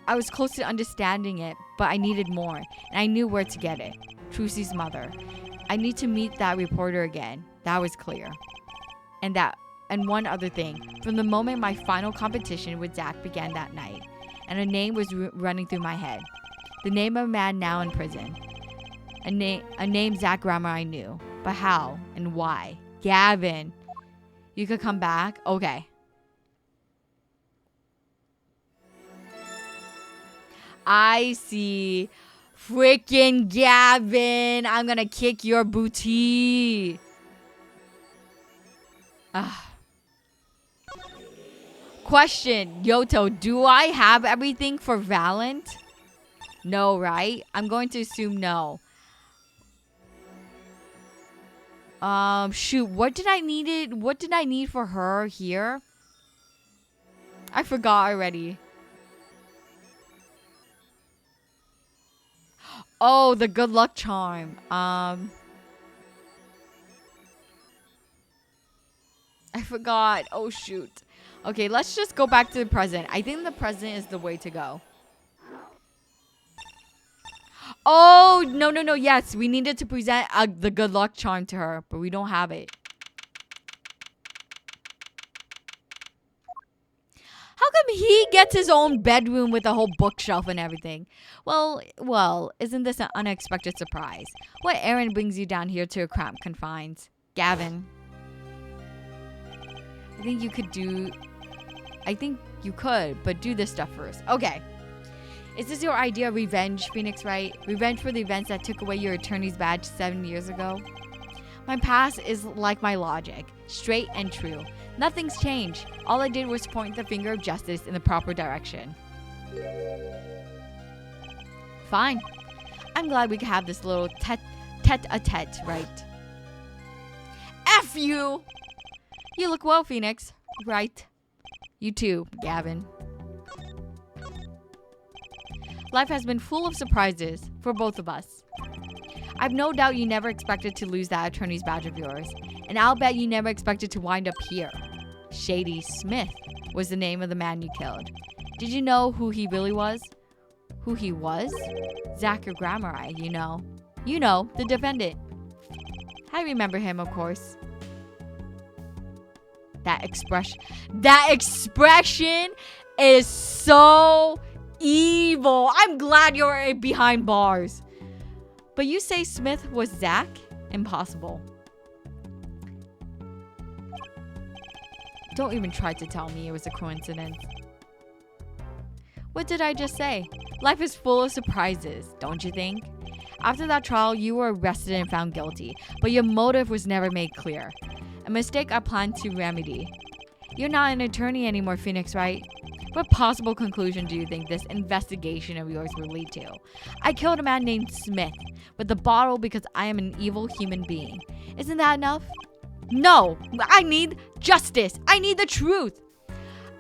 I was close to understanding it, but I needed more, and I knew where to get it. Trucy's mother. I need to meet that reporter again. That was clear. And one other thing. From the moment my final competition with Zach began that night, and a name was running through my head. The name of a man now in prison. A name Zach Grammar I knew. But how and why? Gavin. You could come back? Okay. I see. Freaking Gavin. I'm gonna kick your booty. Question. Yoto, do I have everything for Valent? No, right? I'm going to assume no. Shoot. What did I need for her here? I forgot already. Oh, the good luck charm. I forgot. Oh, shoot. Okay, let's just go back to the present. I think the present is the way to go. Oh, no. Yes, we needed to present the good luck charm to her, but we don't have it. How come he gets his own bedroom with a whole bookshelf and everything? Well, isn't this an unexpected surprise? What errand brings you down here to a cramped confines? Gavin. I think you could, but do this stuff first. Okay. Is this your idea of revenge, Phoenix Wright? Revenge for the events that took away your attorney's badge 7 years ago? My past is like my logic, straight and true. Nothing's changed. All I did was point the finger of justice in the proper direction. Fine. I'm glad we could have this little tete-a-tete, right? F you! You look well, Phoenix. Right. You too, Gavin. Life has been full of surprises for both of us. I've no doubt you never expected to lose that attorney's badge of yours. And I'll bet you never expected to wind up here. Shady Smith was the name of the man you killed. Did you know who he really was? Who he was? Zach Grammar, you know. You know, the defendant. I remember him, of course. That expression is so evil. I'm glad you're behind bars. But you say Smith was Zach? Impossible. Don't even try to tell me it was a coincidence. What did I just say? Life is full of surprises, don't you think? After that trial, you were arrested and found guilty, but your motive was never made clear. A mistake I plan to remedy. You're not an attorney anymore, Phoenix Wright. What possible conclusion do you think this investigation of yours will lead to? I killed a man named Smith with the bottle because I am an evil human being. Isn't that enough? No, I need justice. I need the truth.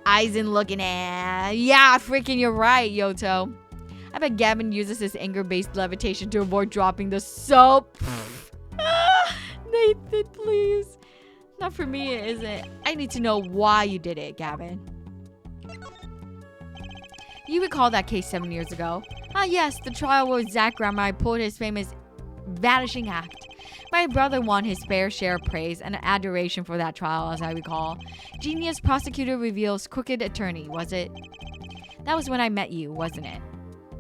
Aizen looking at. Yeah, freaking you're right, Yoto. I bet Gavin uses his anger-based levitation to avoid dropping the soap. Nathan, please. Not for me, is it? I need to know why you did it, Gavin. You recall that case 7 years ago? Ah, yes, the trial where Zach Grandma pulled his famous vanishing act. My brother won his fair share of praise and adoration for that trial, as I recall. Genius prosecutor reveals crooked attorney, was it? That was when I met you, wasn't it?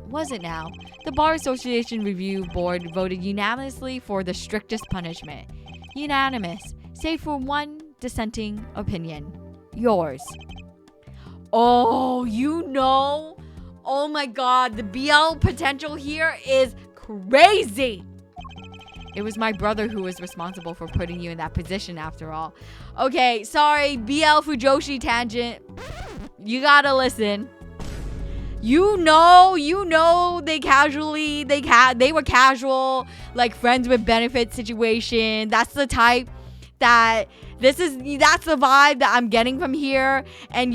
Was it now? The Bar Association Review Board voted unanimously for the strictest punishment. Unanimous, save for one dissenting opinion. Yours. Oh, you know? Oh my god, the BL potential here is crazy. It was my brother who was responsible for putting you in that position after all. Okay, sorry, BL Fujoshi tangent. You gotta listen. You know, they were casual, like friends with benefit situation. That's the type that that's the vibe that I'm getting from here. And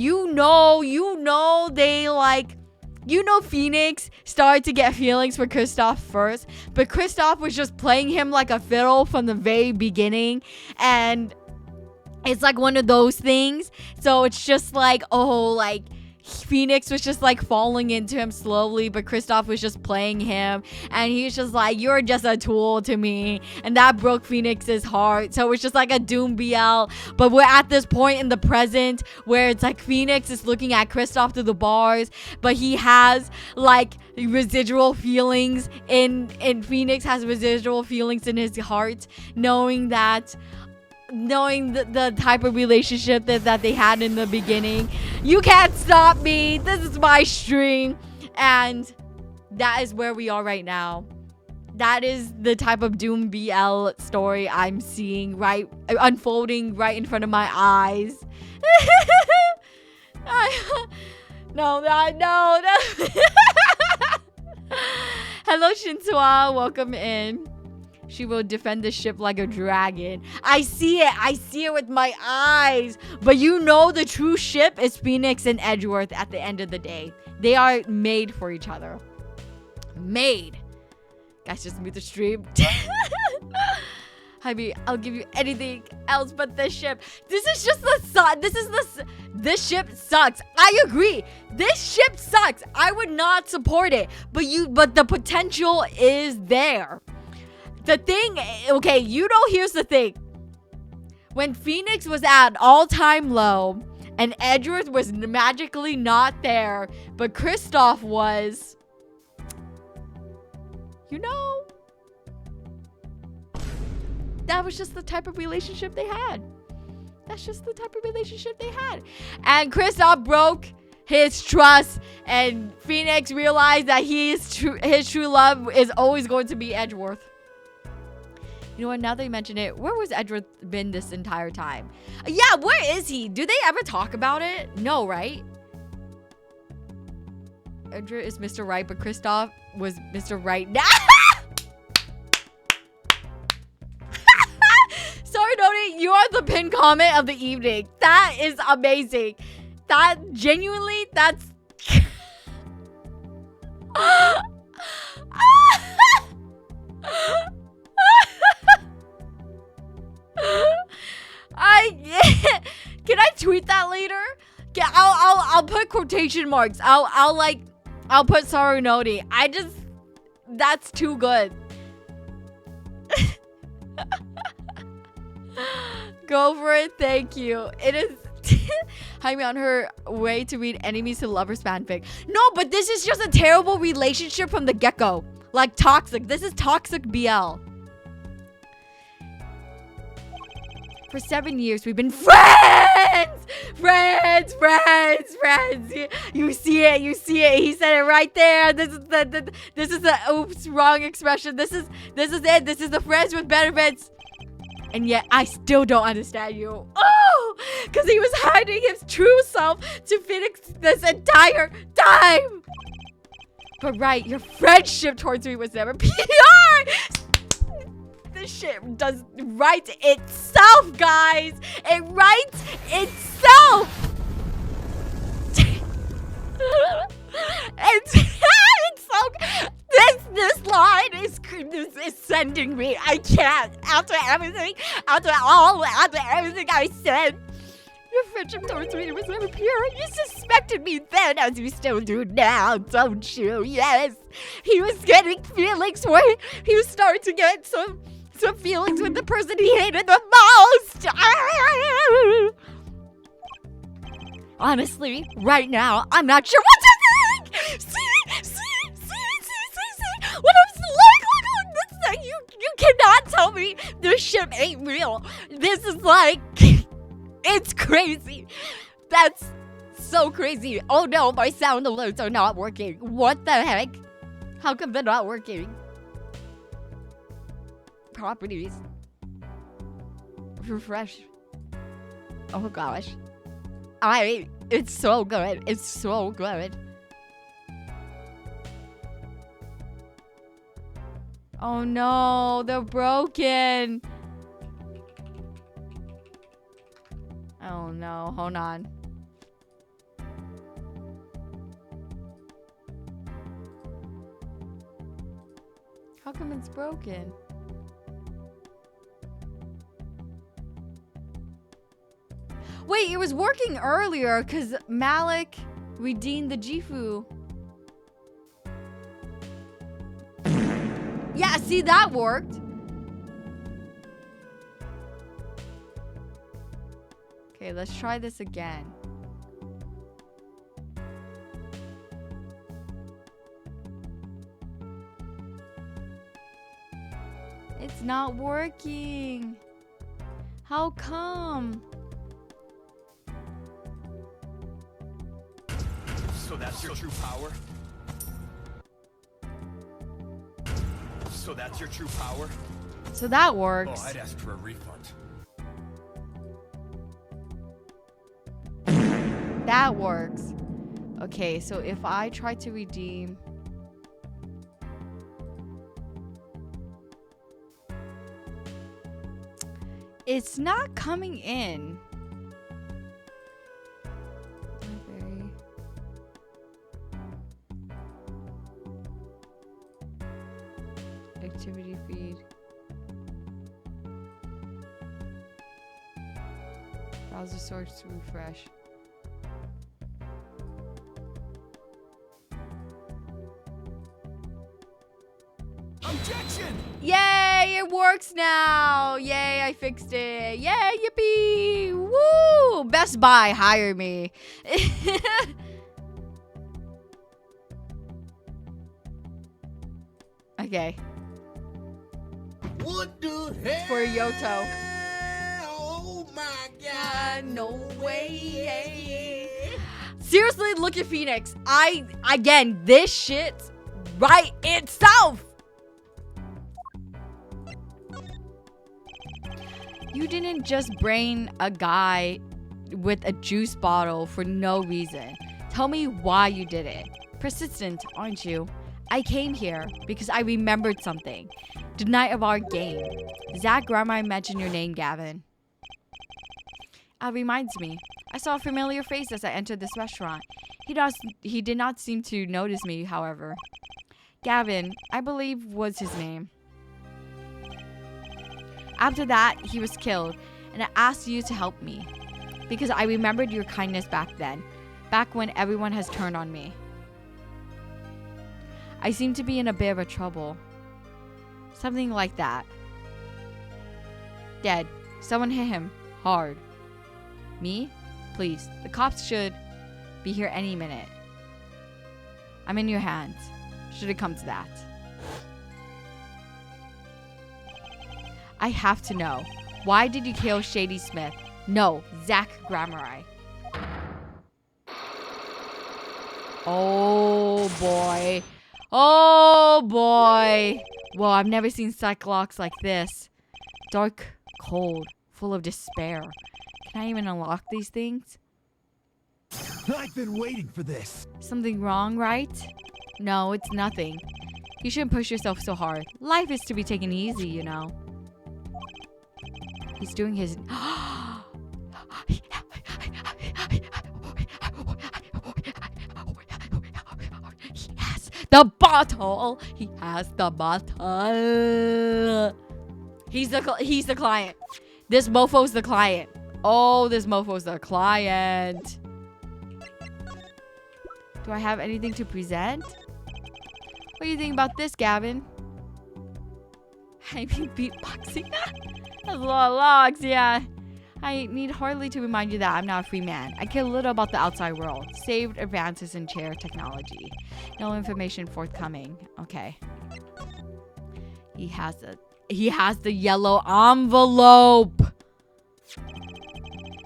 Phoenix started to get feelings for Kristoff first, but Kristoff was just playing him like a fiddle from the very beginning, and it's like one of those things. So it's just like, oh, like Phoenix was just like falling into him slowly, but Kristoff was just playing him, and he's just like, you're just a tool to me, and that broke Phoenix's heart. So it's just like a Doom BL, but we're at this point in the present where it's like Phoenix is looking at Kristoff through the bars, but he has like residual feelings in Phoenix has residual feelings in his heart, knowing the type of relationship that they had in the beginning. You can't stop me. This is my stream. And that is where we are right now. That is the type of Doom BL story I'm seeing unfolding right in front of my eyes. No. Hello, Shinsua. Welcome in. She will defend the ship like a dragon. I see it with my eyes. But you know the true ship is Phoenix and Edgeworth at the end of the day. They are made for each other. Made. Guys, just mute the stream. Jaime, I'll give you anything else but this ship. This ship sucks. I agree. This ship sucks. I would not support it. But the potential is there. The thing, okay, here's the thing. When Phoenix was at all-time low and Edgeworth was magically not there, but Kristoff was, that was just the type of relationship they had. That's just the type of relationship they had. And Kristoff broke his trust, and Phoenix realized that his true love is always going to be Edgeworth. You know what, now that you mention it, where was Edgeworth been this entire time? Yeah, where is he? Do they ever talk about it? No, right? Edgeworth is Mr. Right, but Kristoff was Mr. Right now. Sorry, Noni, you are the pinned comment of the evening. That is amazing. That's... Can I tweet that later? I'll put quotation marks. I'll put sorry Noni. That's too good. Go for it. Thank you. It is Jaime on her way to read enemies to lovers fanfic. No, but this is just a terrible relationship from the get-go. Like toxic. This is toxic BL. For 7 years, we've been friends! Friends! You see it. He said it right there. This is the oops, wrong expression. This is it. This is the friends with benefits. And yet I still don't understand you. Oh! Because he was hiding his true self to Phoenix this entire time. But right, your friendship towards me was never pure. This shit does right itself, guys. It writes itself. It's so. This line is sending me. I can't. After everything I said. Your friendship towards me was never pure. You suspected me then, as you still do now, don't you? Yes. He was getting feelings for it. He was starting to get some feelings with the person he hated the most. Honestly, right now, I'm not sure what to think. See? What I'm like this thing, you cannot tell me this shit ain't real. This is like, it's crazy. That's so crazy. Oh no, my sound alerts are not working. What the heck? How come they're not working? Properties. Refresh. Oh gosh. It's so good. It's so good. Oh no, they're broken. Oh no, hold on. How come it's broken? Wait, it was working earlier because Malik redeemed the Gifu. Yeah, see, that worked. Okay, let's try this again. It's not working. How come? So that's your true power? So that's your true power? So that works. Oh, I'd ask for a refund. That works. Okay, so if I try to redeem... It's not coming in. Activity feed. Browser source to refresh. Objection! Yay, it works now. Yay, I fixed it. Yay, yippee. Woo! Best Buy, hire me. Okay. What the hell? For Yoto. Oh my god, no way. Seriously, look at Phoenix. Again, this shit right itself. You didn't just brain a guy with a juice bottle for no reason. Tell me why you did it. Persistent, aren't you? I came here because I remembered something. The night of our game. Zach Grandma mentioned your name, Gavin. It reminds me. I saw a familiar face as I entered this restaurant. He did not seem to notice me, however. Gavin, I believe was his name. After that, he was killed, and I asked you to help me. Because I remembered your kindness back then. Back when everyone has turned on me. I seem to be in a bit of a trouble. Something like that. Dead. Someone hit him. Hard. Me? Please. The cops should be here any minute. I'm in your hands. Should it come to that. I have to know. Why did you kill Shady Smith? No, Zach Grammari. Oh boy. Oh boy. Whoa, I've never seen Cyclops like this. Dark cold, full of despair. Can I even unlock these things? I've been waiting for this. Something wrong, right? No, it's nothing. You shouldn't push yourself so hard. Life is to be taken easy, you know. He's doing his... He has the bottle. He has the bottle. He's the client. This mofo's the client. Oh, this mofo's the client. Do I have anything to present? What do you think about this, Gavin? I mean, beatboxing. That's a lot of logs, yeah. I need hardly to remind you that I'm not a free man. I care little about the outside world. Saved advances in chair technology. No information forthcoming. Okay. He has the yellow envelope.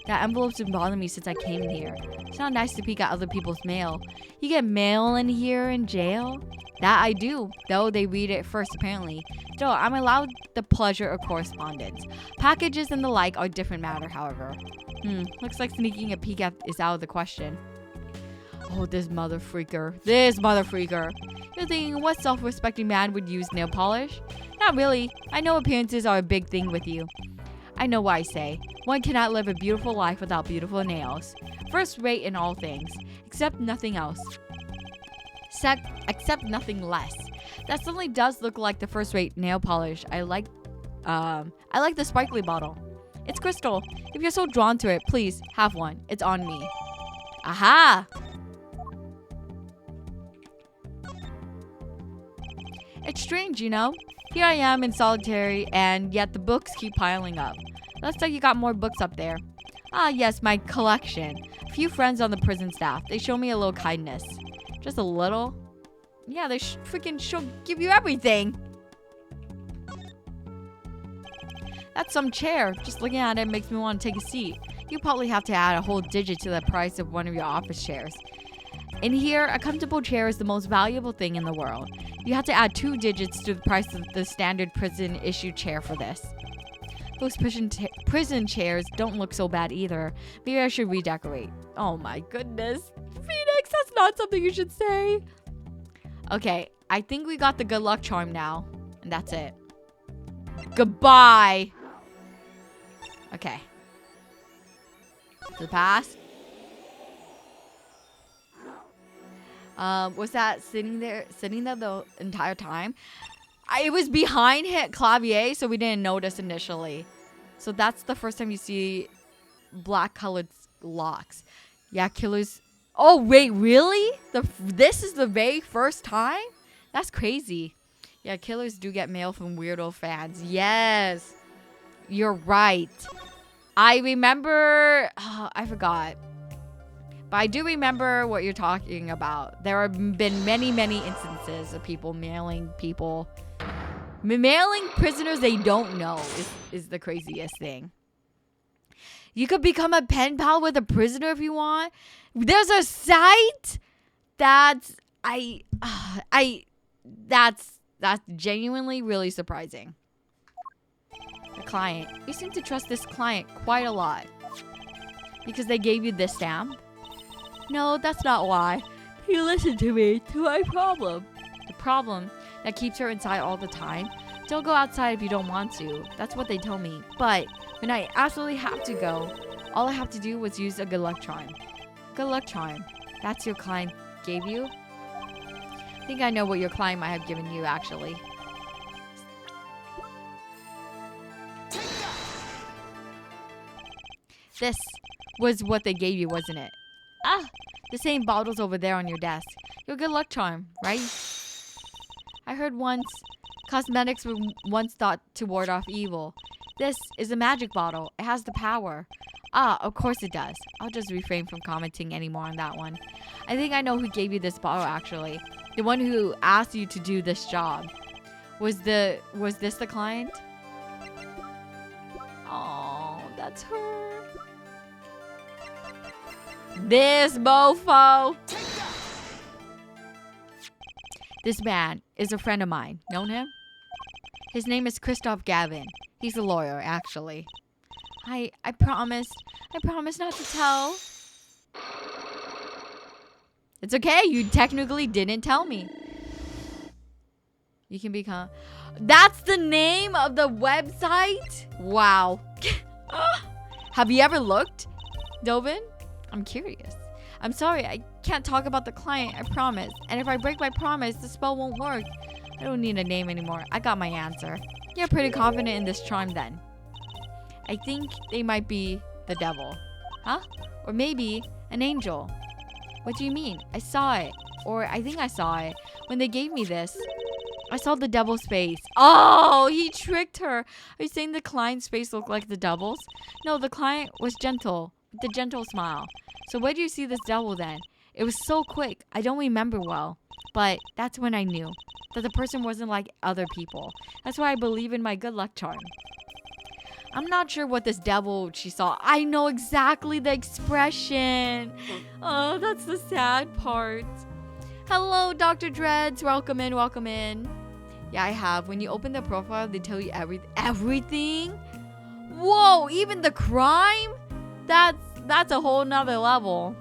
That envelope's been bothering me since I came here. It's not nice to peek at other people's mail. You get mail in here in jail? That I do, though they read it first apparently. Still, I'm allowed the pleasure of correspondence. Packages and the like are a different matter, however. Looks like sneaking a peek is out of the question. Oh, this mother freaker. You're thinking, what self-respecting man would use nail polish? Not really. I know appearances are a big thing with you. I know what I say. One cannot live a beautiful life without beautiful nails. First rate in all things, except nothing else. Except nothing less. That certainly does look like the first-rate nail polish. I like the sparkly bottle. It's crystal. If you're so drawn to it, please have one. It's on me. Aha! It's strange, you know? Here I am in solitary, and yet the books keep piling up. Looks like you got more books up there. Ah, yes, my collection. A few friends on the prison staff. They show me a little kindness. Just a little? Yeah, they freaking give you everything. That's some chair. Just looking at it makes me want to take a seat. You probably have to add a whole digit to the price of one of your office chairs. In here, a comfortable chair is the most valuable thing in the world. You have to add 2 digits to the price of the standard prison issue chair for this. Those prison chairs don't look so bad either. Maybe I should redecorate. Oh my goodness. Phoenix, that's not something you should say. Okay, I think we got the good luck charm now. And that's it. Goodbye. Okay. To the past. Was that sitting there the entire time? It was behind Clavier, so we didn't notice initially. So that's the first time you see black colored locks. Yeah, killers. Oh wait, really? This is the very first time? That's crazy. Yeah, killers do get mail from weirdo fans. Yes, you're right. I remember. Oh, I forgot. But I do remember what you're talking about. There have been many instances of people mailing people. Mailing prisoners they don't know is the craziest thing. You could become a pen pal with a prisoner if you want. There's a site that's genuinely really surprising. The client. You seem to trust this client quite a lot. Because they gave you this stamp? No, that's not why. He listened to me, to my problem. The problem that keeps her inside all the time? Don't go outside if you don't want to. That's what they told me. But when I absolutely have to go, all I have to do was use a good luck charm. Good luck charm. That's your client gave you? I think I know what your client might have given you, actually. This was what they gave you, wasn't it? Ah, the same bottles over there on your desk. Your good luck charm, right? I heard once cosmetics were once thought to ward off evil. This is a magic bottle. It has the power. Ah, of course it does. I'll just refrain from commenting anymore on that one. I think I know who gave you this bottle, actually. The one who asked you to do this job. Was this the client? Oh, that's her. This mofo. This man is a friend of mine. Known him? His name is Christoph Gavin. He's a lawyer, actually. I promise not to tell. It's okay. You technically didn't tell me. You can become... That's the name of the website? Wow. Have you ever looked, Dovin? I'm curious. I'm sorry, I can't talk about the client, I promise. And if I break my promise, the spell won't work. I don't need a name anymore. I got my answer. You're pretty confident in this charm then. I think they might be the devil. Huh? Or maybe an angel. What do you mean? I saw it. Or I think I saw it. When they gave me this, I saw the devil's face. Oh, he tricked her. Are you saying the client's face looked like the devil's? No, the client was gentle. With a gentle smile. So where do you see this devil then? It was so quick. I don't remember well. But that's when I knew that the person wasn't like other people. That's why I believe in my good luck charm. I'm not sure what this devil she saw. I know exactly the expression. Oh, that's the sad part. Hello, Dr. Dreads. Welcome in, welcome in. Yeah, I have. When you open the profile, they tell you everything. Whoa, even the crime? That's a whole nother level.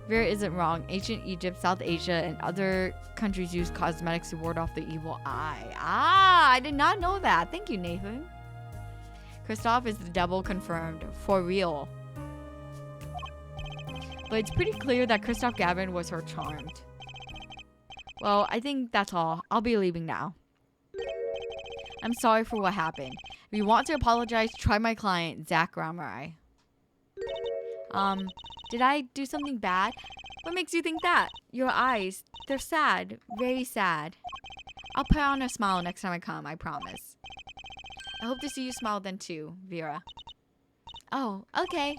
Vera isn't wrong. Ancient Egypt, South Asia, and other countries use cosmetics to ward off the evil eye. Ah, I did not know that. Thank you, Nathan. Kristoff is the devil confirmed. For real. But it's pretty clear that Kristoff Gavin was her charmed. Well, I think that's all. I'll be leaving now. I'm sorry for what happened. If you want to apologize, try my client, Zach Ramurai. Did I do something bad? What makes you think that? Your eyes, they're sad. Very sad. I'll put on a smile next time I come, I promise. I hope to see you smile then too, Vera. Oh, okay.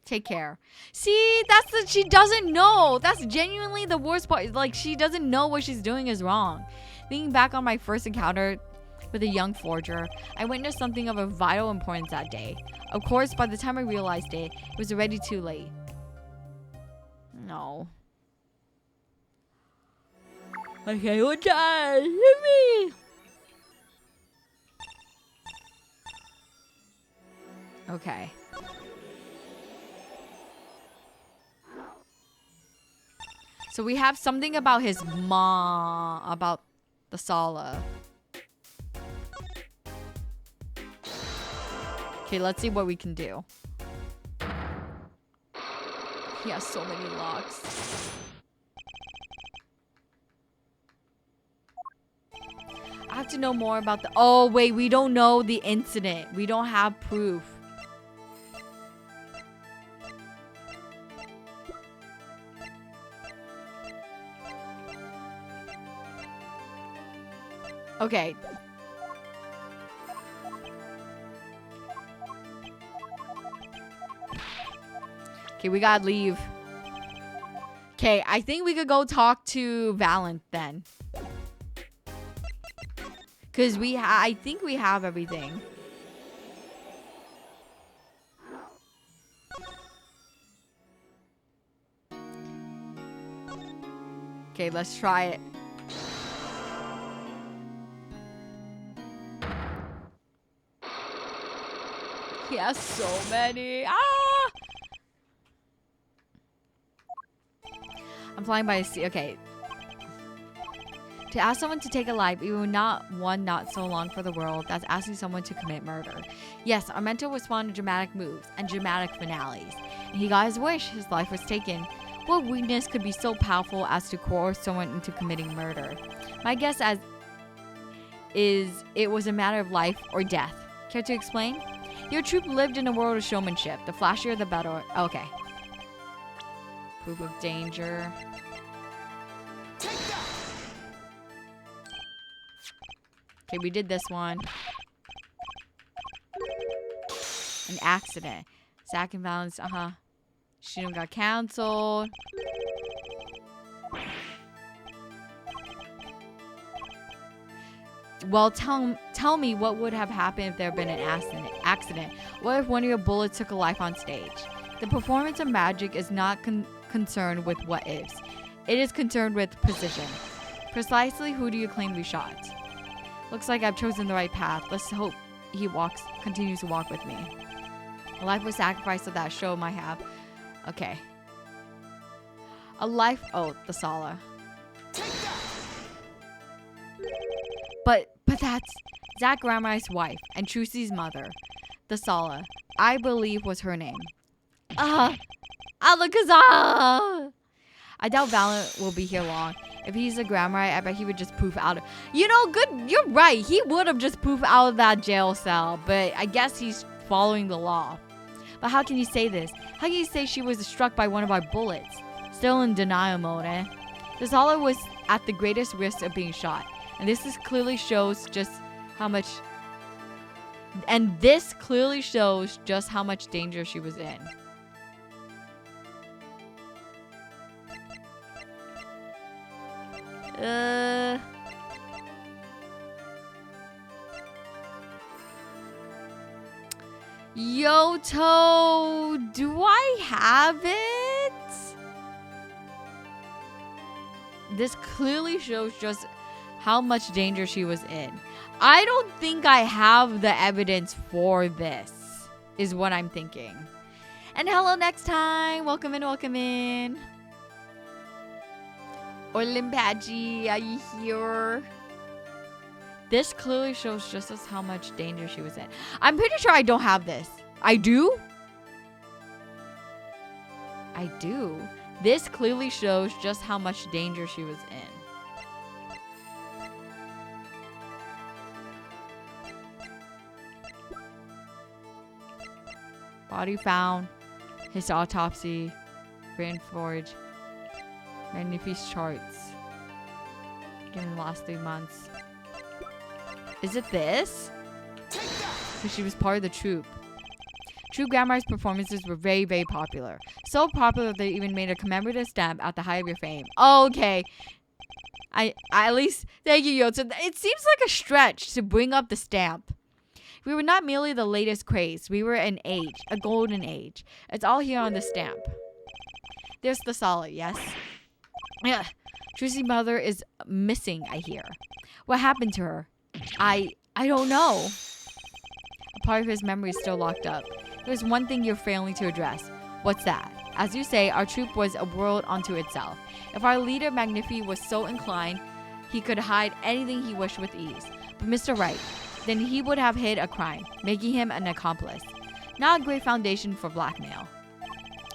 Take care. See, that's the... She doesn't know. That's genuinely the worst part. Like, she doesn't know what she's doing is wrong. Thinking back on my first encounter with a young forger, I witnessed something of a vital importance that day. Of course, by the time I realized it, it was already too late. No. Okay, what time? Hit me! Okay. So we have something about his mom, about the Sala. Okay, let's see what we can do. He has so many locks. I have to know more about the... Oh, wait, we don't know the incident. We don't have proof. Okay. Okay, we gotta leave. Okay, I think we could go talk to Valent then. Because I think we have everything. Okay, let's try it. He has so many. Ah! I'm flying by sea. Okay. To ask someone to take a life, even not one not so long for the world, that's asking someone to commit murder. Yes, our mentor responded to dramatic moves and dramatic finales. And he got his wish. His life was taken. What weakness could be so powerful as to coerce someone into committing murder? My guess is it was a matter of life or death. Care to explain? Your troop lived in a world of showmanship. The flashier, the better. Okay. Proof of danger. Okay, we did this one. An accident. Zach and Valence, Shooting got canceled. Well, tell me what would have happened if there had been an accident. What if one of your bullets took a life on stage? The performance of magic is not concerned with what ifs. It is concerned with precision. Precisely who do you claim we shot? Looks like I've chosen the right path. Let's hope he continues to walk with me. A life was sacrificed so that show might have. Okay. A life. Oh, the Sala. But that's Zach Grammar's wife and Trucy's mother. The Sala, I believe, was her name. Alakazam! I doubt Valent will be here long. If he's a Grammar, I bet he would just poof out of... You know, good. You're right. He would have just poofed out of that jail cell. But I guess he's following the law. But how can you say this? How can you say she was struck by one of our bullets? Still in denial mode, eh? The Sala was at the greatest risk of being shot. And this clearly shows just how much... And this clearly shows just how much danger she was in. Yoto, do I have it? This clearly shows just how much danger she was in. I don't think I have the evidence for this, is what I'm thinking. And hello next time. Welcome in, welcome in. Olimpachi, are you here? This clearly shows just as how much danger she was in. I'm pretty sure I don't have this. I do? I do. This clearly shows just how much danger she was in. Body found. His autopsy. Grand Forge. Magnifi's charts. Given the last 3 months. Is it this? Because she was part of the troupe. True Grammar's performances were very, very popular. So popular they even made a commemorative stamp at the height of your fame. Oh, okay. I at least thank you, Yotsu. It seems like a stretch to bring up the stamp. We were not merely the latest craze. We were an age, a golden age. It's all here on the stamp. There's the Sala, yes. Yeah. Trucy's mother is missing, I hear. What happened to her? I don't know. A part of his memory is still locked up. There's one thing you're failing to address. What's that? As you say, our troop was a world unto itself. If our leader Magnifi was so inclined, he could hide anything he wished with ease. But Mr. Wright, then he would have hid a crime, making him an accomplice. Not a great foundation for blackmail.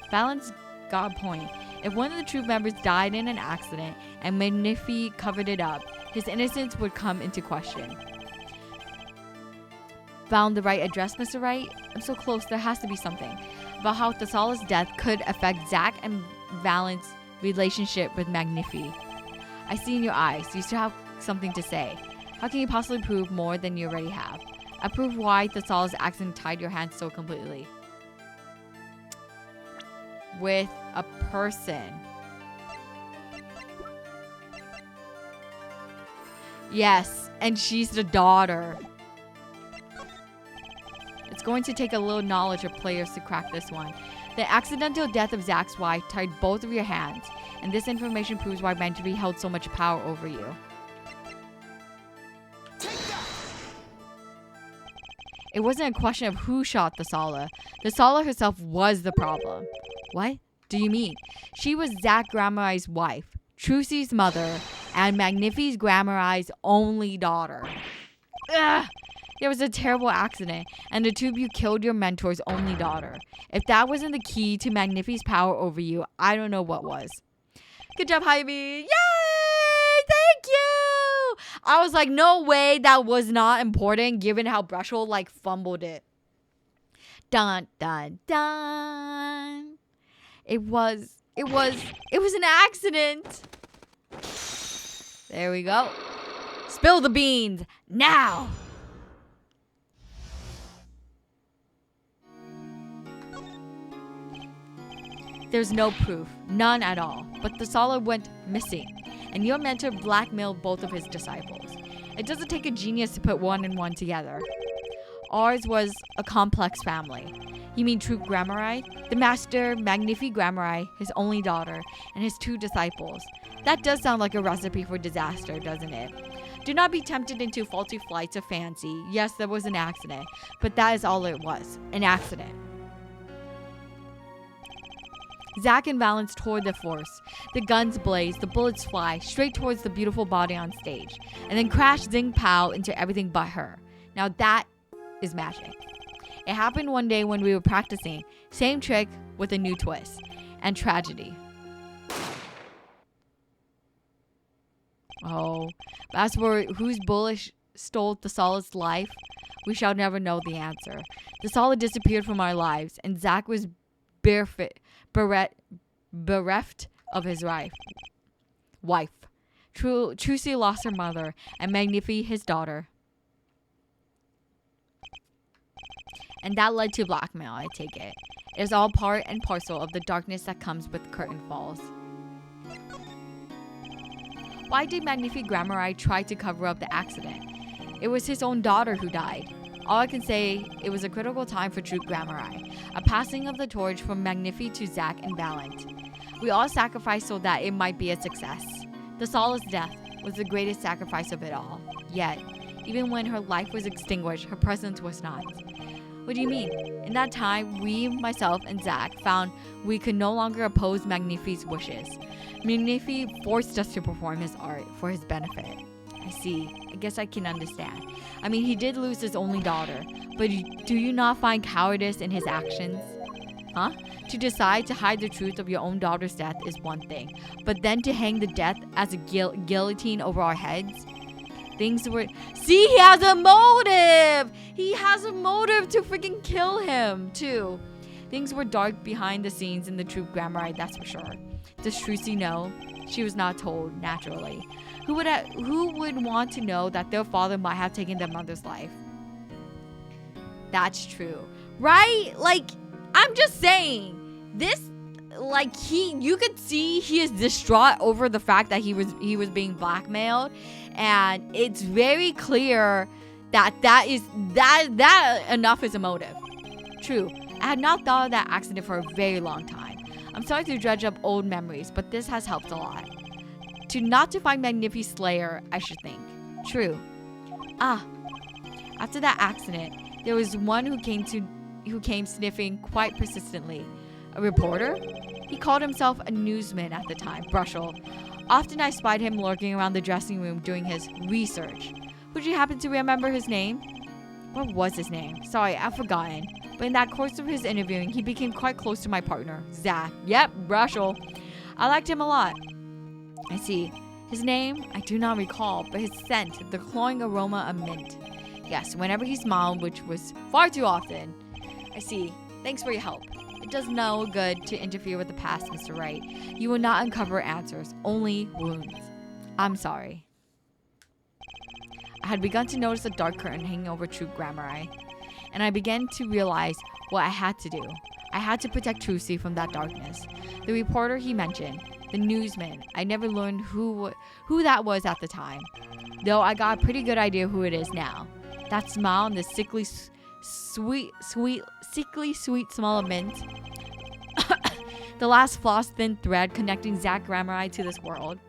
Valent's got a point. If one of the troop members died in an accident and Magnifi covered it up, his innocence would come into question. Found the right address, Mr. Wright? I'm so close, there has to be something. About how the Sala's death could affect Zack and Valent's relationship with Magnifi. I see in your eyes, you still have something to say. How can you possibly prove more than you already have? I prove why the Sala's accident tied your hands so completely. With a person. Yes, and she's the daughter. It's going to take a little knowledge of players to crack this one. The accidental death of Zack's wife tied both of your hands, and this information proves why Magnifi held so much power over you. It wasn't a question of who shot the Sala. The Sala herself was the problem. What do you mean? She was Zack Grammarai's wife, Trucy's mother, and Magnifi's Grammarai's only daughter. Ugh! There was a terrible accident, and the two of you killed your mentor's only daughter. If that wasn't the key to Magnifi's power over you, I don't know what was. Good job, Hayami! Yay! Thank you! I was like, no way that was not important, given how Brushel, like, fumbled it. Dun, dun, dun. It was an accident. There we go. Spill the beans, now! There's no proof, none at all, but the Sala went missing, and your mentor blackmailed both of his disciples. It doesn't take a genius to put one and one together. Ours was a complex family. You mean Troop Grammarai? The master, Magnifi Grammarai, his only daughter, and his two disciples. That does sound like a recipe for disaster, doesn't it? Do not be tempted into faulty flights of fancy. Yes, there was an accident, but that is all it was, an accident. Zack and Valance toward the force. The guns blaze, the bullets fly, straight towards the beautiful body on stage. And then crash, zing, pow into everything but her. Now that is magic. It happened one day when we were practicing. Same trick with a new twist. And tragedy. Oh. As for whose bullet stole the Solid's life, we shall never know the answer. The Solid disappeared from our lives, and Zack was bereft of his wife. Trucy lost her mother, and Magnifi his daughter. And that led to blackmail, I take it. It is all part and parcel of the darkness that comes with curtain falls. Why did Magnifi Grammari try to cover up the accident? It was his own daughter who died. All I can say, it was a critical time for Troop Grammari. A passing of the torch from Magnifi to Zack and Valent. We all sacrificed so that it might be a success. The Solid's death was the greatest sacrifice of it all. Yet, even when her life was extinguished, her presence was not. What do you mean? In that time, we, myself, and Zack found we could no longer oppose Magnifi's wishes. Magnifi forced us to perform his art for his benefit. I see. I guess I can understand. I mean, he did lose his only daughter, but do you not find cowardice in his actions? Huh? To decide to hide the truth of your own daughter's death is one thing, but then to hang the death as a guillotine over our heads? Things were... See, he has a motive! He has a motive to freaking kill him, too. Things were dark behind the scenes in the Troop Grammari, that's for sure. Does Trucy know? She was not told, naturally. Who would want to know that their father might have taken their mother's life? That's true. Right? Like, I'm just saying. This, like, you could see he is distraught over the fact that he was being blackmailed. And it's very clear that enough is a motive. True. I had not thought of that accident for a very long time. I'm starting to dredge up old memories, but this has helped a lot. Not to find Magnifi's slayer, I should think. True. After that accident, there was one who came sniffing quite persistently. A reporter? He called himself a newsman at the time, Brushel. Often I spied him lurking around the dressing room doing his research. Would you happen to remember his name? What was his name? Sorry, I've forgotten. But in that course of his interviewing, he became quite close to my partner, Zack. Yep, Brushel. I liked him a lot. I see. His name, I do not recall, but his scent, the cloying aroma of mint. Yes, whenever he smiled, which was far too often. I see. Thanks for your help. It does no good to interfere with the past, Mr. Wright. You will not uncover answers, only wounds. I'm sorry. I had begun to notice a dark curtain hanging over Troop Grammari, and I began to realize what I had to do. I had to protect Trucy from that darkness. The reporter he mentioned, the newsman, I never learned who that was at the time, though I got a pretty good idea who it is now. That smile and the sickly sweet smell of mint. The last floss thin thread connecting Zack Grammari to this world.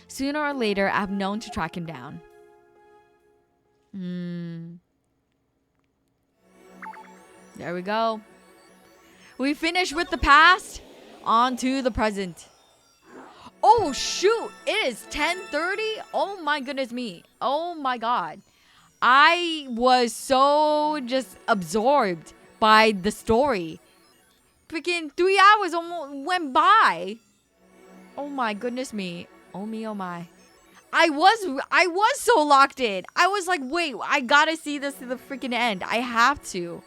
Sooner or later, I've known to track him down. There we go. We finished with the past. On to the present. Oh shoot, it is 10:30. Oh my goodness me. Oh my god. I was so just absorbed by the story. Freaking 3 hours almost went by. Oh my goodness me. Oh me, oh my. I was so locked in. I was like, wait, I gotta see this to the freaking end. I have to.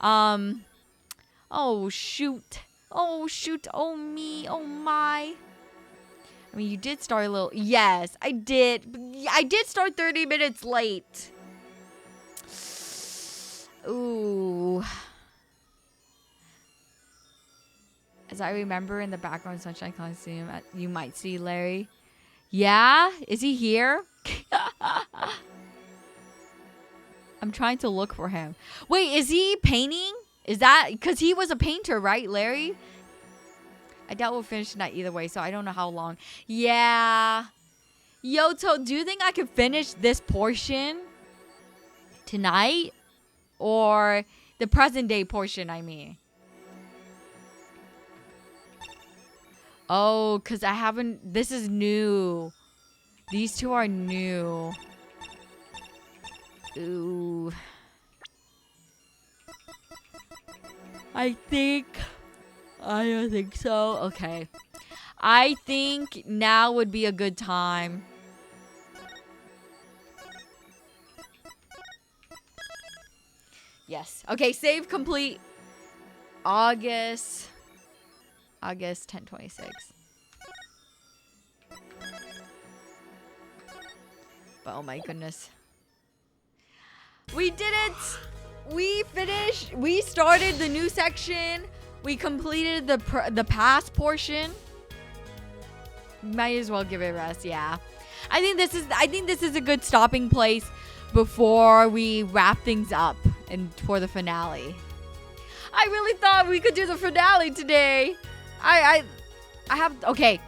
Oh shoot. Oh shoot. Oh me, oh my. I mean, you did start a little... Yes, I did. I did start 30 minutes late. Ooh. As I remember in the background, Sunshine Coliseum, you might see Larry. Yeah? Is he here? I'm trying to look for him. Wait, is he painting? Is that... Because he was a painter, right, Larry? I doubt we'll finish tonight either way, so I don't know how long. Yeah. Yoto, do you think I could finish this portion tonight? Or the present day portion, I mean. Oh, because I haven't... This is new. These two are new. Ooh. I don't think so. Okay. I think now would be a good time. Yes. Okay, save complete. August 10/26. But oh my goodness. We did it! We finished. We started the new section. We completed the past portion. Might as well give it a rest, yeah. I think this is a good stopping place before we wrap things up and for the finale. I really thought we could do the finale today. I have okay.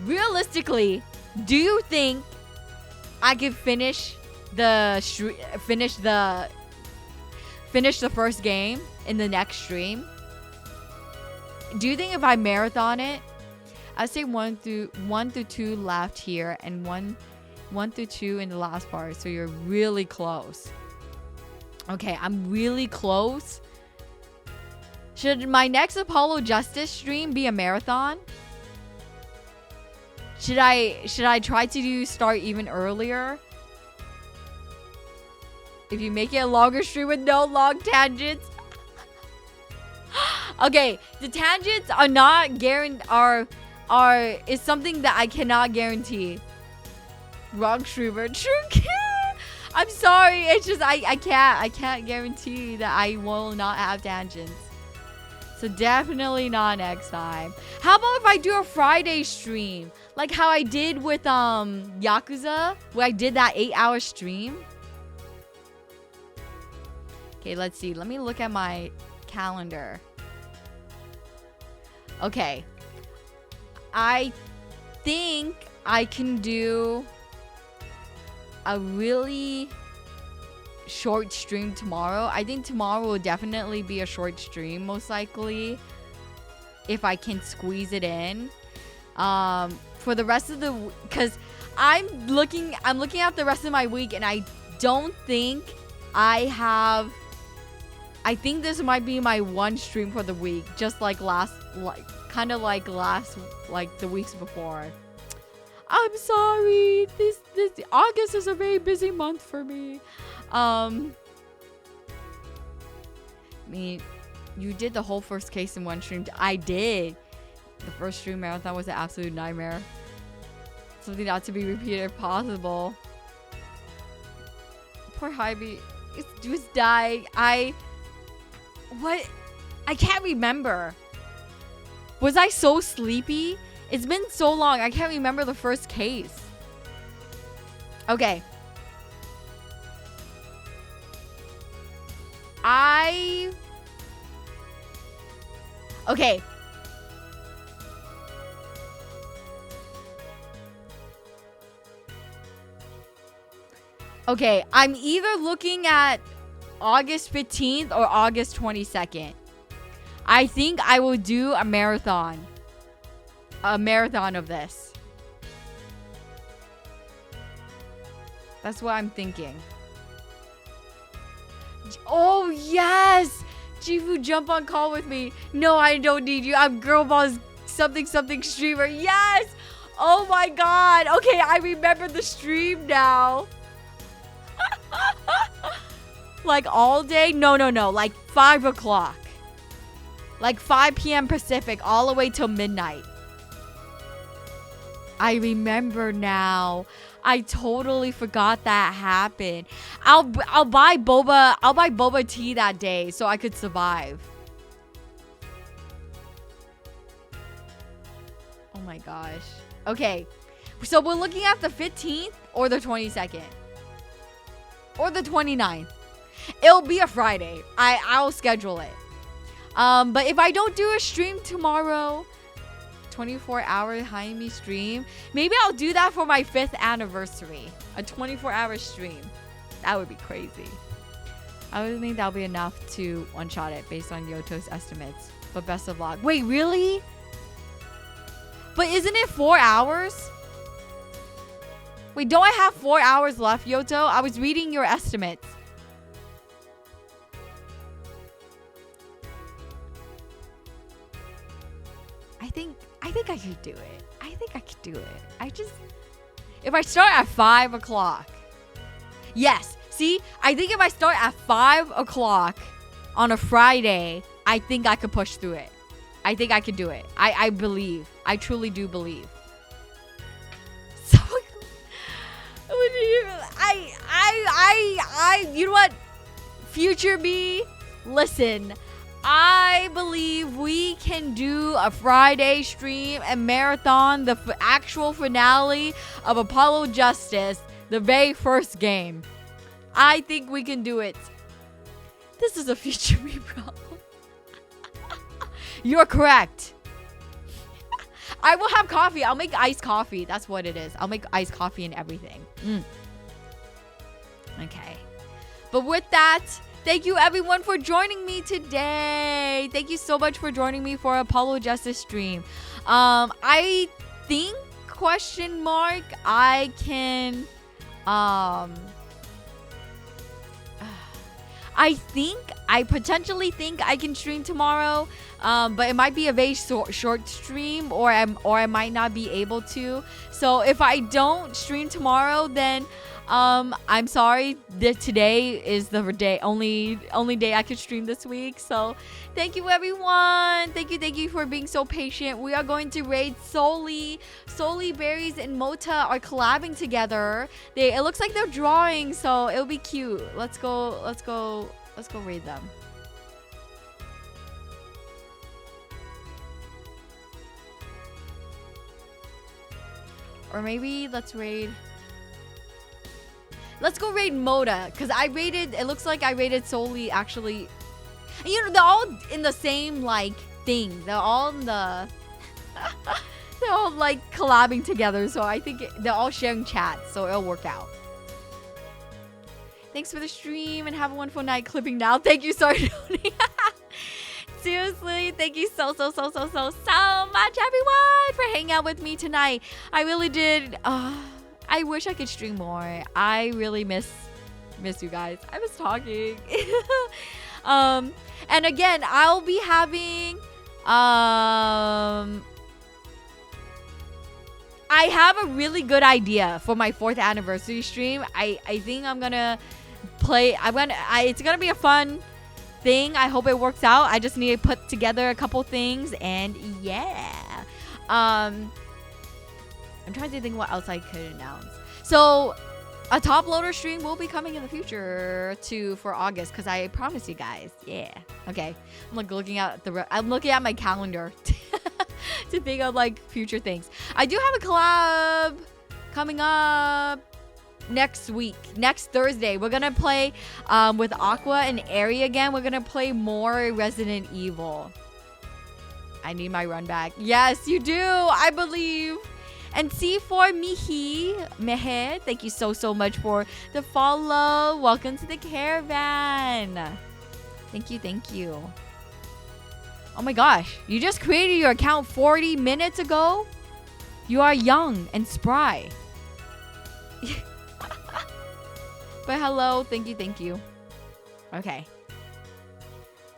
Realistically, do you think I could finish the first game in the next stream? Do you think if I marathon it, I say 1 through 2 left here and 1 through 2 in the last part, so you're really close. Okay, I'm really close. Should my next Apollo Justice stream be a marathon? Should I try to start even earlier? If you make it a longer stream with no long tangents. Okay, the tangents are not is something that I cannot guarantee. Wrong streamer. True. I'm sorry. It's just I can't guarantee that I will not have tangents. So definitely not next time. How about if I do a Friday stream? Like how I did with Yakuza, where I did that 8-hour stream. Okay, let's see. Let me look at my calendar. Okay. I think I can do a really short stream tomorrow. I think tomorrow will definitely be a short stream, most likely, if I can squeeze it in. For the rest of the, because I'm looking at the rest of my week, and I don't think I have. I think this might be my one stream for the week, just like the weeks before. I'm sorry. This August is a very busy month for me. I mean, you did the whole first case in one stream. I did. The first stream marathon was an absolute nightmare. Something not to be repeated if possible. Poor Hybe. It's just dying. I can't remember. Was I so sleepy? It's been so long. I can't remember the first case. Okay. Okay. Okay, I'm either looking at August 15th or August 22nd. I think I will do a marathon. A marathon of this. That's what I'm thinking. Oh, yes! Jifu, jump on call with me. No, I don't need you. I'm Girlboss something streamer. Yes! Oh my god. Okay, I remember the stream now. Like all day? No. Like 5 o'clock. Like 5 p.m. Pacific all the way till midnight. I remember now. I totally forgot that happened. I'll buy boba tea that day so I could survive. Oh my gosh. Okay. So we're looking at the 15th or the 22nd. Or the 29th. It'll be a Friday. I'll schedule it. But if I don't do a stream tomorrow, 24-hour Hayami stream, maybe I'll do that for my 5th anniversary. A 24-hour stream. That would be crazy. I would think that'll be enough to one-shot it based on Yoto's estimates. But best of luck. Wait, really? But isn't it 4 hours? Wait, don't I have 4 hours left, Yoto? I was reading your estimates. I think I could do it. I think I could do it. If I start at 5 o'clock. Yes. See, I think if I start at 5 o'clock on a Friday, I think I could push through it. I think I could do it. I believe. I truly do believe. So, you know what? Future me, listen. I believe we can do a Friday stream and marathon the actual finale of Apollo Justice, the very first game. I think we can do it. This is a future me problem. You're correct. I will have coffee. I'll make iced coffee. That's what it is. I'll make iced coffee and everything. Okay. But with that, thank you everyone for joining me today. Thank you so much for joining me for Apollo Justice stream. I think I can I potentially think I can stream tomorrow, but it might be a very short stream, or I might not be able to. So if I don't stream tomorrow, then I'm sorry that today is the only day I could stream this week. So thank you everyone. Thank you for being so patient. We are going to raid Soli. Soli, Berries, and Mota are collabing together. It looks like they're drawing, so it'll be cute. Let's go raid them. Or maybe let's go raid Moda, because it looks like I raided Soli actually. And, you know, they're all in the same, like, thing. They're all in the... they're all, like, collabing together, so I think they're all sharing chats, so it'll work out. Thanks for the stream, and have a wonderful night. Clipping now. Thank you, sorry. Seriously, thank you so much, everyone, for hanging out with me tonight. I really did... I wish I could stream more. I really miss you guys. I miss talking. And again, I'll be having I have a really good idea for my 4th anniversary stream. I think I'm gonna play. It's gonna be a fun thing. I hope it works out. I just need to put together a couple things, and yeah. I'm trying to think what else I could announce. So, a top loader stream will be coming in the future for August, because I promised you guys. Yeah. Okay. I'm like looking at my calendar to think of like future things. I do have a collab coming up next week. Next Thursday, we're gonna play with Aqua and Airy again. We're gonna play more Resident Evil. I need my run back. Yes, you do. I believe. And C4 Mehe, thank you so much for the follow. Welcome to the caravan. Thank you. Oh my gosh, you just created your account 40 minutes ago? You are young and spry. But hello, thank you. Okay.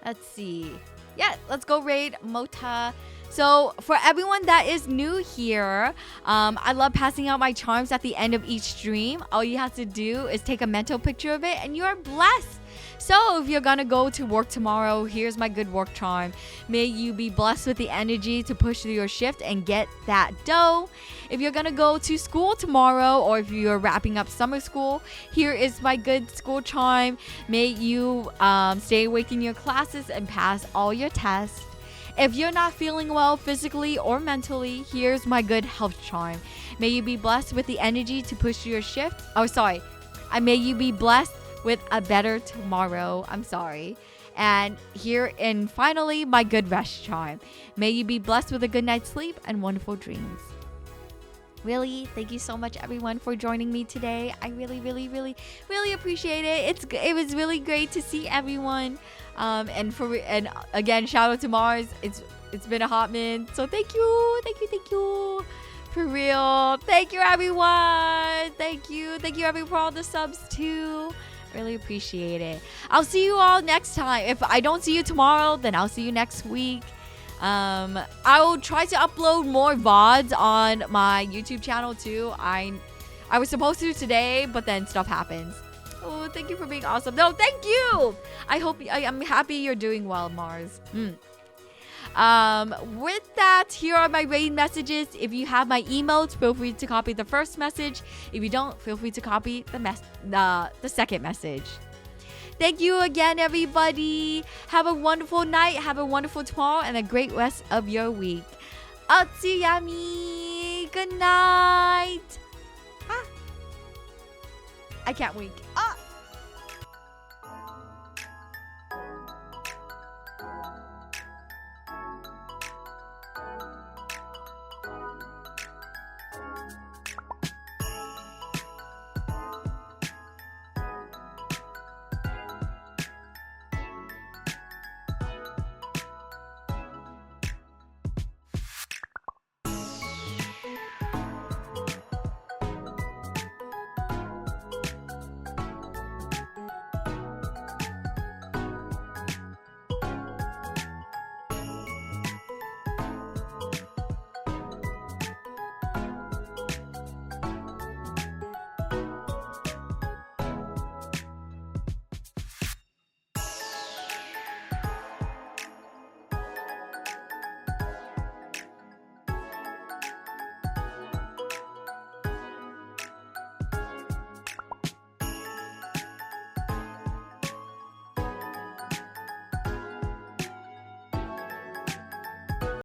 Let's see. Yeah, let's go raid Mota. So for everyone that is new here, I love passing out my charms at the end of each stream. All you have to do is take a mental picture of it and you are blessed. So if you're gonna go to work tomorrow, here's my good work charm. May you be blessed with the energy to push through your shift and get that dough. If you're gonna go to school tomorrow, or if you're wrapping up summer school, here is my good school charm. May you stay awake in your classes and pass all your tests. If you're not feeling well physically or mentally, here's my good health charm. May you be blessed with the energy to push through your shift. May you be blessed with a better tomorrow. I'm sorry. And finally, my good rest charm. May you be blessed with a good night's sleep and wonderful dreams. Really, thank you so much, everyone, for joining me today. I really, really, really, really appreciate it. It was really great to see everyone. And again, shout out to Mars. It's been a hot minute. So thank you. For real. Thank you, everyone. Thank you everyone for all the subs too. Really appreciate it. I'll see you all next time. If I don't see you tomorrow, then I'll see you next week. I will try to upload more VODs on my YouTube channel too. I was supposed to today, but then stuff happens. Oh, thank you for being awesome. No, thank you. I'm happy you're doing well, Mars. With that, here are my raid messages. If you have my emotes, feel free to copy the first message. If you don't, feel free to copy the second message. Thank you again, everybody. Have a wonderful night, have a wonderful tomorrow, and a great rest of your week. Otsuyami. Good night. I can't wink.